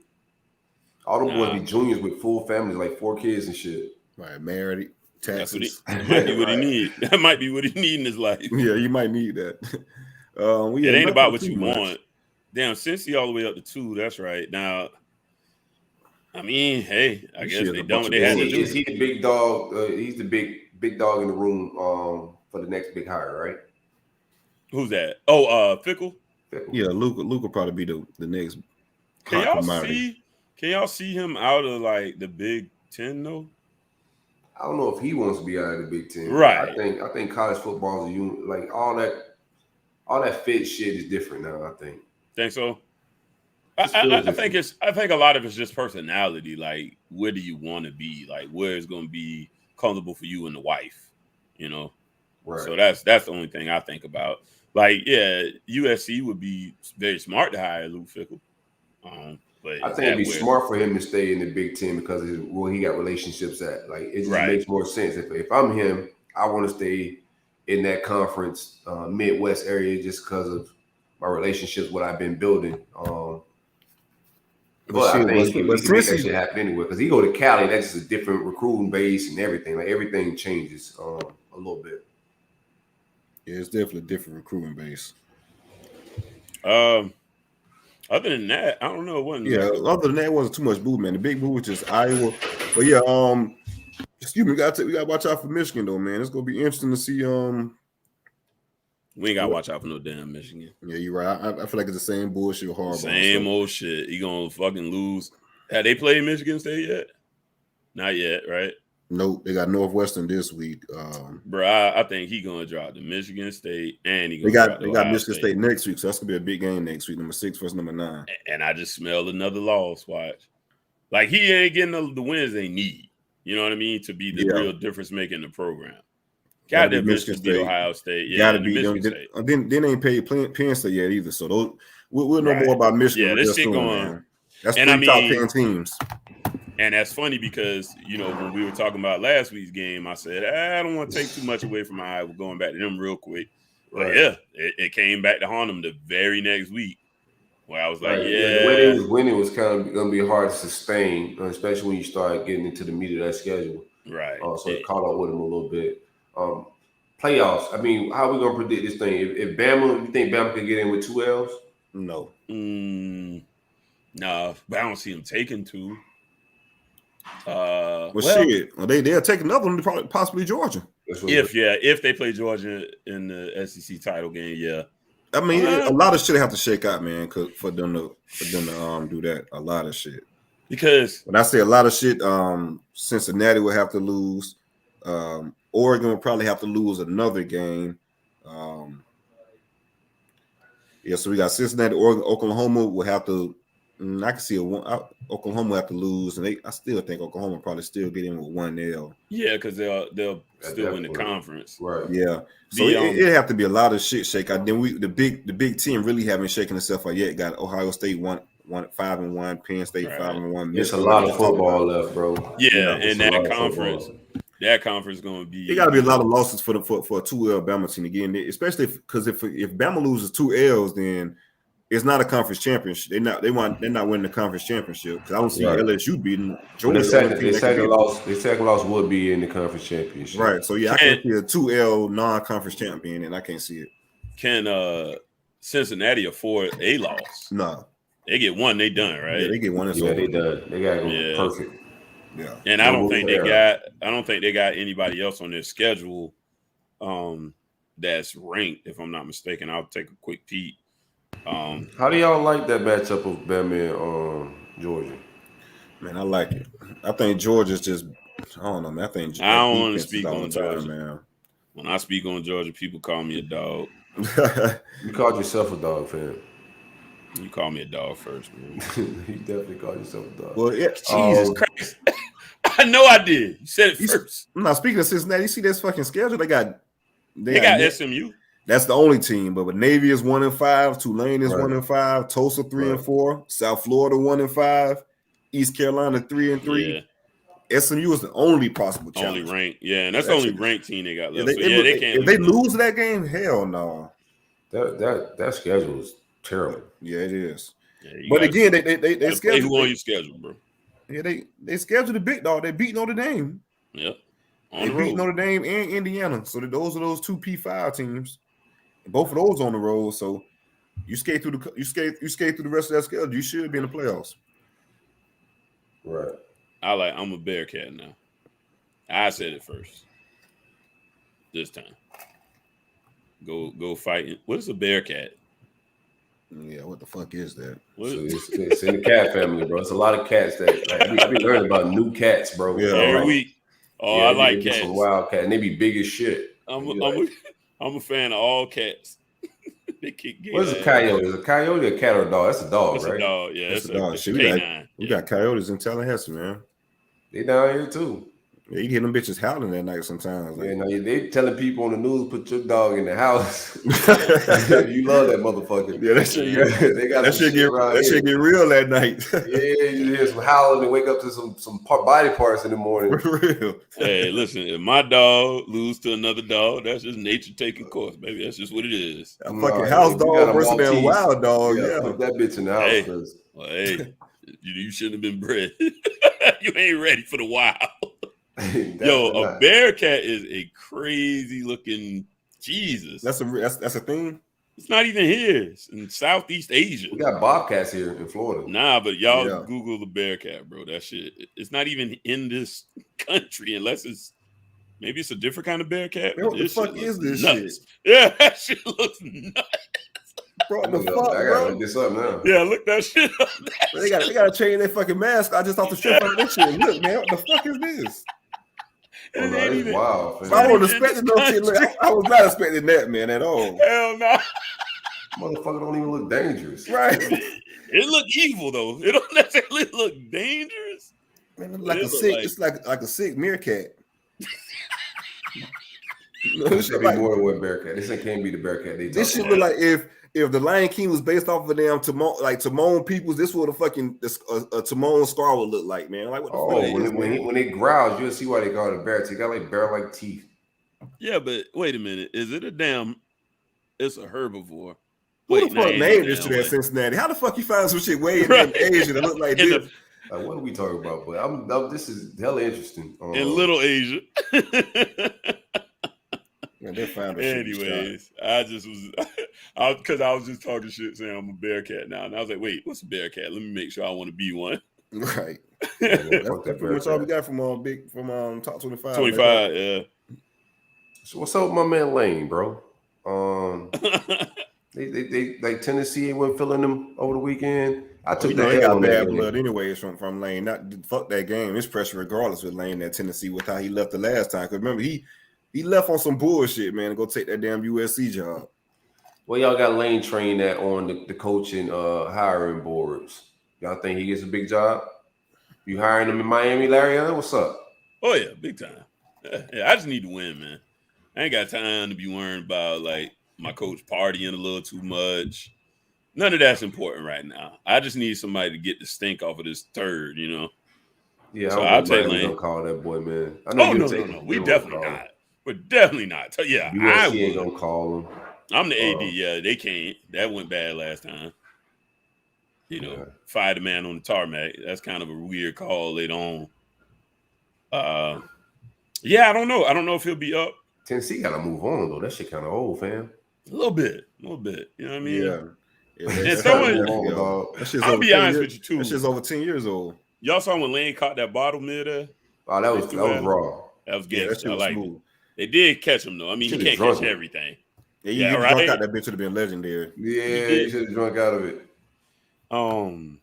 All them boys be juniors with full families, like 4 kids and shit. Right, married, taxes. That might be what he need. That might be what he need in his life. Yeah, you might need that. It ain't about what you want. Damn, Cincy all the way up to 2. That's right. Now, I mean, hey, I guess they done what they had to do. Is he the big dog? He's the big dog in the room for the next big hire, right? Who's that? Oh, Fickle. Yeah, Luke will probably be the next. Can y'all see him out of like the Big 10 though? I don't know if he wants to be out of the Big 10. Right. I think college football is like all that fit shit is different now. I think. Think so? I think a lot of it's just personality. Like, where do you want to be? Like, where is going to be comfortable for you and the wife? Right. So that's the only thing I think about. Like, yeah, USC would be very smart to hire Luke Fickell. But I think it'd be smart for him to stay in the Big 10 because of where he got relationships at. Like, it just makes more sense. If I'm him, I want to stay in that conference, Midwest area, just because of my relationships, what I've been building. But I think he can make that shit happen anyway. Because he go to Cali, that's just a different recruiting base and everything. Like, everything changes a little bit. Yeah, it's definitely a different recruiting base. Other than that, I don't know. Other than that, it wasn't too much boo, man. The big boo was just Iowa. But yeah, excuse me, we gotta watch out for Michigan though, man. It's gonna be interesting to see. We ain't gotta watch out for no damn Michigan. Yeah, you're right. I feel like it's the same bullshit with Harbaugh. Same old shit. He gonna fucking lose. Have they played Michigan State yet? Not yet, right? Nope, they got Northwestern this week. Bro, I think he gonna drop the Michigan State, and they got Michigan State next week, so that's gonna be a big game next week. Number 6 versus number 9. And I just smelled another loss. Watch, like he ain't getting the wins they need. You know what I mean? To be the real difference maker in the program. Got that Michigan State, Ohio State. Yeah, gotta be them. Then they ain't paid Penn State yet either. So we'll know more about Michigan. Yeah, this shit going. Man. That's 3 top 10 teams. And that's funny because, when we were talking about last week's game, I said, I don't want to take too much away from Iowa, going back to them real quick. But yeah, it came back to haunt them the very next week where I was like, the way they was winning was kind of going to be hard to sustain, especially when you start getting into the meat of that schedule. Right. So it caught up with them a little bit. Playoffs, I mean, how are we going to predict this thing? If Bama, you think Bama could get in with 2 L's? No. No, but I don't see them taking 2. Shit. Well, they'll take another one, probably possibly Georgia. If they play Georgia in the SEC title game, yeah. I mean, a lot of shit have to shake out, man, for them to do that. A lot of shit. Because when I say a lot of shit, Cincinnati will have to lose. Oregon will probably have to lose another game. So we got Cincinnati, Oregon, Oklahoma will have to. I can see Oklahoma will have to lose, and I still think Oklahoma probably still get in with 1 L. Yeah, because they'll still win the conference, right? Yeah, so it have to be a lot of shit shake out. Then the Big Ten really haven't shaken itself out yet. Got Ohio State 5-1, Penn State 5-1. It's a lot of football left, bro. Yeah, and that conference going to be. It got to be a lot of losses for a 2L Bama team to get in there, especially because if Bama loses 2 L's, then it's not a conference championship. They're not winning the conference championship because I don't see LSU beating Georgia. The second loss would be in the conference championship. Right. So yeah, I can't see a 2L non-conference champion, and I can't see it. Can Cincinnati afford a loss? No. They get one, they done, right? Yeah, they get one. Yeah, they done. They got to go perfect. Yeah. And I don't think they got anybody else on their schedule that's ranked, if I'm not mistaken. I'll take a quick peek. How do y'all like that matchup of Bama and Georgia? Man, I like it. I think Georgia's just I don't know, man. I don't want to speak on Georgia, man. When I speak on Georgia, people call me a dog. You called yourself a dog, fam. You call me a dog first, man. You definitely called yourself a dog. Well, yeah. Jesus Christ. I know I did. You said it first. No, speaking of Cincinnati, you see this fucking schedule? They got SMU. That's the only team, but Navy is 1-5, Tulane is 1-5, Tulsa 3-4, South Florida 1-5, East Carolina 3-3. Yeah. SMU is the only possible challenge. Only ranked, and that's the only ranked team they got left. They can't. If they lose that game, hell no. That schedule is terrible. Yeah, it is. Yeah, but again, they schedule who on your schedule, bro. Yeah, they scheduled the big dog. They beat Notre Dame. Yep. They beat Notre Dame and Indiana. So those are those two P5 teams. Both of those on the road. So you skate through the rest of that schedule. You should be in the playoffs. Right. I'm a Bearcat now. I said it first. This time. Go fight. What is a Bearcat? Yeah, what the fuck is that? So it's in the cat family, bro. It's a lot of cats that I be learning about new cats, bro. Yeah, every week. I like cats. Some wild cat, and they be big as shit. I'm a fan of all cats. What is a coyote? Is a coyote a cat or a dog? That's a dog, right? A dog. Yeah, that's a dog. We got coyotes in Tallahassee, man. They down here too. Yeah, you hear them bitches howling at night sometimes. They telling people on the news put your dog in the house. You love that motherfucker. Yeah, that shit get real at night. Yeah, you hear some howling and wake up to some body parts in the morning. For real. Hey, listen, if my dog lose to another dog, that's just nature taking course, baby. That's just what it is. A fucking house dog versus that wild dog. Yeah, put that bitch in the house. Hey, you shouldn't have been bred. You ain't ready for the wild. Yo, a Bearcat is a crazy looking Jesus. That's a thing. It's not even here. It's in Southeast Asia. We got bobcats here in Florida. Nah, but y'all Google the Bearcat, bro. That shit. It's not even in this country unless maybe it's a different kind of Bearcat. What the fuck is this nuts. shit? Yeah, that shit looks nuts. Bro, I gotta look this up now. Yeah, look that shit up. They gotta change their fucking mask. I just off the strip of this shit. Look, man, what the fuck is this? It's wild. I wasn't expecting no shit. I was not expecting that, man, at all. Hell no. Motherfucker don't even look dangerous. Right. It look evil though. It don't necessarily look dangerous. Man, it's like a sick meerkat. This should be more than one Bearcat. This can't be the Bearcat. This should look like if the Lion King was based off of damn Timon peoples, this would a fucking a Timon scar would look like, man. Like what the fuck? When it growls, you'll see why they call it a bear. It got like bear-like teeth. Yeah, but wait a minute. Is it it's a herbivore. Who the fuck named this shit at Cincinnati? How the fuck you find some shit way in Asia that look like this? What are we talking about? But this is hella interesting. In Little Asia. Man, they found anyways, I just was because I was just talking shit saying I'm a Bearcat now, and I was like, wait, what's a Bearcat? Let me make sure I want to be one. Right. That's pretty much all we got from top 25. 25, yeah. So what's up with my man Lane, bro? They like Tennessee wasn't feeling them over the weekend. I took that. They got bad blood anyways from Lane. Fuck that game. It's pressure regardless with Lane at Tennessee with how he left the last time. Because remember he left on some bullshit, man, to go take that damn USC job. Well, y'all got Lane trained that on the coaching hiring boards. Y'all think he gets a big job? You hiring him in Miami, Larry? What's up? Oh yeah, big time. Yeah, I just need to win, man. I ain't got time to be worrying about like my coach partying a little too much. None of that's important right now. I just need somebody to get the stink off of this turd, you know. Yeah, So I I'll don't think take Lane Lane. gonna call that boy, man. I Oh know no. We definitely not. We're definitely not. Yeah, I USC ain't would. gonna call him. I'm the AD. Yeah, they can't. That went bad last time. You know, fire the man on the tarmac. That's kind of a weird call later on. Yeah, I don't know. I don't know if he'll be up. Tennessee gotta move on though. That shit kind of old, fam. A little bit. You know what I mean? Yeah. I'll be honest with you too. That shit's over 10 years old. Y'all saw when Lane caught that bottle mid there? Oh, that was raw. That was Yeah, good. that shit was smooth. They did catch him though. I mean, he can't catch everything. Yeah, you get drunk out, that bitch would have been legendary. Yeah, you should have drunk out of it.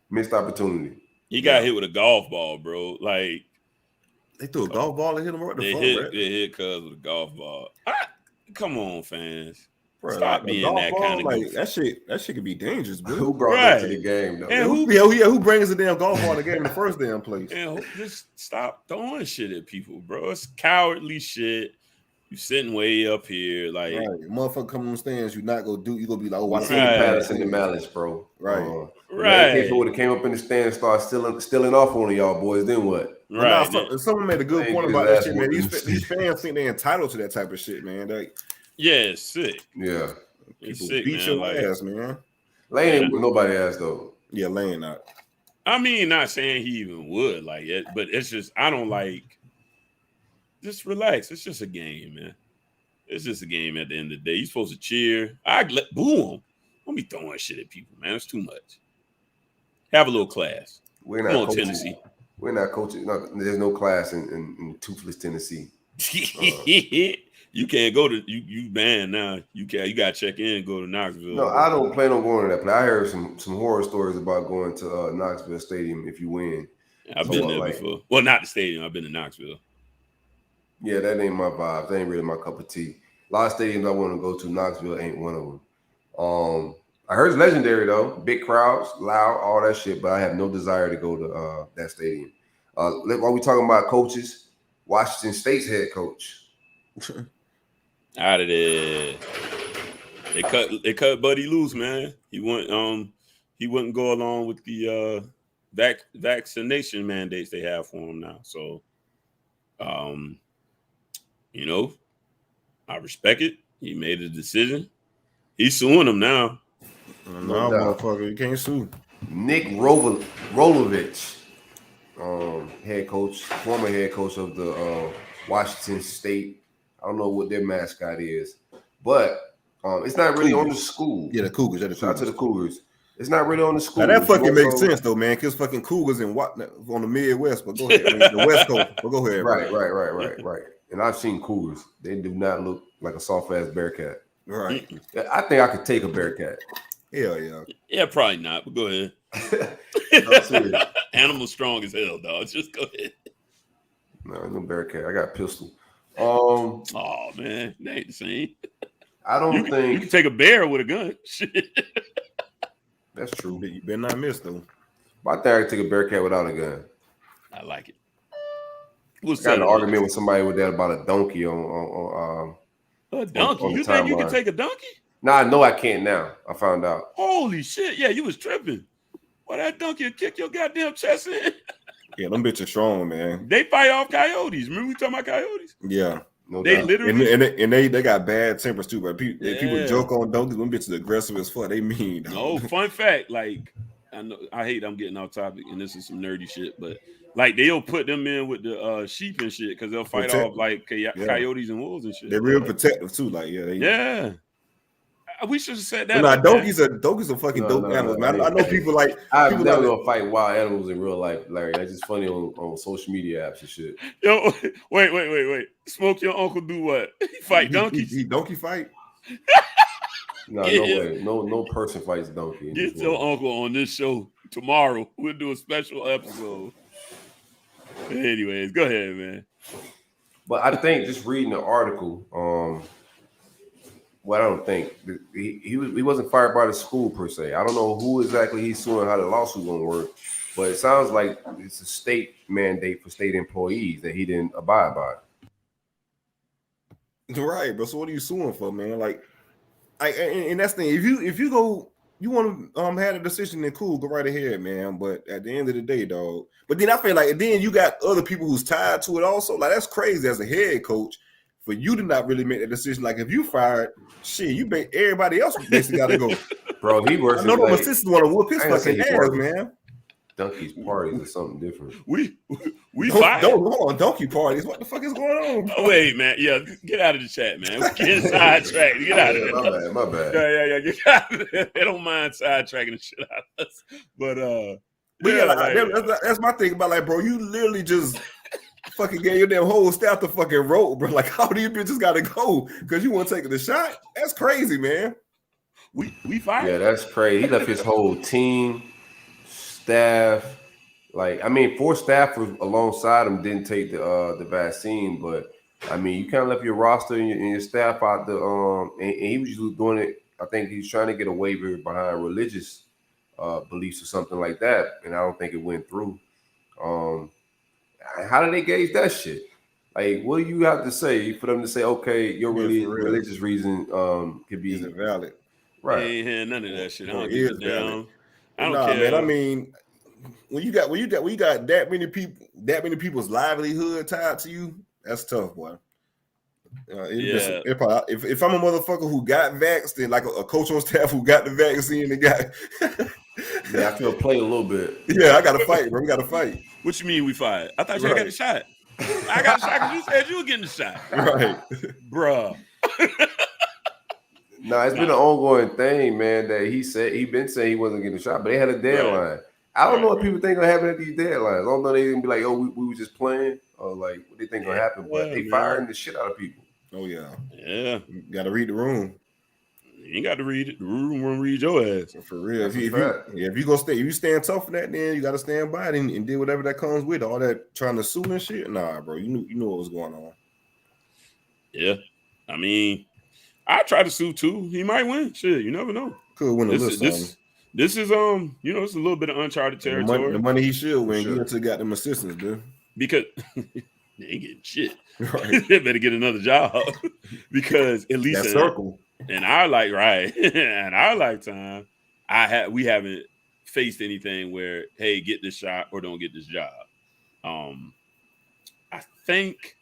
Missed opportunity. He got hit with a golf ball, bro. Like they threw a golf ball and hit him right the front. Right? They hit Cuz with a golf ball. Come on, fans. Bro, stop being that kind of like that shit could be dangerous, bro. Who brought that to the game though? And who brings a damn golf ball in the game in the first damn place? And just stop throwing shit at people, bro. It's cowardly shit. You sitting way up here, like motherfucker come on the stands. You not gonna do. You gonna be like, oh, I see Patterson the malice, bro. Right. Right. If would have came up in the stand and started stealing off one of y'all boys, then what? Right. Someone made a good point about that shit, man. These fans think they're entitled to that type of shit, man. It's sick. Yeah. It's people sick, beat your ass, man. Lane ain't with nobody ass though. Yeah, Lane not. I mean, not saying he even would like it, but it's just I don't like. Just relax. It's just a game, man. It's just a game at the end of the day. You're supposed to cheer. Boo him. Don't be throwing shit at people, man. It's too much. Have a little class. We're not coaching. Tennessee. We're not coaching. No, there's no class in toothless Tennessee. You can't go to you banned now. You got to check in and go to Knoxville. No, I don't plan on going to that play. I heard some horror stories about going to Knoxville Stadium if you win. I've been there before. Well, not the stadium. I've been to Knoxville. Yeah, that ain't my vibe. That ain't really my cup of tea. A lot of stadiums I want to go to. Knoxville ain't one of them. I heard it's legendary though. Big crowds, loud, all that shit. But I have no desire to go to that stadium. While we talking about coaches, Washington State's head coach. Out of there. They cut Buddy loose, man. He wouldn't go along with the vaccination mandates they have for him now. So I respect it. He made a decision. He's suing them now. No, motherfucker, you can't sue. Nick Rolovich, head coach, former head coach of the Washington State. I don't know what their mascot is, but it's not really on the school. Yeah, the Cougars. Shout out to the Cougars. It's not really on the school. Now that fucking makes sense though, man. Because fucking Cougars on the Midwest, but go ahead, the West Coast. But go ahead. Right. And I've seen Cougars. They do not look like a soft ass Bearcat. Right. I think I could take a Bearcat. Hell yeah. Yeah, probably not. But go ahead. Animal strong as hell, dog. Just go ahead. No Bearcat. I got a pistol. Oh man, that ain't the same. I don't think you can take a bear with a gun. Shit. That's true. You better not miss though. But I think I could take a Bearcat without a gun. I like it. I got an argument with somebody with that about a donkey on a donkey. You think you can take a donkey? No, I know I can't now. I found out. Holy shit! Yeah, you was tripping. Well, that donkey will kick your goddamn chest in. Yeah, them bitches strong, man. They fight off coyotes. Remember we talking about coyotes? Yeah. No they doubt. literally and they got bad tempers too. But people joke on donkeys. Them bitches aggressive as fuck. They mean. No, fun fact. Like I hate I'm getting off topic, and this is some nerdy shit, but like they'll put them in with the sheep and shit because they'll fight off like coyotes and wolves and shit. They're real protective too. Like we should have said that. No, donkeys are fucking dope animals, man. I know people like. I'm never gonna fight wild animals in real life, Larry. That's just funny on social media apps and shit. Yo, wait. Smoke, your uncle do what? He fight donkeys? He donkey fight? No way. No person fights donkey. Get your uncle on this show tomorrow. We'll do a special episode. Anyways, go ahead, man. But I think just reading the article, I don't think he wasn't fired by the school per se. I don't know who exactly he's suing, how the lawsuit gonna work, but it sounds like it's a state mandate for state employees that he didn't abide by. Right, bro. So what are you suing for, man? Like, and that's the thing. If you go you want to have a decision, then cool, go right ahead, man. But at the end of the day, dog. But then I feel like then you got other people who's tied to it also. Like that's crazy as a head coach for you to not really make a decision. Like if you fired, shit, everybody else basically got to go. Bro, he works. I know my assistant want to whoop his fucking ass, man. Donkey's parties or something different. We fired. Don't go on donkey parties. What the fuck is going on? Oh, wait, man. Yeah, get out of the chat, man. We're getting sidetracked. Get out of there. My bad. Yeah. Get out of there. They don't mind sidetracking the shit out of us. But that's my thing about like, bro, you literally just fucking gave your damn whole staff the fucking rope, bro. Like, how do you bitches gotta go? Because you want to take the shot? That's crazy, man. We fired. Yeah, that's crazy. He left his whole team, staff. Like, I mean, 4 staffers alongside him didn't take the vaccine, but I mean, you kind of left your roster and your staff out the and he was just doing it. I think he's trying to get a waiver behind religious beliefs or something like that, and I don't think it went through. How did they gauge that shit? Like, what do you have to say for them to say, okay, your religious reason could be valid? Right. I ain't hearing none of that shit. I don't give a damn. I don't care. Man. I mean, when you got that many people's livelihood tied to you, that's tough, boy. If I'm a motherfucker who got vaxxed and like a coach on staff who got the vaccine and got yeah, I feel play a little bit. Yeah, I gotta fight, bro. We gotta fight. What you mean we fight? I thought you got a shot. I got a shot because you said you were getting the shot. Right. Bruh. No, it's been an ongoing thing, man, that he been saying he wasn't getting a shot, but they had a deadline. Right. I don't know what people think gonna happen at these deadlines. I don't know, they didn't be like, oh, we were just playing, or like what they think gonna happen, but they firing the shit out of people. Oh yeah. Yeah. You gotta read the room. You ain't got to read it. The room won't read your ass. For real. If you stand tough for that, then you gotta stand by it and do whatever that comes with. All that trying to sue and shit. Nah, bro. You knew what was going on. Yeah. I mean, I try to sue too. He might win. Shit, you never know. Could win a little something. This is it's a little bit of uncharted territory. The money he should win. Sure. You got them assistants, dude. Because they ain't getting shit. Right. They better get another job. Because at least that circle. In our in our lifetime, we haven't faced anything where, hey, get this shot or don't get this job. I think,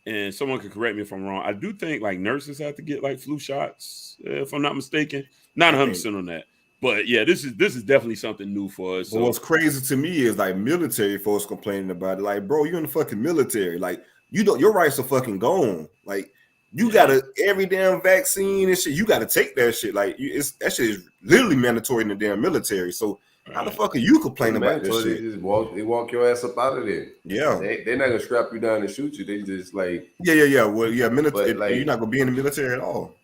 and someone could correct me if I'm wrong, I do think like nurses have to get like flu shots, if I'm not mistaken. Not 100% on that. But yeah, this is definitely something new for us. But what's crazy to me is like military folks complaining about it. Like, bro, you're in the fucking military. Like, your rights are fucking gone. Like, you gotta every damn vaccine and shit. You gotta take that shit. Like, that shit is literally mandatory in the damn military. So how the fuck are you complaining about this shit? They walk your ass up out of there. Yeah, they're not gonna strap you down and shoot you. They just like yeah. Well, yeah, military. Like, you're not gonna be in the military at all.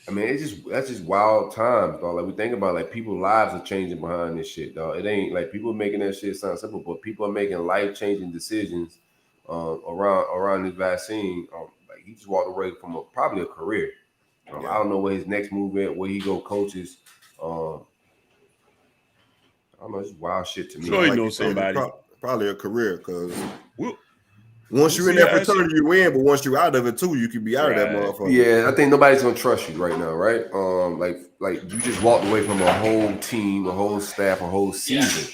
I mean, that's just wild times, dog. Like we think about like people's lives are changing behind this shit, dog. It ain't like people making that shit sound simple, but people are making life-changing decisions around this vaccine. Like he just walked away from probably a career. I don't know where his next move is, where he go coaches. I don't know, it's wild shit to me. Sure, you know somebody. Probably a career, because once you're in that fraternity, you win, but once you're out of it too, you can be out of that motherfucker. Yeah, I think nobody's gonna trust you right now, right? Like you just walked away from a whole team, a whole staff, a whole season.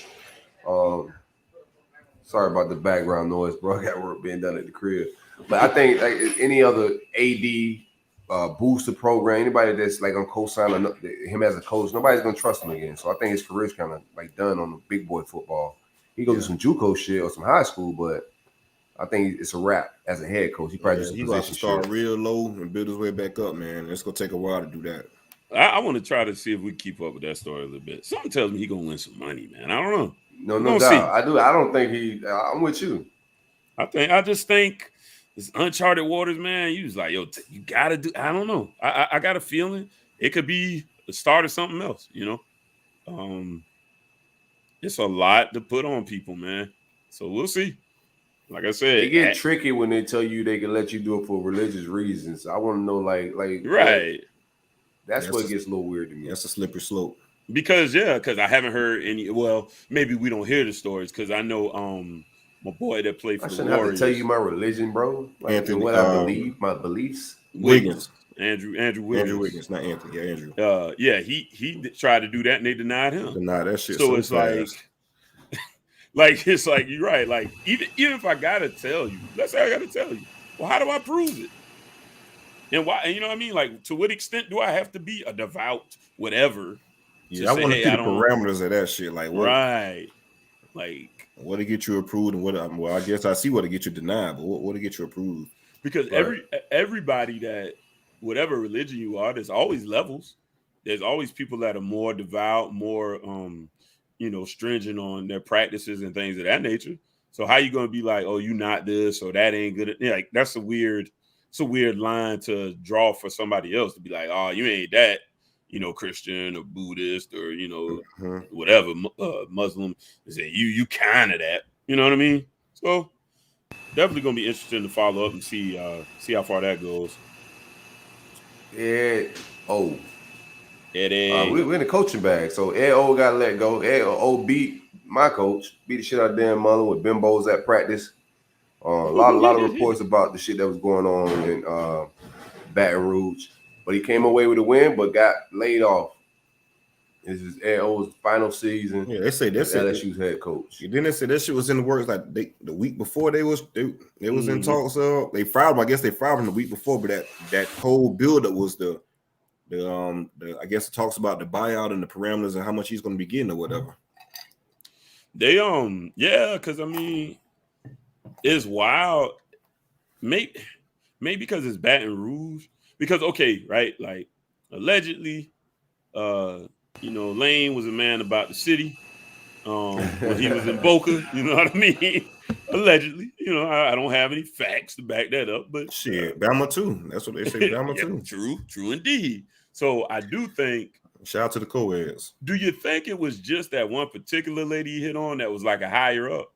Sorry about the background noise, bro. I got work being done at the crib. But I think like any other AD booster program, anybody that's like on co-sign him as a coach, nobody's gonna trust him again. So I think his career's kind of like done on the big boy football. He goes to some Juco shit or some high school, but I think it's a wrap as a head coach. He probably just got to start real low and build his way back up, man. It's gonna take a while to do that. I want to try to see if we keep up with that story a little bit. Something tells me he's gonna win some money, man. I don't know. No doubt. I do. I don't think I'm with you. I just think it's uncharted waters, man. You was like, yo, you gotta do. I don't know. I got a feeling it could be the start of something else. You know, it's a lot to put on people, man. So we'll see. Like I said, they get tricky when they tell you they can let you do it for religious reasons. I want to know, like, right. That's what gets a little weird to me. That's a slippery slope. Because I haven't heard any. Well, maybe we don't hear the stories because I know my boy that played for the Warriors. I shouldn't have to tell you my religion, bro. Like, Anthony, what I believe, my beliefs. Wiggins. Andrew Williams. Andrew Wiggins, not Anthony. Yeah, Andrew. Yeah, he tried to do that and they denied him. Denied that shit. So it's fast. like it's like you're right. Like even if I gotta tell you, let's say I gotta tell you, well, how do I prove it? And why? And you know what I mean? Like, to what extent do I have to be a devout whatever? Yeah, I want to see the parameters of that shit. Like, what? Right. Like, what to get you approved and what? Well, I guess I see what to get you denied, but what to get you approved? Because everybody that whatever religion you are, there's always levels. There's always people that are more devout, more stringent on their practices and things of that nature. So how you gonna be like, oh, you not this or that ain't good? Like that's a weird line to draw for somebody else to be like, oh, you ain't that, Christian or Buddhist or whatever Muslim. They say you kind of that. You know what I mean? So definitely gonna be interesting to follow up and see how far that goes. Ed O. Eddie. We're in the coaching bag, so Ed O got to let go. Ed O beat my coach, beat the shit out of Dan Mullen with bimbos at practice. A lot of reports about the shit that was going on in Baton Rouge, but he came away with a win, but got laid off. This is Ed O's final season. Yeah, they say LSU's head coach. Then they said that shit was in the works like the week before they was in talks. They fired him. I guess they fired him the week before, but that whole build-up was the I guess it talks about the buyout and the parameters and how much he's going to be getting or whatever. They because I mean, it's wild. Maybe because it's Baton Rouge. Because right, like allegedly, Lane was a man about the city. When he was in Boca, you know what I mean? Allegedly, I don't have any facts to back that up, but shit, Bama too. That's what they say, Bama too. True indeed. So I do think. Shout out to the co-eds. Do you think it was just that one particular lady he hit on that was like a higher up?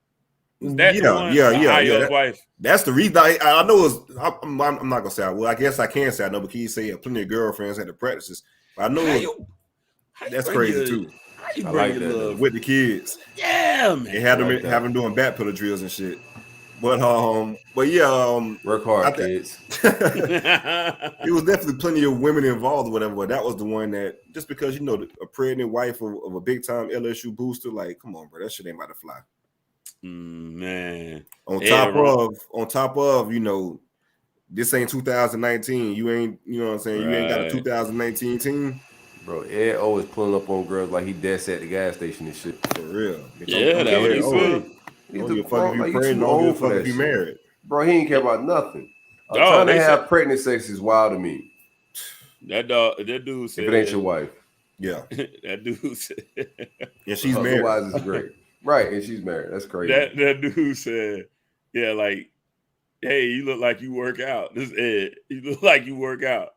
Yeah. Wife? That's the reason I know. I'm not gonna say. Well, I guess I can say I know, but can you say plenty of girlfriends at the practices? But I know that's crazy too. I like that with the kids. Yeah, man. They had them doing back pillar drills and shit. But yeah, work hard, kids. It was definitely plenty of women involved or whatever. But that was the one that just because a pregnant wife of a big time LSU booster, like, come on, bro, that shit ain't about to fly. Man. On top of, this ain't 2019. You ain't, you know what I'm saying? You ain't got a 2019 team. Bro, Ed O is pulling up on girls like he dead set at the gas station and shit. For real. Yeah, that what he said. Don't give a fuck if you pregnant, don't give a fuck if you married. Bro, he ain't care about nothing. Trying to have pregnant sex is wild to me. That dude said. If it ain't your wife. Yeah. That dude said. And she's married. Otherwise, it's great. Right, and she's married. That's crazy. That dude said, yeah, like, hey, you look like you work out. This is Ed. You look like you work out.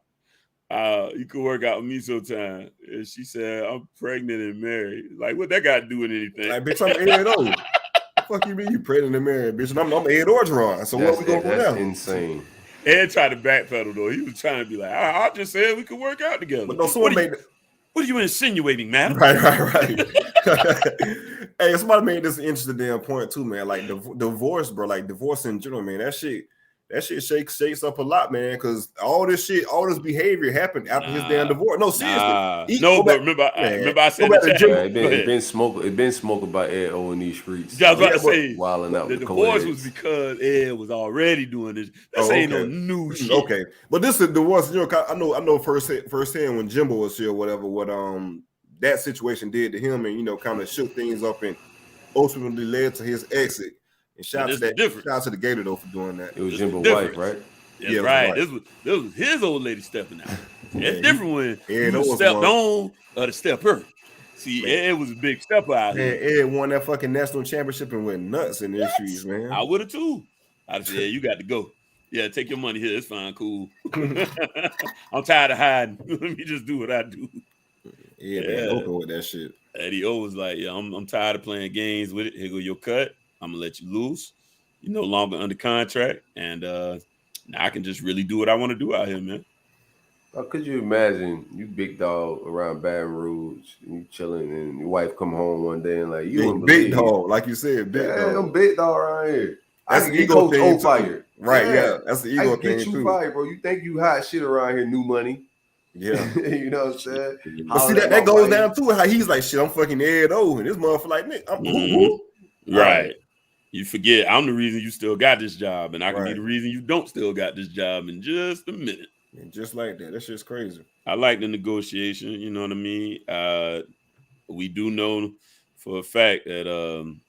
You could work out with me sometime. And she said, I'm pregnant and married. Like, what that got to do with anything? Like, bitch, I'm Ed O. Fuck you mean you pregnant and married, bitch? And I'm Ed Orgeron. So what we going to do now? That's insane. Ed tried to backpedal, though. He was trying to be like, I just said we could work out together. But no, someone made it. What are you insinuating, madam? Right. Hey, somebody made this interesting damn point too, man. Like divorce, bro. Like divorce in general, man. That shit shakes up a lot, man. Because all this behavior happened after his damn divorce. No, seriously. But remember I said it been smoke about Ed O in these streets. I was about to say wilding out. The divorce was because Ed was already doing this. This ain't no new shit. Okay, but this is divorce. I know firsthand when Jimbo was here, or whatever. What that situation did to him, and kind of shook things up, and ultimately led to his exit. And shout out to the Gator though for doing that. It was Jimbo's wife, right? Yeah, right. This was his old lady stepping out. It's different when you stepped on or to step her. See, Ed was a big stepper out here. Ed won that fucking national championship and went nuts in the streets, man. I would have too. I'd say, you got to go. Yeah, take your money here. It's fine, cool. I'm tired of hiding. Let me just do what I do. Yeah, man, open with that shit. Eddie O was like, yeah, I'm tired of playing games with it. Here go your cut. I'm gonna let you loose. You're no longer under contract, and now I can just really do what I want to do out here, man. Could you imagine you big dog around Baton Rouge, you chilling, and your wife come home one day and like you big dog, like you said, big dog. I'm big dog around here. I can get coach O fired. Right, yeah. That's the ego I thing get you too. fired, bro. You think you hot shit around here, new money. Yeah. You know what I'm saying? But see that goes down to how he's like, shit, I'm fucking Ed O. And this motherfucker like, Nick, who? Right. You forget I'm the reason you still got this job, and I can be Right. the reason you don't still got this job in just a minute. And just like that. That shit's crazy. I like the negotiation, you know what I mean? We do know for a fact that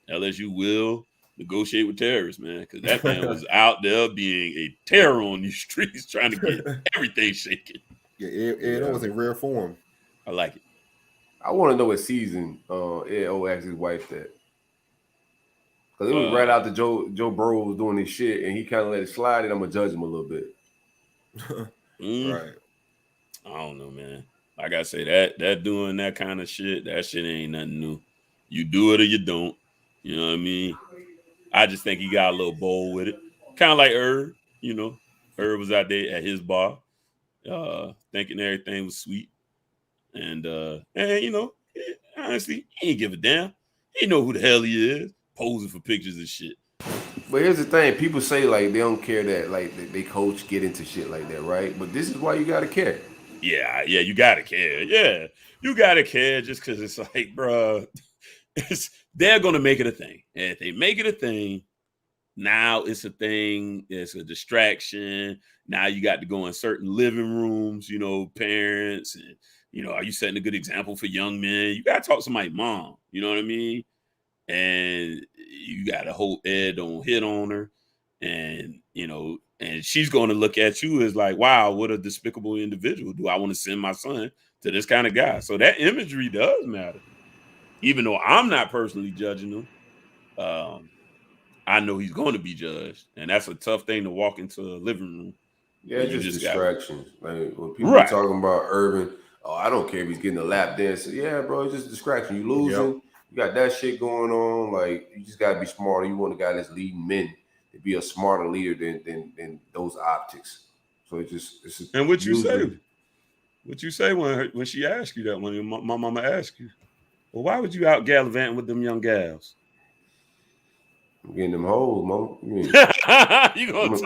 LSU will negotiate with terrorists, man, because that man was out there being a terror on these streets trying to get everything shaken. Yeah, Ed was in rare form. I like it. I want to know what season Ed O asked his wife that. Because it was right after Joe Burrow was doing this shit, and he kind of let it slide, and I'm going to judge him a little bit. Right. I don't know, man. Like I say, that doing that kind of shit, that shit ain't nothing new. You do it or you don't. You know what I mean? I just think he got a little bold with it. Kind of like Herb, you know. Herb was out there at his bar, thinking everything was sweet. And you know, honestly, he ain't give a damn. He know who the hell he is, posing for pictures and shit. But here's the thing. People say, like, they don't care that, like, they coach get into shit like that, right? But this is why you got to care. Yeah, you got to care. Yeah, you got to care just because it's like, bro, they're going to make it a thing. And if they make it a thing, now it's a thing. It's a distraction. Now you got to go in certain living rooms, you know, parents. And, you know, are you setting a good example for young men? You got to talk to somebody's mom. You know what I mean? And you got to hope Ed don't hit on her. And, you know, and she's going to look at you as like, wow, what a despicable individual. Do I want to send my son to this kind of guy? So that imagery does matter. Even though I'm not personally judging him, I know he's going to be judged. And that's a tough thing to walk into a living room. Yeah, it's just distractions. Like, when people are talking about Urban, oh, I don't care if he's getting a lap dance. Yeah, bro, it's just distraction. You losing. Yep. You got that shit going on. Like, you just got to be smarter. You want a guy that's leading men to be a smarter leader than those optics. So it's and what you say? What you say when she asked you that? When my mama asked you, well, why would you out gallivanting with them young gals? I'm getting them hoes, mama.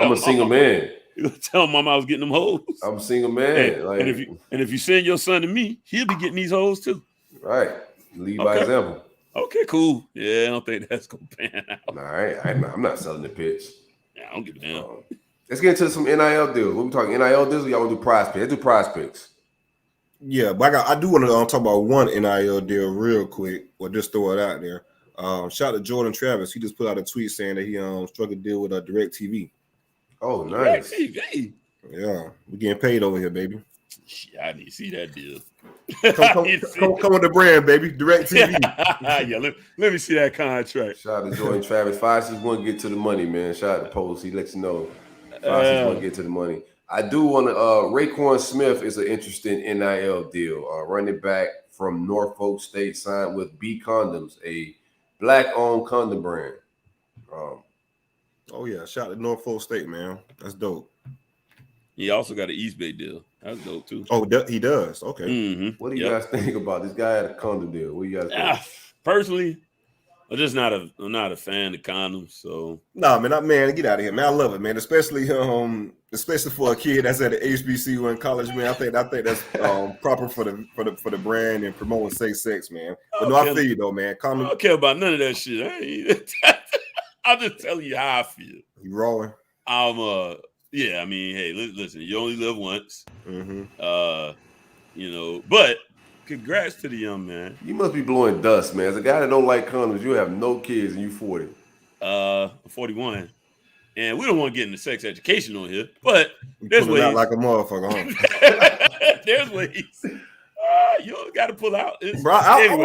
I'm a single man. You gonna tell mama I was getting them hoes? I'm a single man. And if you send your son to me, he'll be getting these hoes too. Right. Lead by example. Okay, cool. Yeah, I don't think that's gonna pan out. All right, I'm not selling the pitch. Yeah, I don't give a damn. Let's get into some NIL deals. What we talking NIL deals? Or y'all want to do prize picks? Let's do prize picks. Yeah, but I do want to talk about one NIL deal real quick, or just throw it out there. Shout out to Jordan Travis. He just put out a tweet saying that he struck a deal with DirecTV. Oh, nice. DirecTV. Yeah, we're getting paid over here, baby. Yeah, I need to see that deal. Come with the brand, baby. DirecTV. Yeah, let me see that contract. Shout out to Jordan Travis. Foxy's want to get to the money, man. Shout out to Post. He lets you know Foxy's want to get to the money. I do want to. Raekwon Smith is an interesting NIL deal. Running back from Norfolk State signed with B Condoms, a black-owned condom brand. Oh yeah, shout out to Norfolk State, man. That's dope. He also got an East Bay deal. That's dope too. Oh, he does. Okay. Mm-hmm. What do you guys think about this guy had a condom deal? What do you guys think? Personally, I'm not a fan of condoms. So man, get out of here, man. I love it, man. Especially for a kid that's at the HBCU in college, man. I think that's proper for the brand and promoting safe sex, man. But I feel you though, man. I don't care about none of that shit. I'm just telling you how I feel. You rolling? Yeah, I mean, hey, listen, you only live once. Mm-hmm. You know, but congrats to the young man. You must be blowing dust, man. As a guy that don't like condoms, you have no kids and you 40. 41. And we don't want to get into sex education on here, but there's ways. Out like a motherfucker, huh? There's ways. You got to pull out. Bro, I feel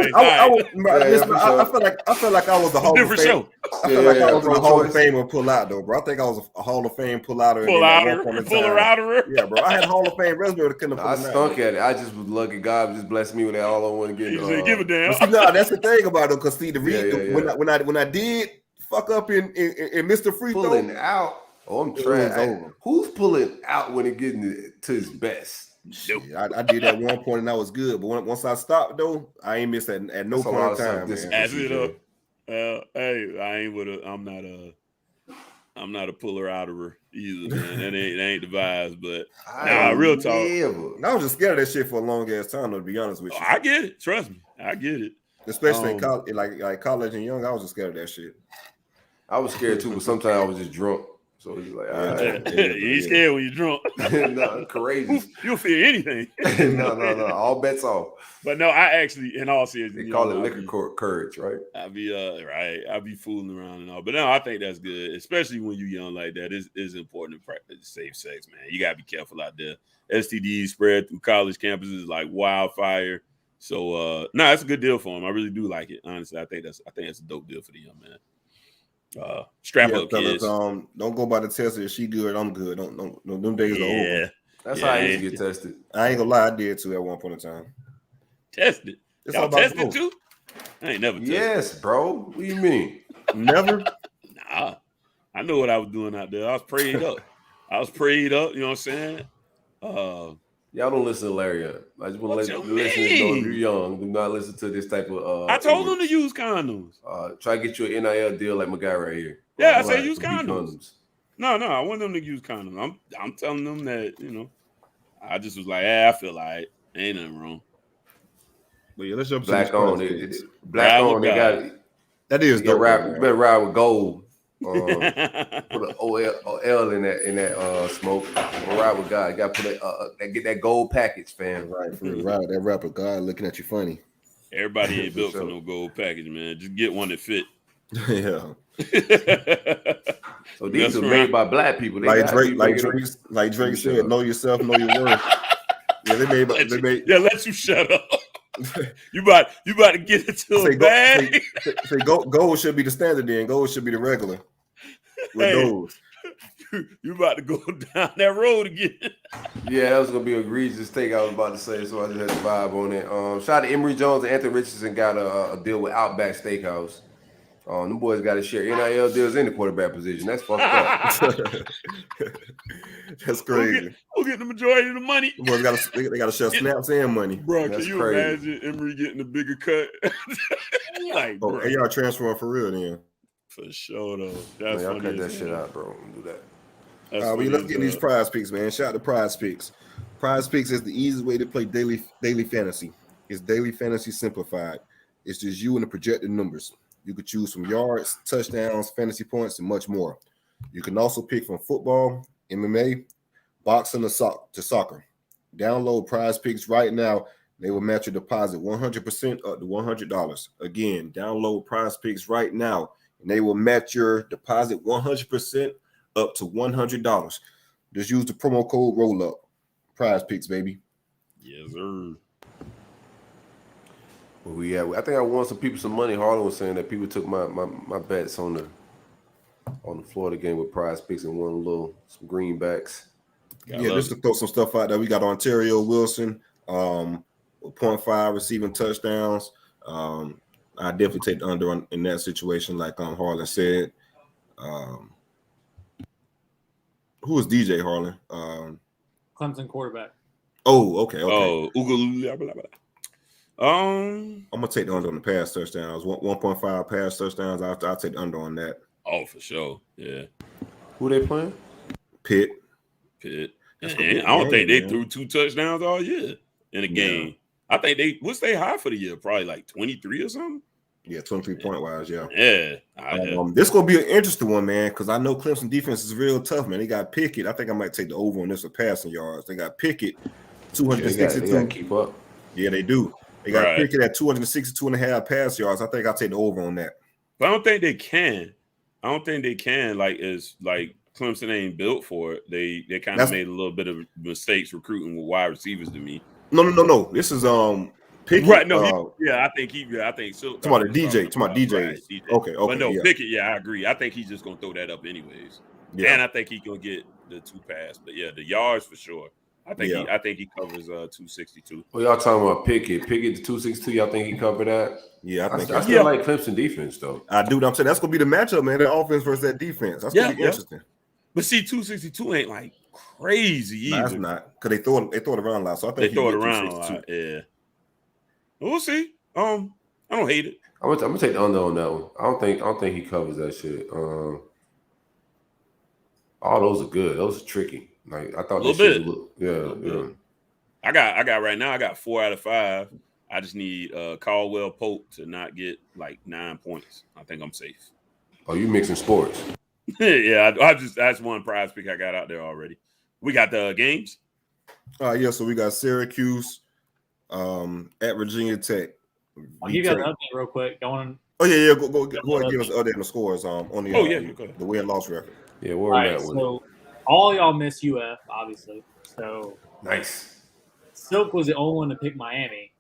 like I was a Hall of Fame. Show. I feel like I was a Hall of Famer pull out though, bro. I think I was a Hall of Fame pull outer. Puller outer. Yeah, bro. I had a Hall of Fame resume that couldn't. I stunk at it. I just was lucky. God just blessed me with that. All I want to get. Give a damn. See, that's the thing about it. Because see, when I did fuck up in Mr. Free Throw, pulling out. Oh, I'm trying. Who's pulling out when it getting to his best? Nope. I did at one point and I was good, but once I stopped though, I ain't missed at no point in time. Hey, I ain't with a. I'm not I'm not a puller outerer either, man. That ain't the vibes, but real talk. I was just scared of that shit for a long ass time, to be honest with you. I get it. Trust me. I get it. Especially in college, like college and young, I was just scared of that shit. I was scared too, but sometimes I was just drunk. So it's like, you ain't scared when you're drunk. No, courageous. You'll fear anything. No. All bets off. But no, I actually, in all seriousness, they call it liquor courage, right? I'll be fooling around and all. But no, I think that's good, especially when you're young like that. It's important to practice safe sex, man. You gotta be careful out there. STDs spread through college campuses like wildfire. So it's a good deal for him. I really do like it. Honestly, I think that's a dope deal for the young man. Strap up, kids. Don't go by the test. If she good, I'm good. Don't them days are over. That's how I used to get tested. I ain't gonna lie, I did too at one point in time. Tested? Y'all tested too? I ain't never tested. Yes, bro. What do you mean? Never? Nah. I know what I was doing out there. I was prayed up. You know what I'm saying? Y'all don't listen to Larry. I just want to let the listeners know if you're young, do not listen to this type of. I told them to use condoms. Try to get you an NIL deal like my guy right here. Yeah, I said use condoms. No, I want them to use condoms. I'm telling them that, you know, I just was like, I feel like ain't nothing wrong. But yeah, let's jump black on it. Black on. They got that is dope. You better ride with gold. Put an OL in that smoke. Or ride with God. You got to put get that gold package, fam. Right, that rapper God looking at you funny. Everybody ain't built for no gold package, man. Just get one that fit. Yeah. So these are made by black people. They like Drake said, know yourself, know your worth. Yeah, they made. Yeah, let you shut up. You about to get into a bag. Say gold should be the standard then. Gold should be the regular. With those. You about to go down that road again. Yeah, that was gonna be an egregious take I was about to say, so I just had to vibe on it. Shout out to Emory Jones and Anthony Richardson got a deal with Outback Steakhouse. Them boys got to share NIL deals in the quarterback position. That's fucked up. That's crazy. We'll get the majority of the money. Boys they got to share snaps and money. Bro, can you imagine Emory getting a bigger cut? Like, bro. And y'all transferring for real then. For sure, though. That's y'all cut that shit out, bro. Do that. Let's get these prize picks, man. Shout out to prize picks. Prize picks is the easiest way to play daily fantasy. It's daily fantasy simplified. It's just you and the projected numbers. You could choose from yards, touchdowns, fantasy points, and much more. You can also pick from football, MMA, boxing, to soccer. Download Prize Picks right now. They will match your deposit 100% up to $100. Again, download Prize Picks right now, and they will match your deposit 100% up to $100. Just use the promo code RollUp. Prize Picks, baby. Yes, sir. I think I won some people some money. Harlan was saying that people took my bets on the Florida game with Prize Picks and won some greenbacks. Just to throw some stuff out there. We got Ontario Wilson, 0.5 receiving touchdowns. I definitely take the under in that situation, like Harlan said. Who is DJ Harlan? Clemson quarterback. Oh, okay. Oh, Ugalula. I'm gonna take the under on the pass touchdowns. 1.5 pass touchdowns. I'll take the under on that. Oh, for sure. Yeah. Who they playing? Pitt. I don't think they threw 2 touchdowns all year in a game. I think what's they high for the year? Probably like 23 or something. Yeah, 23 point wise. Yeah. This gonna be an interesting one, man, because I know Clemson defense is real tough, man. They got Pickett. I think I might take the over on this for passing yards. They got Pickett, 262. They gotta keep up. Yeah, they do. They got Pickett at 262.5 pass yards. I think I'll take the over on that. But I don't think they can. Like, it's like Clemson ain't built for it. They kind of made a little bit of mistakes recruiting with wide receivers to me. No. This is Pickett. Right. No. I think so. Talking about the DJ. Talking about DJs. Right, DJ. Okay. But no, Pickett. Yeah, I agree. I think he's just gonna throw that up anyways. Yeah. And I think he's gonna get the 2 pass. But yeah, the yards for sure. I think he covers 262. Well, y'all talking about Pickett. Pickett to 262. Y'all think he covered that? Yeah, I still like Clemson defense though. I do. I'm saying that's gonna be the matchup, man. That offense versus that defense. That's gonna be interesting. But see, 262 ain't like crazy either. That's not because they throw it around a lot. So I think they throw it around a lot. Yeah. We'll see. I don't hate it. I'm gonna take the under on that one. I don't think he covers that shit. All those are good. Those are tricky. Like I thought A little this shit bit. would look, yeah. I got right now. I got 4 out of 5. I just need Caldwell Pope to not get like 9 points. I think I'm safe. Oh, you mixing sports? Yeah, that's one prize pick I got out there already. We got the games. Yeah, so we got Syracuse at Virginia Tech. I'll give you an update real quick. Going. Oh yeah. Go ahead and give us the update on the scores. On the the win-loss record. Yeah, All right, so all y'all miss UF, obviously. So nice. Silk was the only one to pick Miami.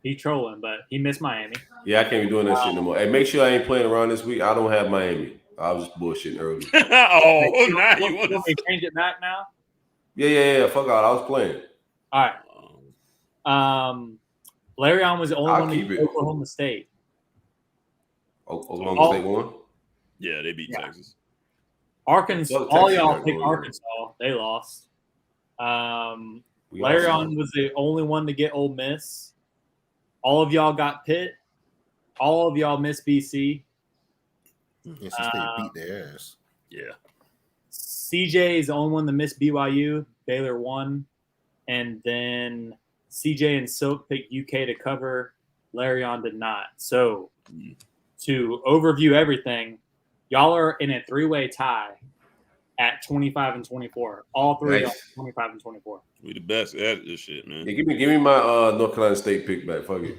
He trolling, but he missed Miami. Yeah, I can't be doing that shit no more. Hey, make sure I ain't playing around this week. I don't have Miami. I was just bullshitting earlier. Now you want me to change it back now? Yeah. Fuck out. I was playing. All right. Larion was the only one to keep it. Oklahoma State. Oklahoma State won? Yeah, they beat Texas. Arkansas. All y'all picked Arkansas. They lost. Larion was the only one to get Ole Miss. All of y'all got Pitt. All of y'all missed BC. State beat their ass. Yeah. CJ is the only one that missed BYU. Baylor won. And then CJ and Silk picked UK to cover. Larion did not. So to overview everything, y'all are in a 3-way tie at 25 and 24. All three are 25 and 24. We the best at this shit, man. Yeah, give me my North Carolina State pick back. Fuck it.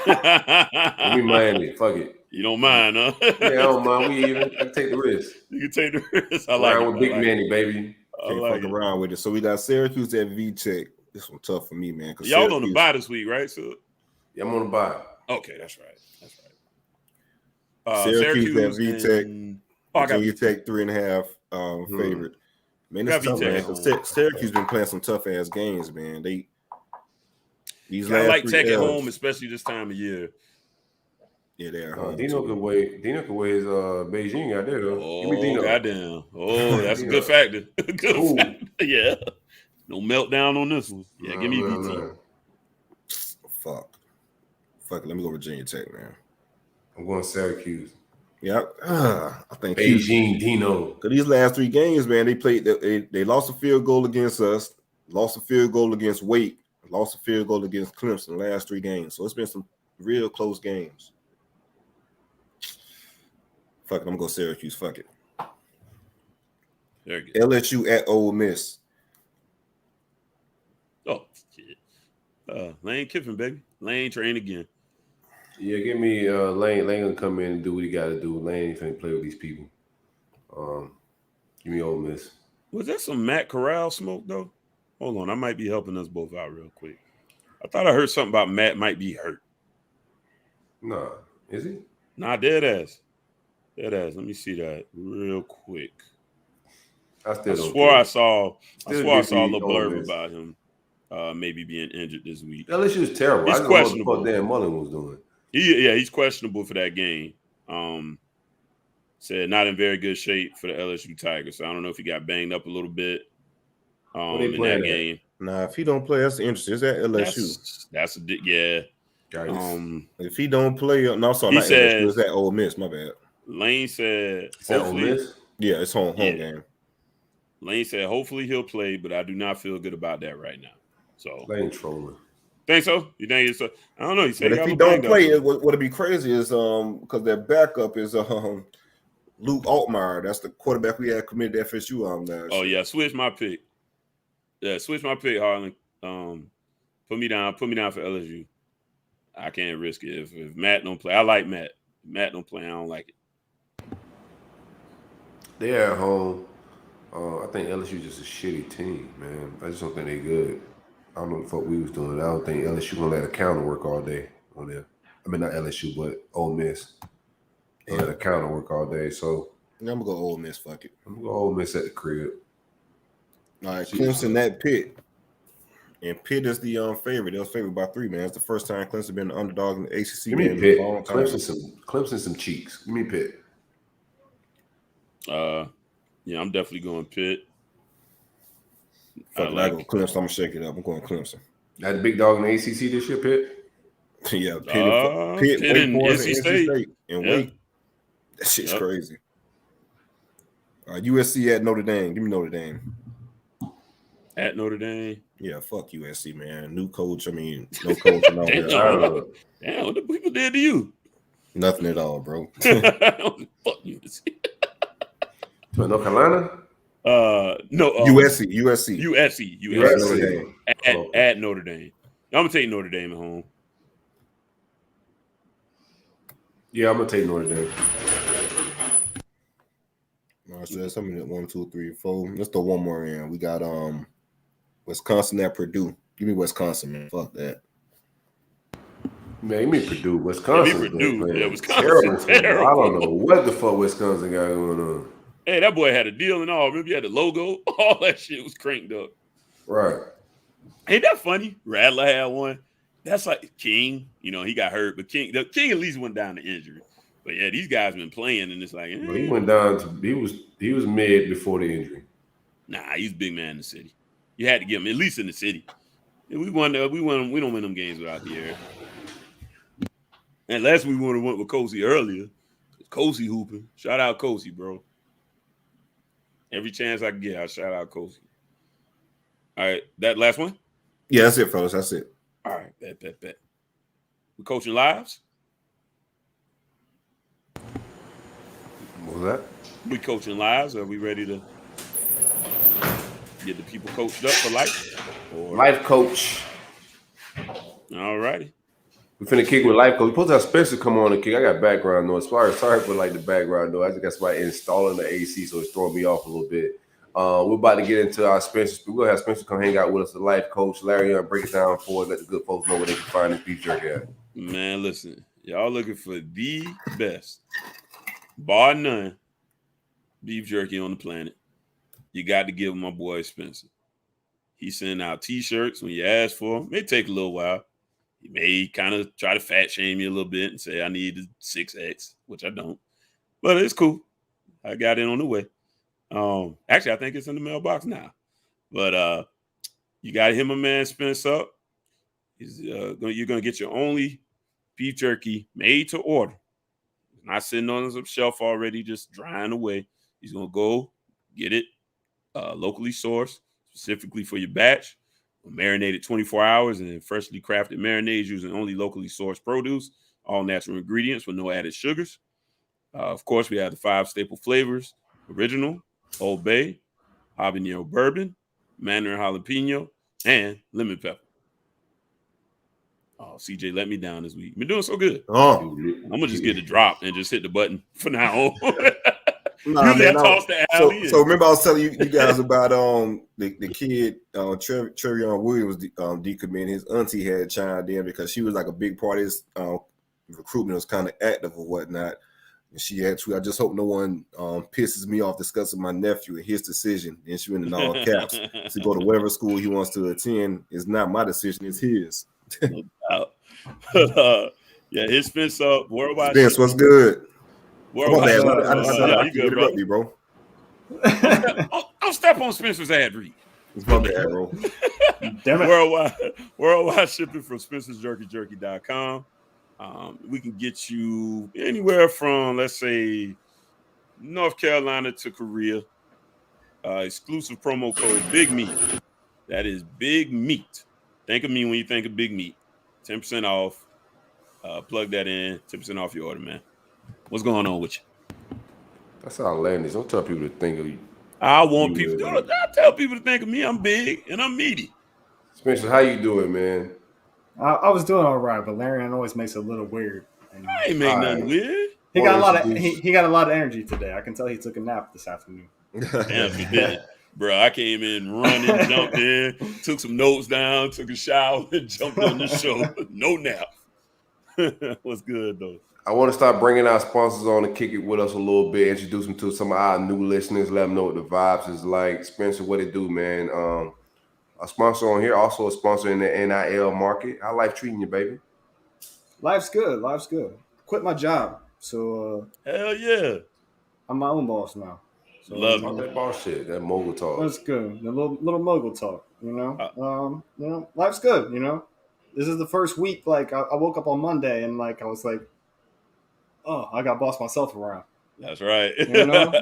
Give me Miami. Fuck it. You don't mind, huh? Yeah, I don't mind. We even. I can take the risk. You can take the risk. I like it. With Big Manny, baby. Can't fuck around with it. So we got Syracuse at VTech. This one tough for me, man. Y'all on the bye this week, right? So yeah, I'm on the bye. Okay, that's right. Syracuse at VTech. Virginia Tech 3.5 favorite. Man, it's tough, man. Syracuse been playing some tough ass games, man. I like Tech at home, especially this time of year. Yeah, they are. Dino could weigh his Beijing out there though. Oh, give me Dino. Goddamn. Oh, that's a good factor. Good factor. Yeah. No meltdown on this one. Yeah, give me VT. Fuck it. Let me go Virginia Tech, man. I'm going Syracuse. Yep. I think Beijing Dino. Because these last 3 games, man, they played. They lost a field goal against us, lost a field goal against Wake, lost a field goal against Clemson. The last 3 games, so it's been some real close games. Fuck it, I'm gonna go Syracuse. Fuck it. LSU at Ole Miss. Oh shit. Lane Kiffin, baby. Lane train again. Yeah, give me Lane. Lane gonna come in and do what he got to do. Lane ain't finna play with these people. Give me Ole Miss. Was that some Matt Corral smoke though? Hold on, I might be helping us both out real quick. I thought I heard something about Matt might be hurt. Nah, is he? Nah, dead ass. Dead ass. Let me see that real quick. I swore I saw a little blurb about him maybe being injured this week. LSU is terrible. He's questionable. What Dan Mullen was doing. He's questionable for that game. Said not in very good shape for the LSU Tigers. So I don't know if he got banged up a little bit in that game. Nah, if he don't play, that's interesting. Is that LSU? That's yeah. If he don't play, no, sorry, not LSU. Is that Ole Miss? My bad. Lane said, hopefully, yeah, it's home game. Lane said, hopefully he'll play, but I do not feel good about that right now. So Lane trolling. Think so? You think it's? I don't know. He said, but if he don't play, what'd be crazy is because their backup is Luke Altmaier. That's the quarterback we had committed to FSU. Oh yeah, switch my pick. Yeah, switch my pick, Harlan. Put me down for LSU. I can't risk it if Matt don't play. I like Matt. If Matt don't play, I don't like it. They're at home. I think LSU just a shitty team, man. I just don't think they good. I don't know what the fuck we was doing. I don't think LSU gonna let a counter work all day on there. I mean, not LSU, but Ole Miss. They let a counter work all day. So I'm gonna go Ole Miss. Fuck it. I'm gonna go Ole Miss at the crib. All right, Clemson at Pitt. And Pitt is the favorite. They was favored by 3, man. It's the first time Clemson been the underdog in the ACC Give me game. Pitt. Clemson some cheeks. Give me Pitt. Yeah, I'm definitely going Pitt. I go Clemson. I'm gonna shake it up. I'm going Clemson. That the big dog in the ACC this year, Pitt. Yeah, Pitt and NC State, and Wake. That shit's crazy. USC at Notre Dame. Give me Notre Dame. At Notre Dame. Yeah, fuck USC, man. New coach. I mean, no coach and all Damn, that. Damn, what the people did to you? Nothing at all, bro. Fuck USC. North Carolina? No. USC. Notre Dame. At Notre Dame. I'm gonna take Notre Dame at home. Yeah, I'm gonna take Notre Dame. All right, so that's something that 1, 2, 3, 4. Let's throw one more in. We got Wisconsin at Purdue. Give me Wisconsin, man. Fuck that. Man, you mean Purdue. Wisconsin. Purdue. Yeah, Wisconsin. Terrible. I don't know what the fuck Wisconsin got going on. Hey, that boy had a deal and all. Remember, you had the logo. All that shit was cranked up. Right. Ain't that funny? Rattler had one. That's like King. You know, he got hurt, but King at least went down to injury. But yeah, these guys been playing, and it's like Well, he went down to he was mid before the injury. Nah, he's a big man in the city. You had to get him at least in the city. And we don't win them games without the air. Unless we would have went with Cozy earlier. Cozy hooping. Shout out Cozy, bro. Every chance I can get, I'll shout out Cozy. All right, that last one? Yeah, that's it, fellas. That's it. All right, bet. We coaching lives? What was that? We coaching lives? Are we ready to get the people coached up for life? Life coach. All righty. We finna kick with life coach. We supposed to have Spencer come on and kick. I got background noise. Sorry for like the background noise. I just got somebody installing the AC, so it's throwing me off a little bit. We're about to get into our Spencer. We're gonna have Spencer come hang out with us, the life coach. Larry, break it down for us. Let the good folks know where they can find this beef jerky at. Man, listen, y'all looking for the best, bar none, beef jerky on the planet. You got to give my boy Spencer. He's sending out T-shirts when you ask for them. May take a little while. He may kind of try to fat shame you a little bit and say I need the 6X, which I don't. But it's cool. I got it on the way. Actually, I think it's in the mailbox now. But you got to hit my man Spence up. You're going to get your only beef jerky made to order. It's not sitting on some shelf already, just drying away. He's going to go get it locally sourced, specifically for your batch. Marinated 24 hours in freshly crafted marinades using only locally sourced produce, all natural ingredients with no added sugars. Of course, we have the 5 staple flavors: original, Old Bay, habanero bourbon, mandarin jalapeno, and lemon pepper. Oh, CJ let me down this week. Been doing so good. I'm gonna just get the drop and just hit the button for now on. Usually I toss the alley. So remember I was telling you guys about the kid Trevion Williams decommitting. His auntie had chimed in because she was like a big part of his recruitment, was kind of active or whatnot. And she had tweeted, I just hope no one pisses me off discussing my nephew and his decision. And she went in all caps to go to whatever school he wants to attend. It's not my decision, it's his. No doubt. Yeah, his Spence up worldwide. Spence, what's good? Worldwide. I good, bro. Me, bro. I'll step on Spencer's ad read. It's my bad, bro. Damn it. Worldwide shipping from spencersjerkyjerky.com. We can get you anywhere from, let's say, North Carolina to Korea. Exclusive promo code Big Meat. That is Big Meat. Think of me when you think of Big Meat. 10% off. Plug that in. 10% off your order, man. What's going on with you? That's outlandish. Don't tell people to think of you. I tell people to think of me. I'm big and I'm meaty. Spencer, how you doing, man? I was doing all right, but Larry always makes it a little weird. I ain't make nothing weird. He got a lot of energy today. I can tell he took a nap this afternoon. Damn, he did. Bro, I came in running, jumped in, took some notes down, took a shower, and jumped on the show. No nap. What's good, though? I want to start bringing our sponsors on to kick it with us a little bit, introduce them to some of our new listeners, let them know what the vibes is like. Spencer, what it do, man? A sponsor on here, also a sponsor in the NIL market. How life treating you, baby? Life's good. Quit my job. So hell yeah. I'm my own boss now. So Love that boss shit, that mogul talk. That's good. The little mogul talk, you know. Life's good, you know. This is the first week, like I woke up on Monday and like I was like, oh, I got bossed myself around. That's right. You know?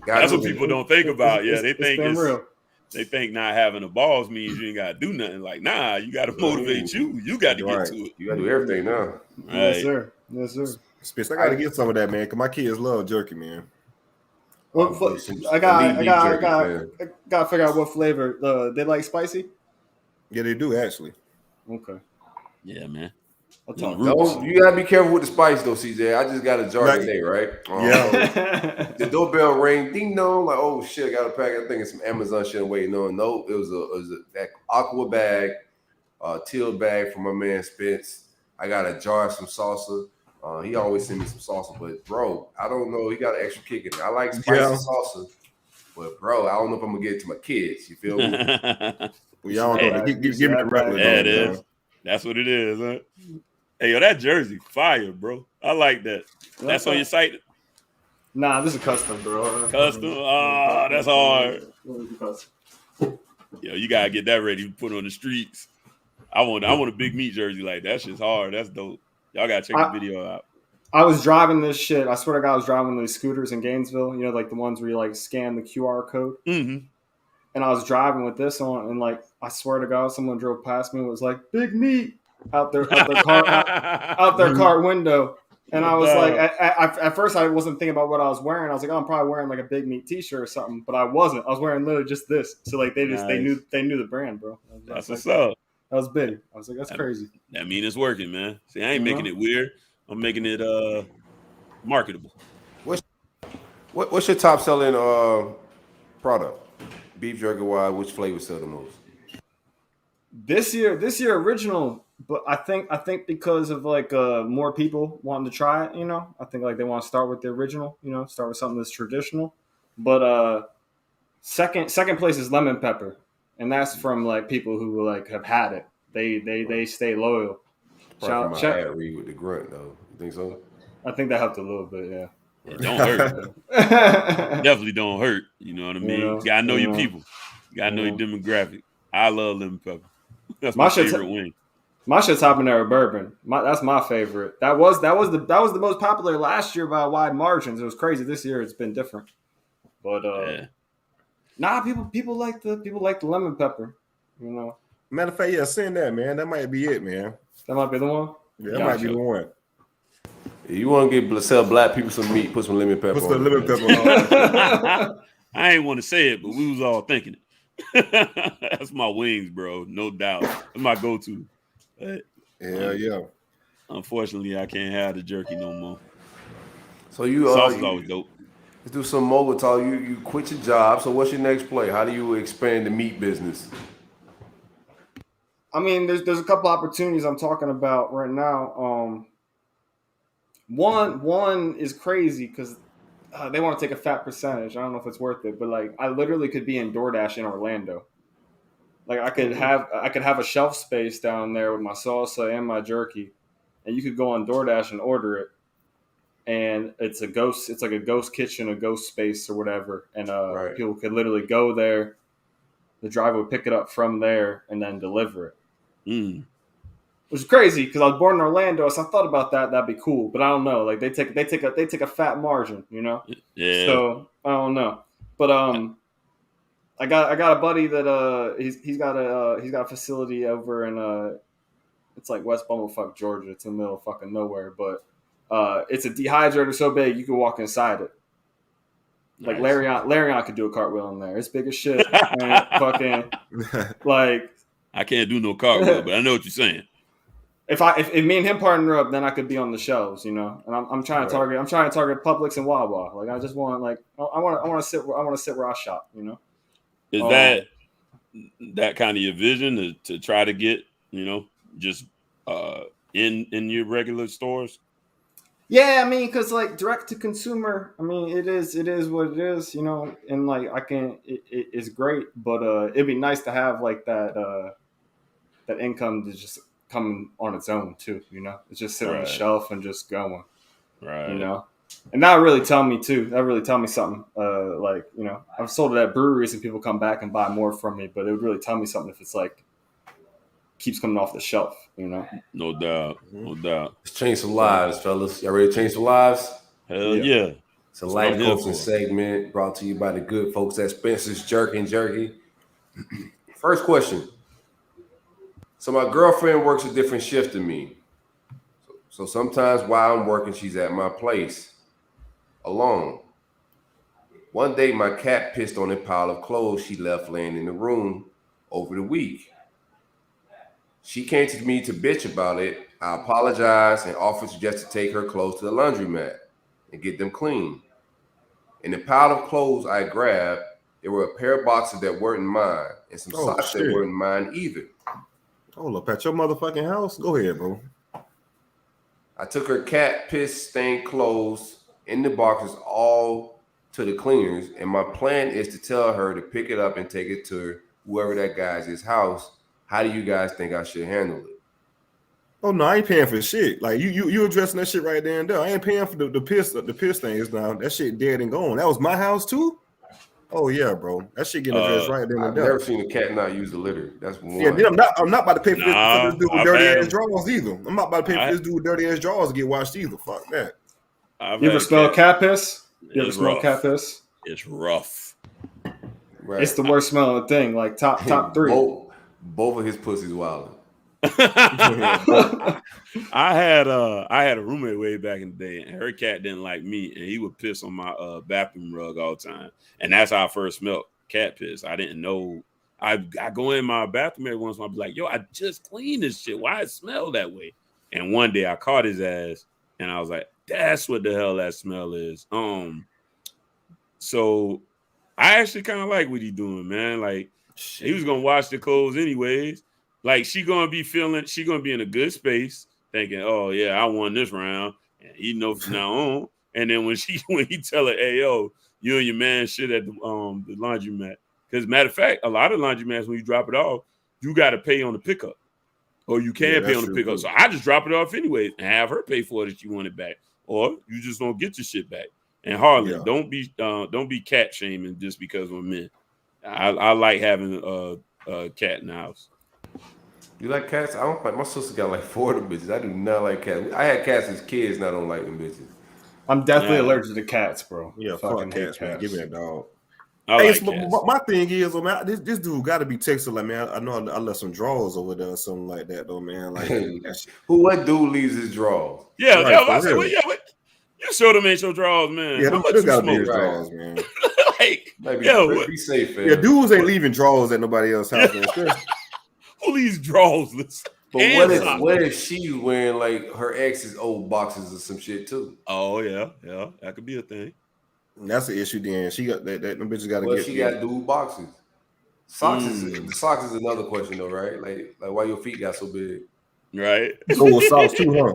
That's what people don't think about. Yeah, they think been real. they think not having the balls means you ain't got to do nothing. Like, nah, you got to motivate you. You got to get to it. You got to do everything now. Yes, sir. Yes, sir. Spitz, I got to get some of that, man, because my kids love jerky, man. I got to figure out what flavor. They like spicy? Yeah, they do, actually. Okay. Yeah, man. You gotta be careful with the spice though, CJ. I just got a jar today, right? Yeah. The doorbell rang, ding dong, like, oh shit, I got a pack. I think it's some Amazon shit I'm waiting on. No, it was that aqua bag, teal bag from my man Spence. I got a jar of some salsa. He always send me some salsa, but bro, I don't know. He got an extra kick in it. I like spicy salsa, but bro, I don't know if I'm gonna get it to my kids. You feel me? Y'all know. Give me the regular. Yeah, it is. That's what it is, huh? Hey, yo, that jersey fire, bro. I like that. That's on your site? Nah, this is custom, bro. Custom? Ah, that's hard. Yo, you gotta get that ready to put on the streets. I want a big meat jersey like that. That shit's hard. That's dope. Y'all gotta check the video out. I was driving this shit. I swear to God, I was driving one of these scooters in Gainesville. You know, like the ones where you like scan the QR code. Mm-hmm. And I was driving with this on, and like I swear to God, someone drove past me and was like, "Big meat." out their car window. And I was like, at first I wasn't thinking about what I was wearing. I was like, oh, I'm probably wearing like a Big Meat T-shirt or something, but I wasn't. I was wearing literally just this. So like they knew the brand, bro. That's what's up. That was big. I was like, that's crazy. That means it's working, man. See, I ain't making it weird. I'm making it marketable. What's your top selling product? Beef jerky wise, which flavor sell the most? This year original, but I think because of like more people wanting to try it, you know, I think like they want to start with the original, you know, start with something that's traditional. But second place is lemon pepper, and that's from like people who like have had it. They stay loyal. Probably my ad read with the grunt though. You think so? I think that helped a little bit, yeah. It don't hurt. Definitely don't hurt. You know what I mean? You gotta know your people. You gotta know your demographic. I love lemon pepper. That's my favorite wing. My shit's habanero bourbon. That's my favorite. That was the most popular last year by wide margins. It was crazy. This year it's been different. But people like the lemon pepper. You know. Matter of fact, yeah, send that, man. That might be it, man. That might be the one. Yeah, that might be the one. You want to sell black people some meat? Put some lemon pepper. Put some lemon pepper on. I ain't want to say it, but we was all thinking it. That's my wings, bro. No doubt. That's my go-to. But, yeah. Unfortunately, I can't have the jerky no more. So you sauce is always dope. Let's do some mogul talk. You quit your job. So what's your next play? How do you expand the meat business? I mean, there's a couple opportunities I'm talking about right now. One is crazy because they want to take a fat percentage. I don't know if it's worth it, but like I literally could be in DoorDash in Orlando. Like I could have a shelf space down there with my salsa and my jerky, and you could go on DoorDash and order it. And it's like a ghost kitchen, a ghost space or whatever. And people could literally go there. The driver would pick it up from there and then deliver it. Which is crazy because I was born in Orlando, so I thought about that. That'd be cool, but I don't know. Like they take a fat margin, you know. Yeah. So I don't know, but I got a buddy that he's got a facility over in it's like West Bumblefuck, Georgia. It's in the middle of fucking nowhere, but it's a dehydrator so big you can walk inside it. Like nice. Larion could do a cartwheel in there. It's big as shit. Fucking like I can't do no cartwheel, but I know what you're saying. If me and him partner up, then I could be on the shelves, you know. And I'm trying to target Publix and Wawa. Like I just want I want to sit where I shop, you know. Is that kind of your vision to try to get, you know, just in your regular stores? Yeah, I mean, because like direct to consumer, I mean, it is what it is, you know, and like it's great, but it'd be nice to have like that income to just come on its own too, you know. It's just sitting on the shelf and just going, right? You know, and that really tell me too. That really tell me something. Like you know, I've sold it at breweries and people come back and buy more from me, but it would really tell me something if it's like keeps coming off the shelf, you know. No doubt. Let's change some lives, fellas. Y'all ready to change some lives? Hell yeah. It's a life coaching segment brought to you by the good folks at Spencer's Jerky. First question. So my girlfriend works a different shift than me. So sometimes while I'm working, she's at my place alone. One day, my cat pissed on a pile of clothes she left laying in the room over the week. She came to me to bitch about it. I apologized and offered just to take her clothes to the laundromat and get them clean. In the pile of clothes I grabbed, there were a pair of boxers that weren't mine and some socks that weren't mine either. Hold up, at your motherfucking house? Go ahead, bro. I took her cat piss stained clothes in the boxes all to the cleaners, and my plan is to tell her to pick it up and take it to whoever that guy's his house. How do you guys think I should handle it? Oh no, I ain't paying for shit. Like you addressing that shit right there and there. I ain't paying for the piss things now. That shit dead and gone. That was my house too. Oh yeah, bro. That shit getting addressed right there and there. I've never seen a cat not use the litter. That's one. Yeah, then I'm not about to pay for this dude with dirty ass drawers either. I'm not about to pay for this dude with dirty ass drawers to get washed either. Fuck that. You ever smell cat piss? You ever smell cat piss? It's rough. Right. It's the worst smelling thing. Like top 3. Both of his pussies wild. I had a roommate way back in the day, and her cat didn't like me, and he would piss on my bathroom rug all the time, and that's how I first smelled cat piss. I didn't know. I go in my bathroom every once in a while, be like, "Yo, I just cleaned this shit. Why it smell that way?" And one day I caught his ass, and I was like, "That's what the hell that smell is." So I actually kind of like what he doing, man. Like he was gonna wash the clothes anyways. Like she gonna be in a good space, thinking, "Oh yeah, I won this round," and he knows from now on. And then when he tell her, "Hey yo, you and your man shit at the laundromat," because matter of fact, a lot of laundromats when you drop it off, you got to pay on the pickup, or you can pay on the pickup. So I just drop it off anyways and have her pay for it if she want it back, or you just don't get your shit back. And Harlan, don't be cat shaming just because we're men. I like having a cat in the house. You like cats? I don't like. My sister got like 4 of them bitches. I do not like cats. I had cats as kids, and I don't like them bitches. I'm definitely allergic to cats, bro. Yeah, fuck cats, man. Give me a dog. My thing is, man, this dude got to be texting like, man, I know I left some drawers over there or something like that, though, man. Like, what dude leaves his drawers? Yeah, I said, you sure them ain't your drawers, man. Yeah, them got to be his drawers, man. Like, be safe, man. Yeah, dudes ain't leaving drawers at nobody else's house, man. Who leaves drawers? But what if she's wearing like her ex's old boxes or some shit too? Oh yeah, that could be a thing. That's the issue. Then she got that. Them bitches got to get. She got dude boxes. Socks is another question though, right? Like why your feet got so big? Right. Go with socks too, huh?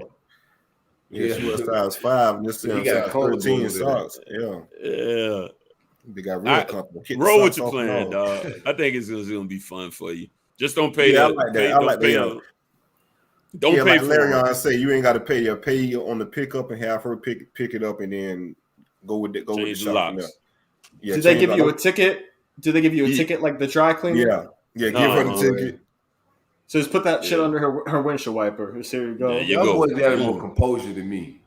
Yeah, she was size 5, and this is size 13 socks. Yeah. They got real comfortable. Roll with your plan, dog. I think it's gonna be fun for you. Just don't pay. I like that. Don't pay for Larry on say you ain't got to pay. You pay on the pickup and have her pick it up and then go with it. Go with the shop. Yeah. Do they give you a ticket? Do they give you a ticket like the dry cleaner? Yeah. Give her the ticket. So just put that shit under her windshield wiper. Just here you go. There you go. Boys got more composure than me.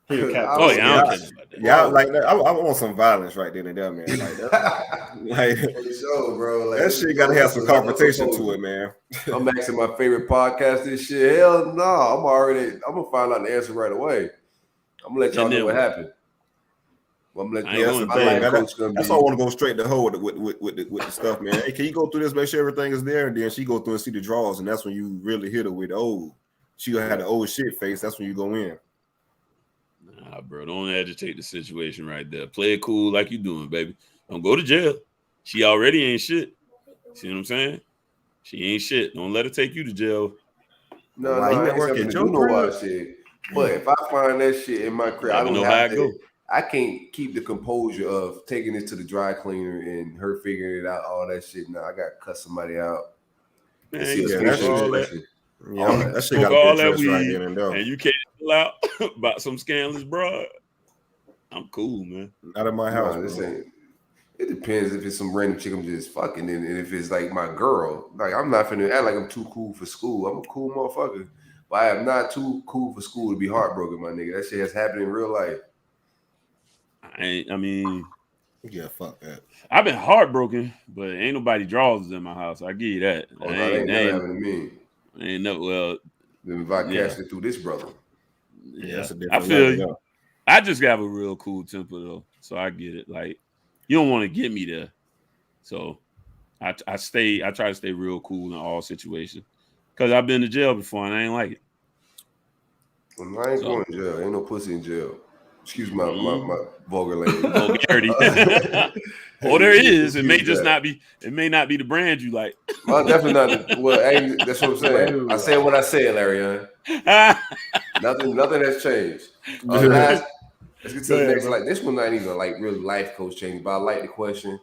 I don't care about that. Yeah, like that. I want some violence right then and there, man. Like that. So, bro, like, that shit gotta have some confrontation to it, man. I'm asking my favorite podcast this shit. Hell no, I'm gonna find out the answer right away. I'm gonna let y'all know what happened. Well, I'm gonna let that's why I want to go straight to her with the stuff, man. Hey, can you go through this, make sure everything is there, and then she go through and see the drawers, and that's when you really hit her with she gonna have the old shit face. That's when you go in. Nah, bro, don't agitate the situation right there. Play it cool like you doing, baby. Don't go to jail. She already ain't shit. See what I'm saying? She ain't shit. Don't let her take you to jail. No, I ain't working. Shit. But if I find that shit in my crib, I don't know how it go. I can't keep the composure of taking this to the dry cleaner and her figuring it out, all that shit. Now I got to cut somebody out. Man, that shit got all that weed, right and you can't chill out about some scandalous broad. I'm cool, man. Out of my house. It depends if it's some random chick I'm just fucking, and if it's like my girl. Like I'm not finna act like I'm too cool for school. I'm a cool motherfucker, but I am not too cool for school to be heartbroken, my nigga. That shit has happened in real life. I I mean, Yeah, fuck that. I've been heartbroken, but ain't nobody draws in my house. I give you that. Oh, no, they ain't never happened to me. Ain't no well. Been vicariously through this brother. Yeah, that's a I different feel level, you. though. I just have a real cool temper though, so I get it. Like you don't want to get me there, so I try to stay real cool in all situations because I've been to jail before and I ain't like it. Well, I ain't going to jail. Ain't no pussy in jail. Excuse my vulgar language. Vulgarity. Or there is. It may just not be. It may not be the brand you like. Well, definitely not. Well, that's what I'm saying. I said what I said, Larry. Nothing has changed. Let's get to the next. Like this one, not even like really life coach changing, but I like the question.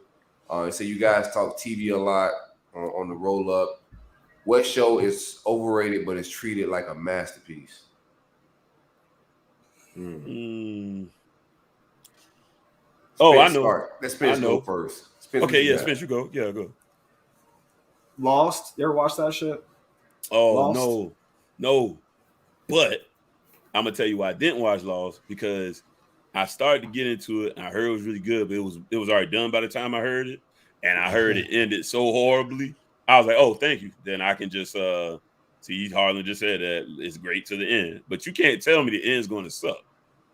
So you guys talk TV a lot on the roll up. What show is overrated but is treated like a masterpiece? Oh, Spence, I know. start. Let Spence go first. Spence, okay, yeah, Spence, you go. Yeah, go. Lost. You ever watch that shit? Oh, Lost? no. But I'm gonna tell you why I didn't watch Lost because I started to get into it and I heard it was really good, but it was already done by the time I heard it, and I heard it ended so horribly. I was like, oh, thank you. Then I can just see Harlan just said that it's great to the end, but you can't tell me the end's going to suck.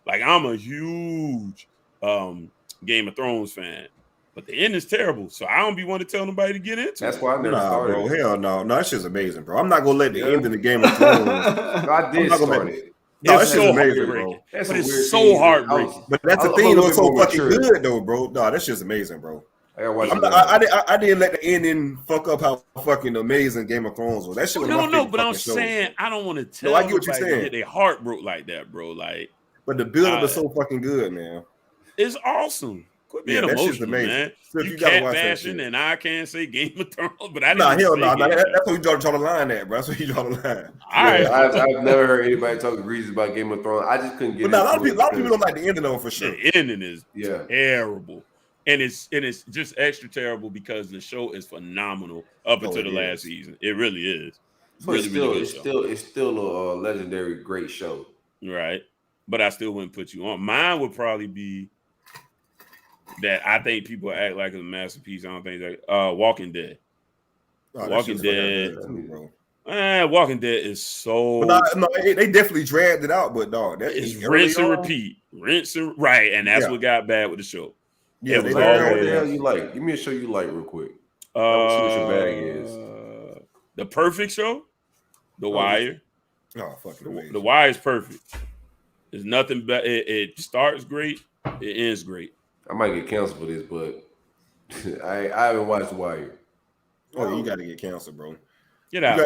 Like I'm a huge Game of Thrones fan, but the end is terrible, so I don't be wanting to tell nobody to get into That's it. why I never started. Bro, hell no. No, that shit's amazing, bro. I'm not gonna let the end of the Game of Thrones. I did start it. No, It's that shit's so amazing, heartbreaking. bro. But it's so heartbreaking. But that's the thing, though. It's so fucking good, though, bro. No, that shit's amazing, bro. I didn't let the ending fuck up how fucking amazing Game of Thrones was. That shit was my favorite but I'm fucking show. saying I don't want to tell. No, I get what you're saying. Get their heart broke like that, bro. Like, but the build up is so fucking good, man. It's awesome. Quit being emotional, man. So you cat bashing, and I can't say Game of Thrones, but I didn't. Nah, hell no. That's where you draw the line at, bro. That's where you draw the line. All right. I've never heard anybody talk reasons about Game of Thrones. I just couldn't get. But a lot of people don't like the ending though, for sure. The ending is terrible, and it's just extra terrible because the show is phenomenal up until the last season. It really is. But it's still a legendary great show, right? But I still wouldn't put you on. Mine would probably be that I think people act like it's a masterpiece. I don't think that Walking Dead. Walking Dead. Walking Dead is so. But no, they definitely dragged it out. But dog, that it's rinse and repeat, right, and that's what got bad with the show. Yeah, what the hell you like? Give me a show you like real quick. See what your bag is. The Perfect Show, The Wire. Oh, fucking amazing. The Wire is perfect. There's nothing better. It starts great. It ends great. I might get canceled for this, but I haven't watched The Wire. Oh, you got to get canceled, bro. Get out.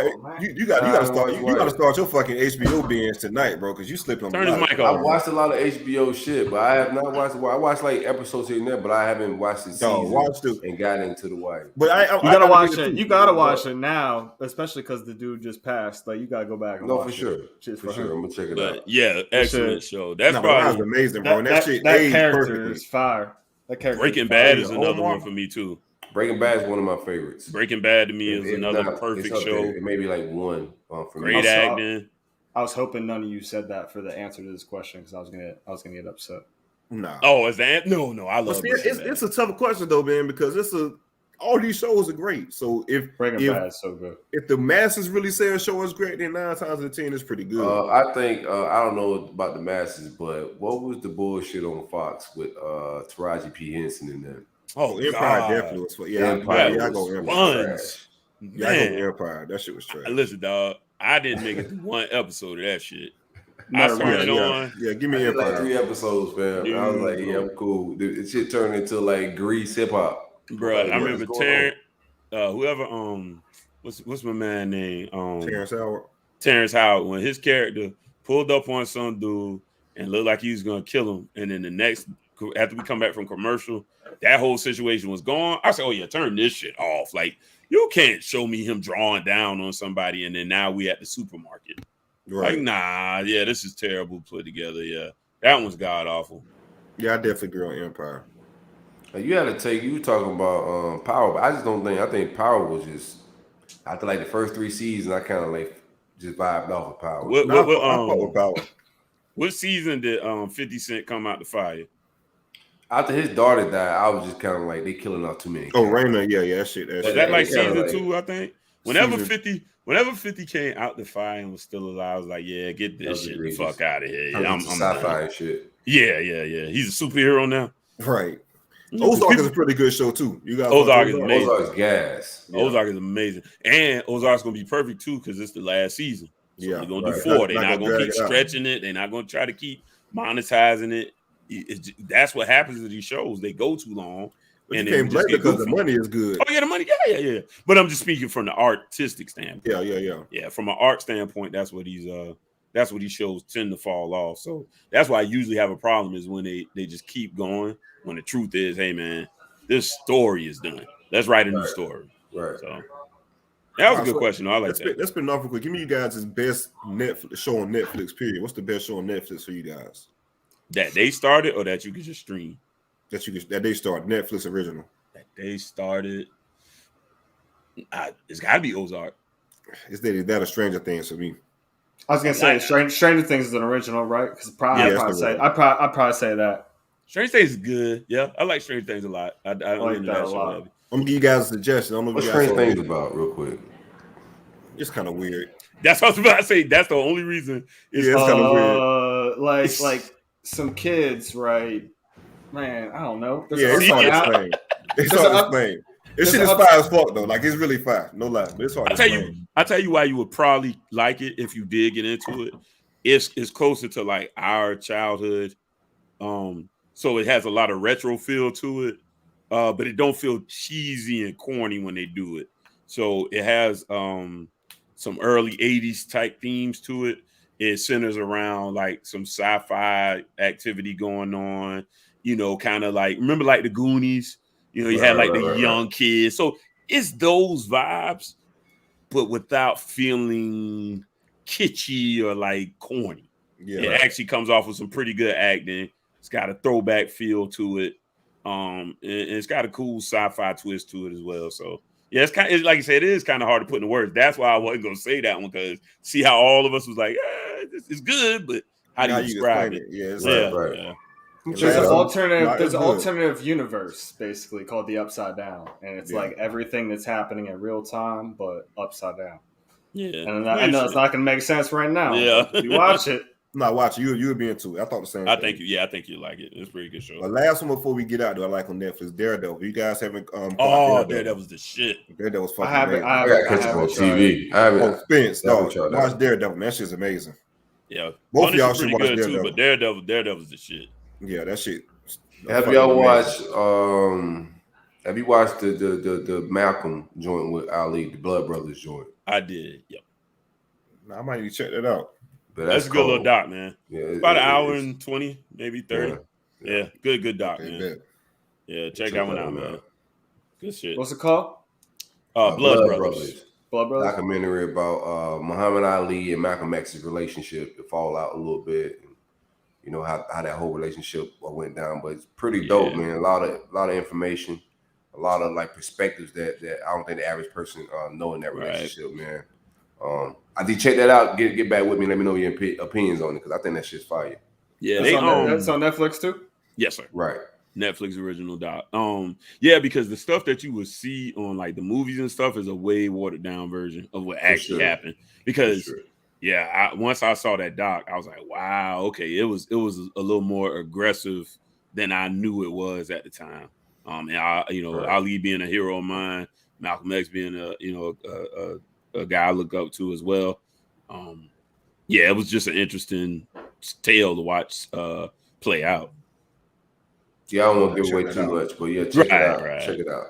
You got to start your fucking HBO binge tonight, bro, because you slipped on. Turn his mic off. I watched a lot of HBO shit, but I have not watched The Wire. I watched like episodes here and there, but I haven't watched the season and got into The Wire. But you gotta watch it. You gotta watch it now, especially because the dude just passed. Like you gotta go back. And watch for sure. I'm gonna check it out. Yeah, excellent show. That's probably amazing, bro. That character is fire. That character. Breaking Bad is another one for me too. Breaking Bad is one of my favorites. Breaking Bad to me is another perfect show. It may be like one for me. Great acting. I was hoping none of you said that for the answer to this question because I was gonna get upset. No. Oh, is that no? I love it. It's a tough question though, man, because all these shows are great. So if Breaking Bad is so good. If the masses really say a show is great, then 9 times out of 10 it's pretty good. I think I don't know about the masses, but what was the bullshit on Fox with Taraji P. Henson in there? Oh, Empire definitely was. Empire. I go Empire. Yeah, I go Empire. That shit was trash. Listen, dog, I didn't make it through one episode of that shit. I turned it on. Yeah, give me Empire. Like 3 episodes, man. Dude. I was like, yeah, I'm cool. The shit turned into like Grease hip hop. Bro, I remember Terrence, whoever, what's my man name? Terrence Howard, when his character pulled up on some dude and looked like he was gonna kill him, and then the next, after we come back from commercial, that whole situation was gone. I said, oh yeah, turn this shit off. Like, you can't show me him drawing down on somebody and then now we at the supermarket. Right. Like, nah, yeah, this is terrible put together. Yeah, that one's god awful. Yeah, I definitely agree on Empire. You had to take. You were talking about Power, but I just don't think. I think Power was just after like the first 3 seasons. I kind of like just vibed off of Power. What season did 50 Cent come out the fire? After his daughter died, I was just kind of like, they killing off too many. Oh, Raymond, yeah, that shit. Was that like Yeah, season like- 2? I think. Whenever Season- 50 came out the fire and was still alive, I was like, yeah, get That this was shit the egregious. fuck out of here. I'm I'm sci-fi done. and shit. Yeah. He's a superhero now. Right. Yeah, Ozark people- is a pretty good show too. You got Ozark is amazing. Ozark's gas. Ozark is amazing, and Ozark's gonna be perfect too because it's the last season. So Yeah, they're gonna right. do 4. They're Not not gonna gonna drag keep it out. stretching it. They're not gonna try to keep monetizing it. That's what happens to these shows. They go too long. But And you then can't we blame just it get because the goofy. money is good. Oh yeah, the money. Yeah. But I'm just speaking from the artistic standpoint. Yeah. Yeah, from an art standpoint, that's what these shows tend to fall off. So that's why I usually have a problem is when they just keep going. When the truth is, hey man, this story is done. Let's write a new story. Right. So that was a good So, question. Though. I like Let's that. spin off real quick. Give me you guys' best Netflix show on Netflix. Period. What's the best show on Netflix for you guys That they started or that you could just stream. that they started Netflix original? That they started. It's got to be Ozark. Is that a Stranger Things for me? I was gonna say Stranger Things is an original, right? Because Yeah, that's the word. I'd probably say that. Strange Things is good. Yeah, I like Strange Things a lot. I like into that a show lot. heavy. I'm gonna give you guys a suggestion. I don't know if What's you guys Strange saw Things it. about, real quick? It's kind of weird. That's what I was about to say. That's the only reason. Yeah, it's kind of weird. Like some kids, right? Man, I don't know. There's Yeah, it's an hard to upside down- explain. It's There's hard a to up- explain. This there's shit a is up- fire as fuck though. Like it's really fire. No lie. But it's hard to explain. I tell you why you would probably like it if you did get into it. It's closer to like our childhood. So it has a lot of retro feel to it. But it don't feel cheesy and corny when they do it. So it has some early 80s type themes to it. It centers around like some sci-fi activity going on, kind of like, remember like the Goonies? You had like the young kids. So it's those vibes, but without feeling kitschy or like corny. Yeah. It actually comes off with some pretty good acting. It's got a throwback feel to it. And it's got a cool sci-fi twist to it as well. So yeah, it's like I said, it is kind of hard to put into words. That's why I wasn't gonna say that one, because see how all of us was like, this is good, but how do you describe it? Yeah, it's Right. Yeah. There's an Yeah. alternative. Not There's as an good. alternative universe, basically called the Upside Down, and it's like everything that's happening in real time, but upside down. Yeah. And I know it's not going to make sense right now. Yeah. But you watch it. I'm not watching. You would be into it. I thought the same I thing. think you like it. It's a pretty good show. The last one before we get out, though, I like on Netflix, Daredevil. You guys haven't That was the shit. Daredevil was fucking I haven't. amazing. I gotta catch up on TV. I haven't. Oh, Spence, Never dog. tried that. Watch Daredevil, man. That shit's amazing. Yeah. Both of y'all Punisher's should pretty watch good too, Daredevil. but Daredevil's the shit. Yeah, that shit. Have fucking y'all amazing. watched? Have you watched the Malcolm joint with Ali, the Blood Brothers joint? I did. Yep. I might need to check that out. But That's a good little cold. doc, man. Yeah, About an hour and 20, maybe 30. Yeah. Yeah. Good doc, Okay, man. bet. Yeah, check that one out, man. Good shit. What's it called? Blood Brothers. Blood Brothers. Documentary about Muhammad Ali and Malcolm X's relationship, the fallout a little bit, and how that whole relationship went down. But it's pretty dope, man. A lot of information, a lot of like perspectives that I don't think the average person know in that relationship, man. I did check that out. Get back with me. Let me know your opinions on it, because I think that shit's fire. Yeah, That's on Netflix too. yes, sir. Right. Netflix original doc. Yeah, because the stuff that you would see on like the movies and stuff is a way watered down version of what actually happened. Because once I saw that doc, I was like, wow, okay, it was a little more aggressive than I knew it was at the time. And Ali being a hero of mine, Malcolm X being a guy I look up to as well. It was just an interesting tale to watch play out. Yeah, I don't want to give away too much, but yeah, check it out. Right. Check it out.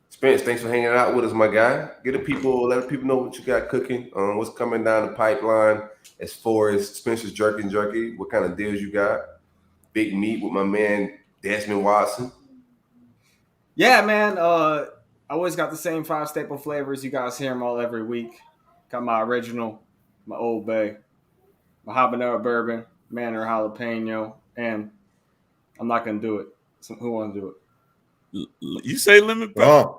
Spence, thanks for hanging out with us, my guy. Let the people know what you got cooking. What's coming down the pipeline as far as Spencer's Jerky. What kind of deals you got? Big meat with my man Desmond Watson. Yeah, man. I always got the same 5 staple flavors. You guys hear them all every week. Got my original, my Old Bay, my habanero bourbon, Mandarin jalapeno, and I'm not gonna do it. So who wants to do it? You say lemon pepper?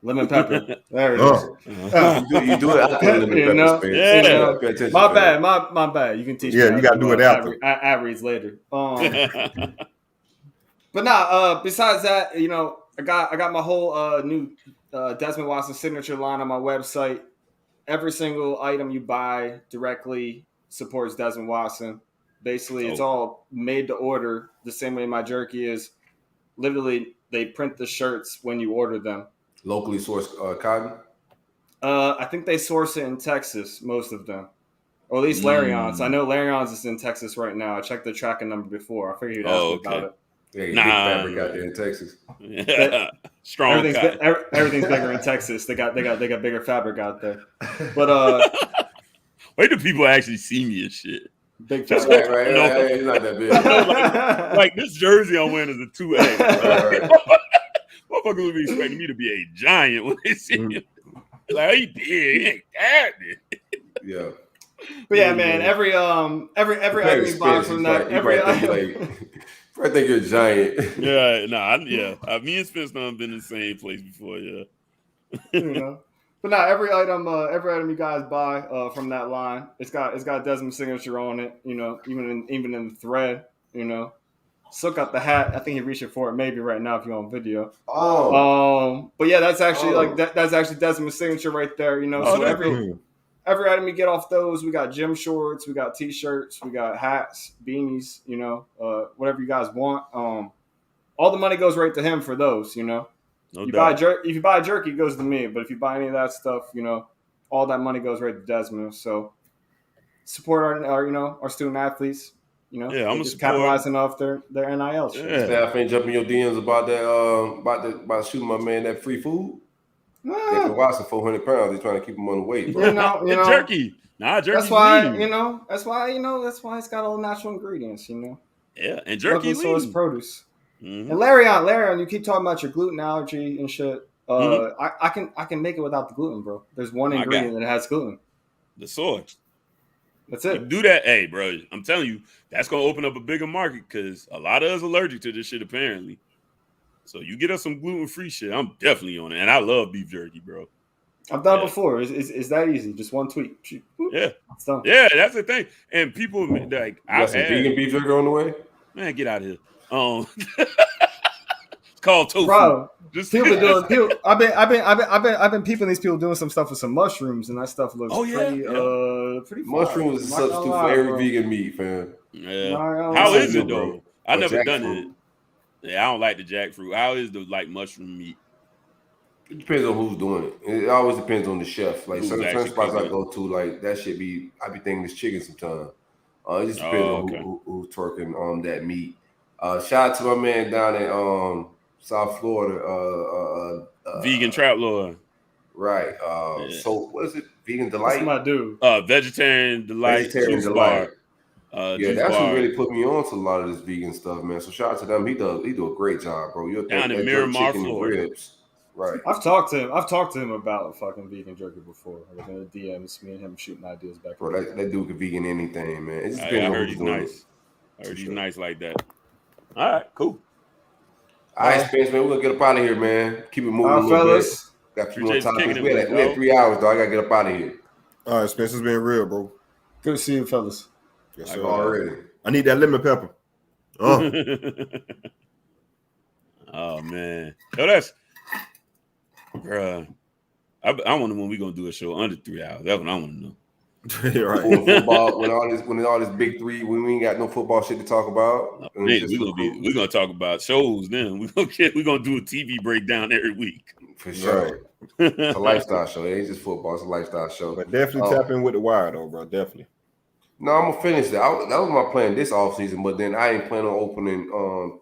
Lemon pepper. There it is. You do it after lemon pepper, know? Spence. Yeah. Pay attention My to bad. that. My bad. You can teach me. Yeah, how you to gotta do it after. ad reads later. Besides that, you know, I got my whole new Desmond Watson signature line on my website. Every single item you buy directly supports Desmond Watson. Basically, it's all made to order the same way my jerky is. Literally, they print the shirts when you order them. Locally sourced cotton? I think they source it in Texas, most of them. Or at least Larion's. I know Larion's is in Texas right now. I checked the tracking number before. I figured you'd ask me about it. Yeah, big fabric out there in Texas. Yeah. Strong. Everything's bigger in Texas. They got bigger fabric out there. But wait till people actually see me and shit. Big fabric, right? It's not that big. like this jersey I'm wearing is a 2A. Right. Motherfuckers would be expecting me to be a giant when they see me. Like, he big, he ain't that big. Yeah. But yeah, man, every item you buy from that, I think you're a giant. Yeah, me and Spence done been in the same place before, yeah. You know, but every item you guys buy from that line, it's got Desmond's signature on it. You know, even in the thread, you know. Sook got the hat. I think he reached for it maybe right now if you're on video. But yeah, that's actually that's actually Desmond's signature right there. You know, so every item you get off those, we got gym shorts, we got t-shirts, we got hats, beanies, you know, whatever you guys want. All the money goes right to him for those, you know. If you buy jerky, it goes to me. But if you buy any of that stuff, you know, all that money goes right to Desmond. So support our student athletes. You know, I'm just capitalizing off their NIL shit. Yeah. Staff ain't jumping your DMs about that about shooting my man that free food. Yeah, Watson 400 pounds. They're trying to keep him on the weight, bro. You know, jerky. Jerky. That's why it's got all natural ingredients. You know. Yeah, and jerky source produce. Mm-hmm. And Larion, you keep talking about your gluten allergy and shit. I can make it without the gluten, bro. There's one ingredient that has gluten. The soy. That's it. You do that, hey, bro. I'm telling you, that's gonna open up a bigger market because a lot of us allergic to this shit apparently. So you get us some gluten-free shit, I'm definitely on it. And I love beef jerky, bro. I've done it before. It's that easy. Just one tweet. Yeah. It's done. Yeah, that's the thing. And people like got some vegan beef jerky on the way? Man, get out of here. It's called tofu. Bro, I've been peeping these people doing some stuff with some mushrooms, and that stuff looks pretty mushrooms is a substitute for every vegan meat, fam. Yeah. How is it though? I never done it. Yeah, I don't like the jackfruit. How is the mushroom meat? It depends on who's doing it. It always depends on the chef. Like certain spots I go to, like that shit I be thinking it's chicken sometimes. It just depends on who's twerking on that meat. Shout out to my man down in South Florida. Vegan Trap Lord. Right. So what is it? Vegan Delight? That's my dude. Vegetarian Delight. Vegetarian Delight. That's what really put me on to a lot of this vegan stuff, man. So shout out to them. He do a great job, bro. You're down in Miramar, Florida. Right. I've talked to him about fucking vegan jerky before. Like in the DMs, me and him shooting ideas back. Bro, that dude can vegan anything, man. It just I heard he's nice. I heard he's nice like that. All right, cool. All right, Spence, man, we're gonna get up out of here, man. Keep it moving, a little fellas. Got a few more topics. We had 3 hours, though. I gotta get up out of here. All right, Spence, it's been real, bro. Good to see you, fellas. Yes, sir. Already. I need that lemon pepper. Oh man, that's, bruh. I wonder when we gonna do a show under 3 hours. That's what I want to know. Right. Football, when all this big three, when we ain't got no football shit to talk about. We're gonna talk about shows then. We're gonna do a TV breakdown every week. For sure. Right. It's a lifestyle show. It ain't just football, it's a lifestyle show. But definitely tap in with the wire though, bro. Definitely. No, I'm gonna finish that. That was my plan this off season, but then I ain't planning on opening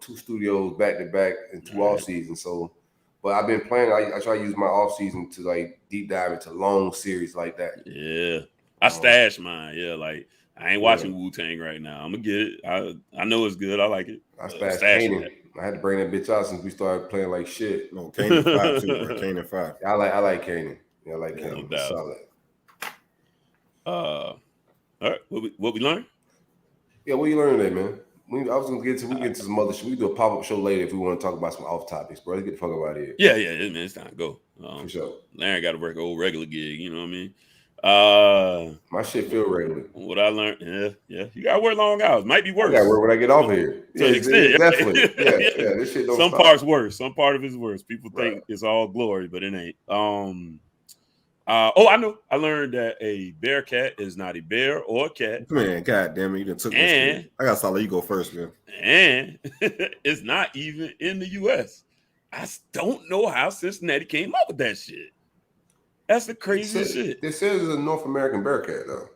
2 studios back to back in 2 off seasons. So, but I've been planning. I try to use my off season to like deep dive into long series like that. Yeah, I stashed mine. Yeah, like I ain't watching Wu-Tang right now. I'm gonna get it. I know it's good. I like it. I stashed Kanan. I had to bring that bitch out since we started playing like shit. No, Kanan 5 too. Bro. Kanan 5. I like Kanan. Yeah, I like Kanan. No solid. All right, what we learned? Yeah, what you learned today, man? We get to some other shit. We do a pop-up show later if we want to talk about some off topics, bro. Let's get the fuck out of here. Yeah, man, it's time to go. For sure. Larry got to work an old regular gig, you know what I mean? My shit feel regular. What I learned, yeah. You gotta work long hours. Might be I worse. gotta work when I get off here. To an extent. Definitely. Yeah. This shit don't Some stop. parts worse. Some part of it's worse. People think it's all glory, but it ain't. I know. I learned that a bear cat is not a bear or a cat. Man, god damn it, you done took this. I gotta let you go first, man. And it's not even in the U.S. I don't know how Cincinnati came up with that shit. That's the craziest shit. This is a North American bear cat, though.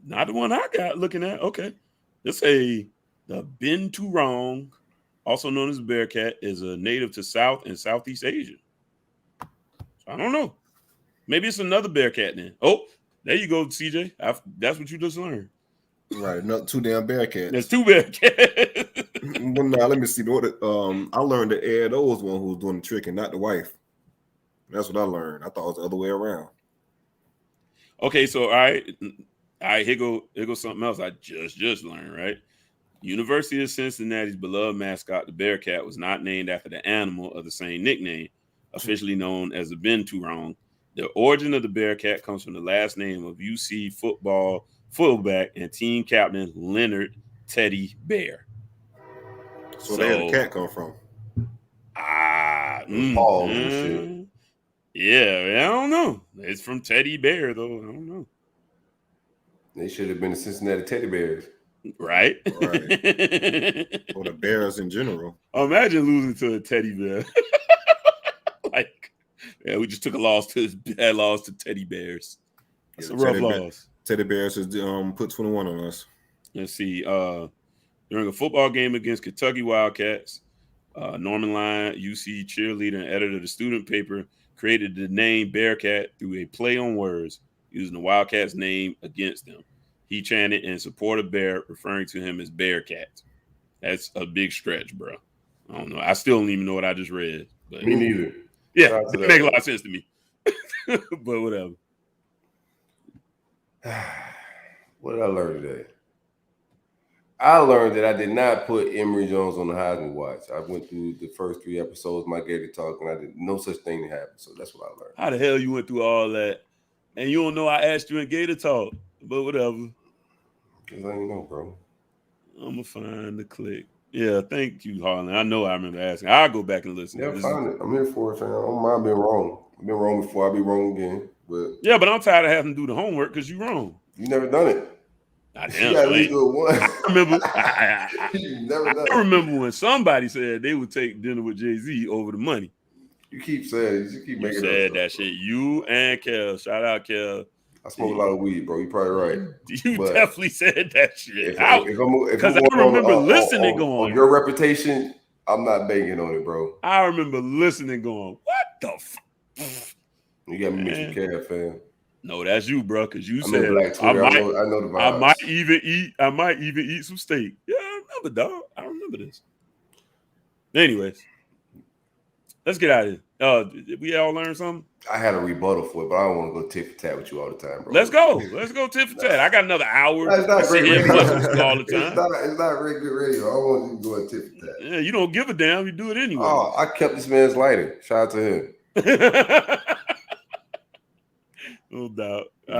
Not the one I got looking at. Okay. Let's say the Binturong, also known as bear cat, is a native to South and Southeast Asia. So I don't know. Maybe it's another bear cat then. Oh, there you go, CJ. That's what you just learned. Right, not two damn bear cats. There's two bear cats. Well, now let me see. I learned that Ed O was one who was doing the trick and not the wife. That's what I learned. I thought it was the other way around. Okay, so all right, here goes something else I just learned, right? University of Cincinnati's beloved mascot, the Bearcat, was not named after the animal of the same nickname, officially known as the Binturong. The origin of the Bearcat comes from the last name of UC football fullback and team captain Leonard Teddy Bear. So where did the cat come from? Yeah, I don't know. It's from Teddy Bear, though. I don't know. They should have been the Cincinnati Teddy Bears. Right. Or the Bears in general. Imagine losing to a teddy bear. We just took a loss to Teddy Bears. That's a rough loss. Teddy Bears has put 21 on us. Let's see. During a football game against Kentucky Wildcats, Norman Lyon, UC cheerleader and editor of the student paper, created the name Bearcat through a play on words, using the Wildcats' name against them. He chanted in support of Bear, referring to him as Bearcat. That's a big stretch, bro. I don't know. I still don't even know what I just read. But me neither. Yeah, it makes a lot of sense to me. But whatever. What did I learn today? I learned that I did not put Emory Jones on the Heisman watch. I went through the first 3 episodes of my Gator Talk, and I did no such thing to happen. So that's what I learned. How the hell you went through all that? And you don't know I asked you in Gator Talk, but whatever. Because I ain't know, bro. I'm going to find the clip. Yeah, thank you, Harlan. I know I remember asking. I'll go back and listen. Yeah, find it. I'm here for it, fam. I don't mind being wrong. I've been wrong before. I'll be wrong again. But yeah, but I'm tired of having to do the homework because you're wrong. You never done it. You gotta at least do it once. I remember when somebody said they would take dinner with Jay-Z over the money. You keep saying it. You keep making said that shit. You and Kel. Shout out, Kel. I smoke a lot of weed, bro. You're probably right. You definitely said that shit. Because I remember listening going. On your reputation, I'm not banging on it, bro. I remember listening going, what the fuck? You got me mixed with Kel, fam. No, that's you, bro. Because you I'm said I know the vibes. I might even eat some steak. Yeah, I remember, dog. I remember this. Anyways, let's get out of here. Did we all learn something? I had a rebuttal for it, but I don't want to go tit for tat with you all the time, bro. Let's go tit for tat. I got another hour. That's not great radio. All the time. It's not very good radio. I don't want you to go tit for tat. Yeah, you don't give a damn. You do it anyway. Oh, I kept this man's lighter. Shout out to him. No doubt. We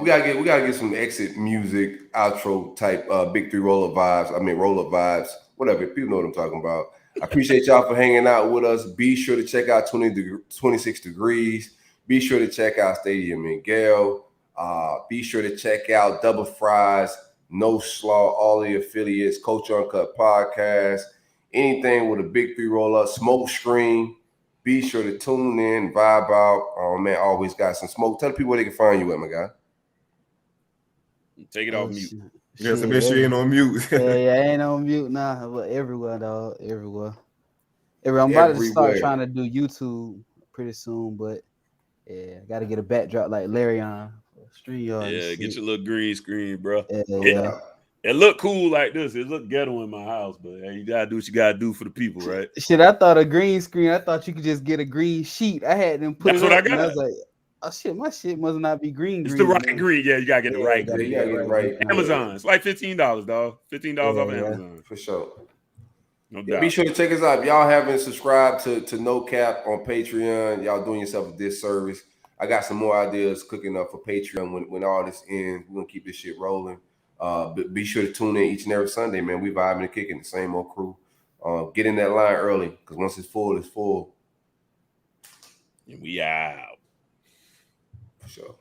gotta get some exit music, outro type big 3 roll-up vibes, whatever. People know what I'm talking about. I appreciate y'all for hanging out with us. Be sure to check out 26 Degrees. Be sure to check out Stadium Miguel. Be sure to check out Double Fries, No Slaw, all the affiliates, Coach Uncut Podcast, anything with a big 3 roll-up, Smoke Screen. Be sure to tune in, vibe out. Oh, man, always got some smoke. Tell the people where they can find you at, my guy. Take it off mute. Yeah, so make sure you ain't on mute. yeah, I ain't on mute now, but everywhere, dog. Everywhere. I'm about to start trying to do YouTube pretty soon, but yeah, I got to get a backdrop like Larry on StreamYard. Yeah, get your little green screen, bro. Yeah. It look cool like this. It look ghetto in my house, but hey, you gotta do what you gotta do for the people, right? Shit, I thought a green screen. I thought you could just get a green sheet. I had them put That's it what up, I got. And I was like, oh shit, my shit must not be green. It's the right green. Yeah, you gotta get the right green. You gotta get it right. Amazon. It's like $15, dog. $15 off Amazon. For sure. No doubt. Be sure to check us out. If y'all haven't subscribed to No Cap on Patreon, y'all doing yourself a disservice. I got some more ideas cooking up for Patreon when all this ends. We're gonna keep this shit rolling. Be sure to tune in each and every Sunday, man. We vibing and kicking the same old crew. Get in that line early because once it's full, it's full. And we out. For sure.